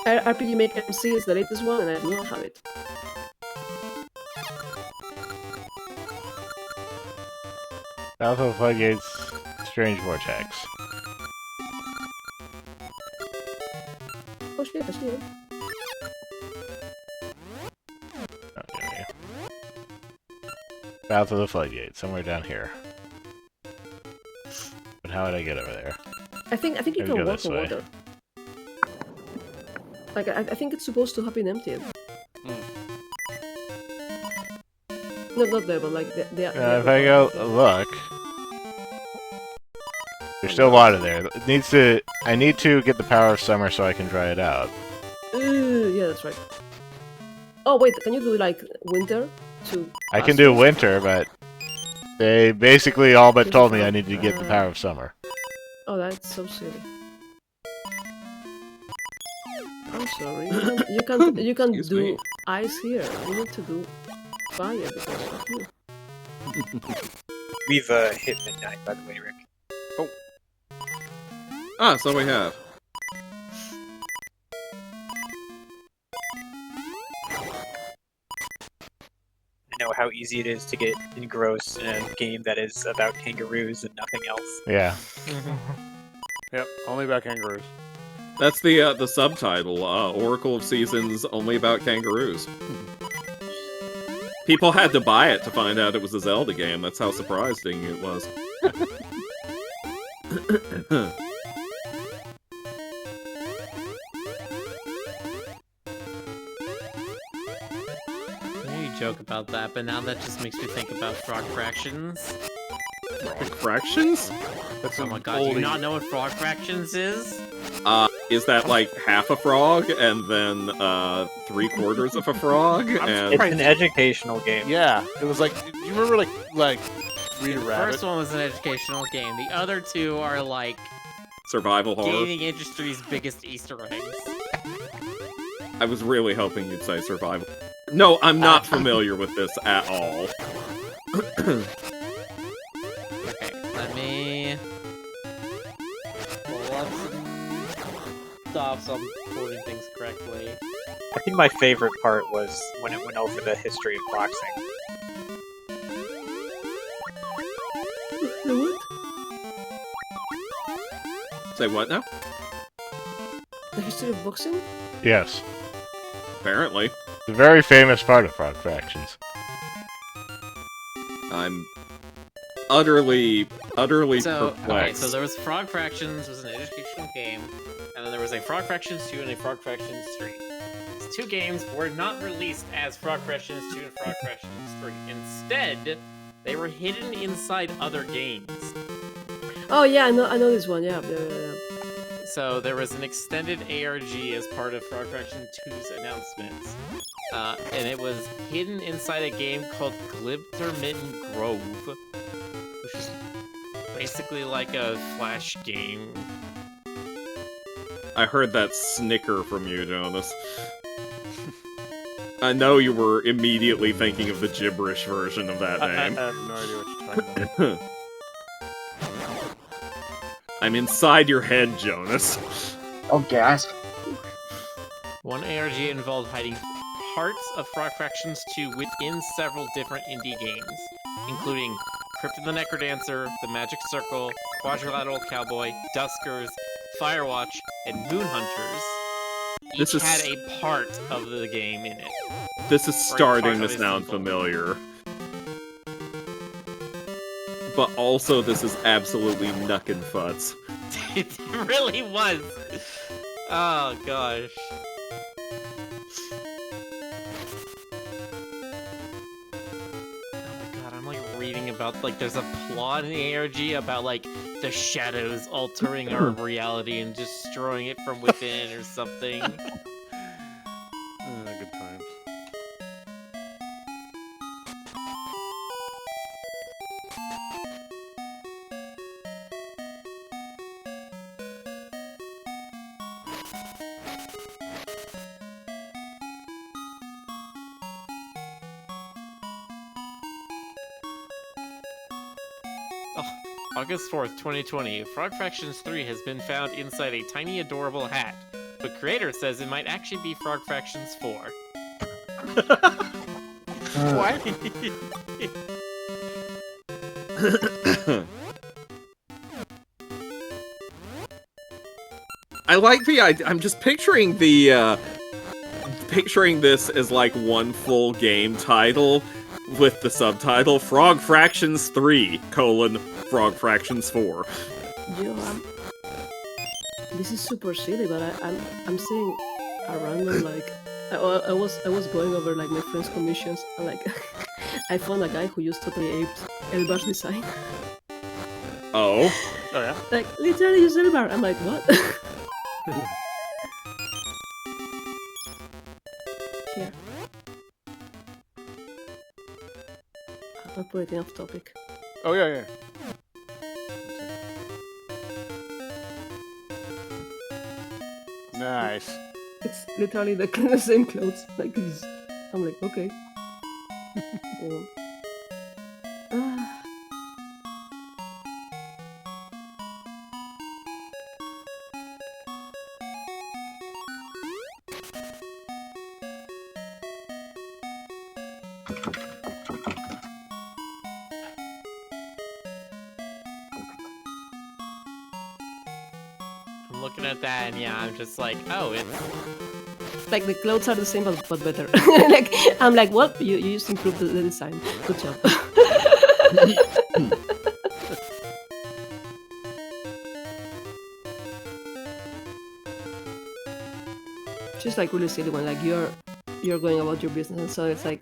RPG Maker MC is the latest one, and I do not have it. South of Floodgates, Strange Vortex. Oh shit, I see it. Okay. South of the Floodgates, somewhere down here. But how would I get over there? I think you Maybe can go walk this on way. water. Like I think it's supposed to have been emptied. No, not there, but like the If I go look, there's still water there. It needs to. I need to get the power of summer so I can dry it out. Yeah, that's right. Oh wait, can you do like winter to? I can do winter, but they basically all but told me I need to get the power of summer. Oh, that's so silly. I'm sorry. You can Excuse do me. ice here. You need to do fire because of you. We've hit midnight, by the way, Rick. Ah, so we have. I know how easy it is to get engrossed in a game that is about kangaroos and nothing else. Yeah. Yep, only about kangaroos. That's the subtitle. Oracle of Seasons, only about kangaroos. People had to buy it to find out it was a Zelda game. That's how surprising it was. Yeah, you joke about that, but now that just makes me think about frog fractions. Fractions? That's Oh my god, do you not know what frog fractions is? Is that like half a frog and then 3/4 of a frog? And It's an educational game. Yeah, it was like. Do you remember like Reader The Rabbit? first one was an educational game. The other two are like survival horror. gaming industry's biggest Easter eggs. I was really hoping you'd say survival. No, I'm not familiar with this at all. Okay, let me pull up some stuff so I'm quoting things correctly. I think my favorite part was when it went over the history of boxing. The what? Say what now? The history of boxing? Yes. Apparently. The very famous part of frog fractions. I'm utterly So, perplexed. okay, so there was Frog Fractions was an educational game, and then there was a Frog Fractions 2 and a Frog Fractions 3. These two games were not released as Frog Fractions 2 and Frog Fractions 3. Instead, they were hidden inside other games. Oh yeah, I know this one. Yeah. So there was an extended ARG as part of Frog Fraction 2's announcements. And it was hidden inside a game called Glibtermitten Grove, which is basically like a Flash game. I heard that snicker from you, Jonas. I know you were immediately thinking of the gibberish version of that name. I have no idea what you're talking about. I'm inside your head, Jonas. Oh, gas. One ARG involved hiding parts of Frog Fractions 2 within several different indie games, including Crypt of the Necrodancer, The Magic Circle, Quadrilateral Cowboy, Duskers, Firewatch, and Moon Hunters. Each had a part of the game in it. This is starting to sound familiar. But also, this is absolutely knuckin' futz. It really was. Oh gosh. Oh my god, I'm like reading about like there's a plot in the ARG about like the shadows altering our reality and destroying it from within or something. Good times. August 4th, 2020, Frog Fractions 3 has been found inside a tiny adorable hat, but creator says it might actually be Frog Fractions 4. What? I like the idea. I'm just picturing the, picturing this as like one full game title with the subtitle Frog Fractions 3, Frog Fractions 4. Yo, this is super silly, but I'm seeing a random like I was going over like my friends' commissions and like I found a guy who used to play Elbar's design. Oh. Oh yeah. Like literally use Elbar. I'm like, what? Here. I'll put it in off topic. Oh yeah. Nice. It's literally the same clothes, like this. I'm like, okay. Ah. I'm looking at that and yeah, I'm just like, oh, it's... Like the clothes are the same but better. Like I'm like, what? You just improved the design. Good job. Just like really silly when like you're going about your business and so it's like,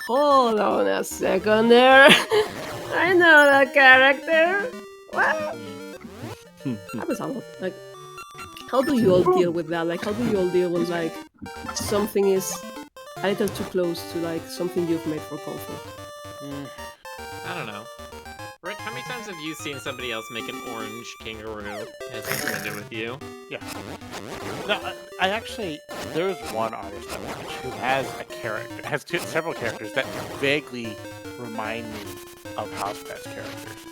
hold on a second there. I know that character. What? Happens a lot. Like, how do you all deal with that? Like, how do you all deal with like something is a little too close to like something you've made for comfort? I don't know. Rick, how many times have you seen somebody else make an orange kangaroo? Has something to do with you? Yeah. No, I actually, there's one artist I watch who has a character, has several characters that vaguely remind me of House Pet's characters.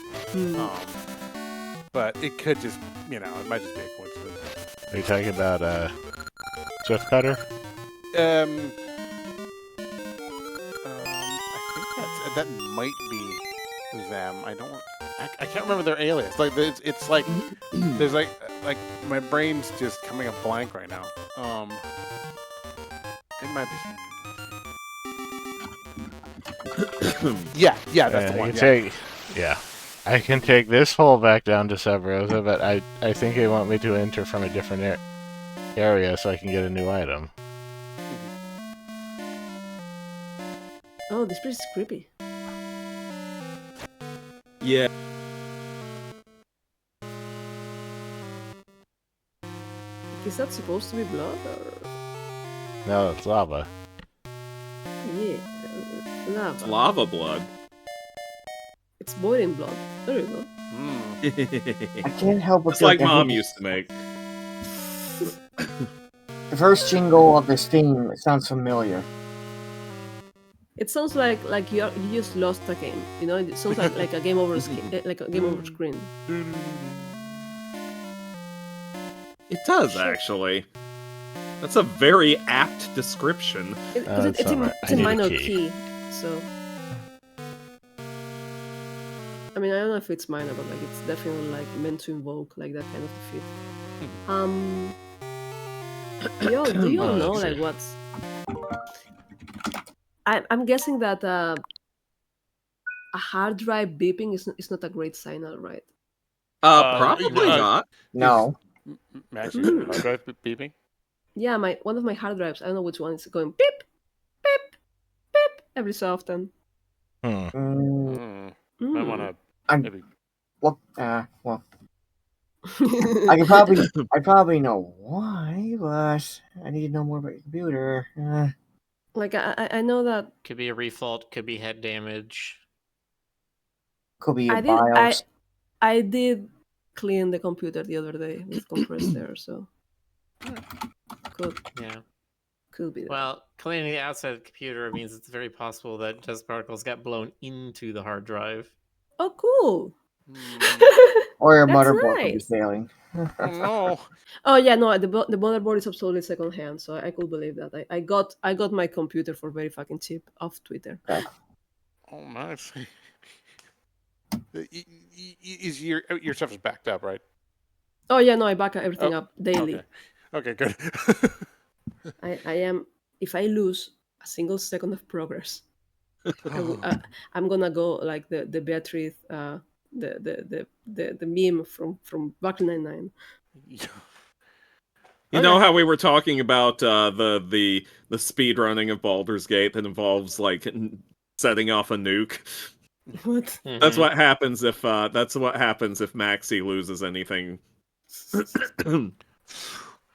But it could just, it might just be a coincidence. Are you talking about Swift Cutter? I think that might be them. I can't remember their alias. Like it's like there's like my brain's just coming up blank right now. It might be. Yeah, that's the one. I can take this hole back down to Sub Rosa, but I think they want me to enter from a different area so I can get a new item. Oh, this place is creepy. Yeah. Is that supposed to be blood or? No, it's lava. Yeah, lava. It's lava blood. It's boiling blood. There you go. I can't help but It's feel like that Mom he's- used to make. The first jingle of this theme sounds familiar. It sounds like you just lost a game. You know, it sounds like a game over like a game over screen. It does, actually. That's a very apt description. That's It's alright. I in need a minor key. key, so. I mean, I don't know if it's minor, but like it's definitely like meant to invoke like that kind of defeat. Do you all Oh, know let's like see. what's? I'm guessing that a hard drive beeping is not a great signal, right? Probably no, not. No. Max, is hard drive beeping? Yeah, one of my hard drives. I don't know which one is going beep, beep, beep every so often. Hmm. Mm, Might want to I'm maybe. well. I probably know why, but I need to know more about your computer. Like I know that Could be a refault, could be head damage. Could be your I did BIOS. I did clean the computer the other day with compressed air, so Yeah. could be that. Well, cleaning the outside of the computer means it's very possible that dust particles got blown into the hard drive. Oh, cool. Or your That's motherboard could be nice. failing. Oh no! Oh yeah, no, the motherboard is absolutely secondhand, so I could believe that. I got my computer for very fucking cheap off Twitter. Oh, nice. Is your stuff is backed up, right? Oh yeah, no, I back everything up daily. Okay, good. I am. If I lose a single second of progress, I'm gonna go like the Beatrice, the meme from Brooklyn Nine-Nine. You know how we were talking about the speed running of Baldur's Gate that involves like setting off a nuke. What? That's what happens if Maxie loses anything.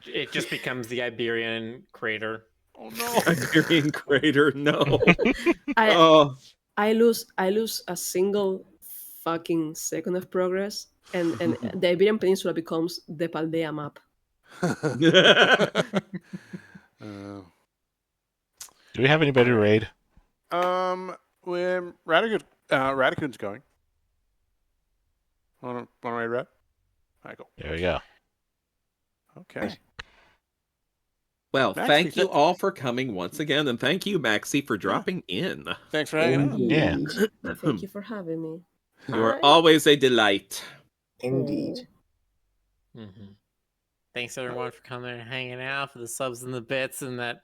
It just becomes the Iberian crater. Oh no! Iberian crater, no. I lose a single fucking second of progress, and the Iberian Peninsula becomes the Paldea map. Do we have anybody to raid? When Radicoon's going. Want to raid Rad? Alright, cool. There we go. Okay. Well, Maxie, thank you all for coming once again, and thank you, Maxie, for dropping in. Thanks for hanging out. Yeah. Thank you for having me. You are always a delight. Indeed. Thanks everyone for coming and hanging out, for the subs and the bits and that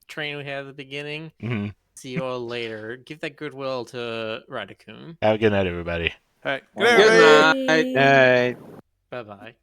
train we had at the beginning. Mm-hmm. See you all later. Give that goodwill to Radicoon. Have a good night, everybody. All right. Good night. Hey. Bye bye.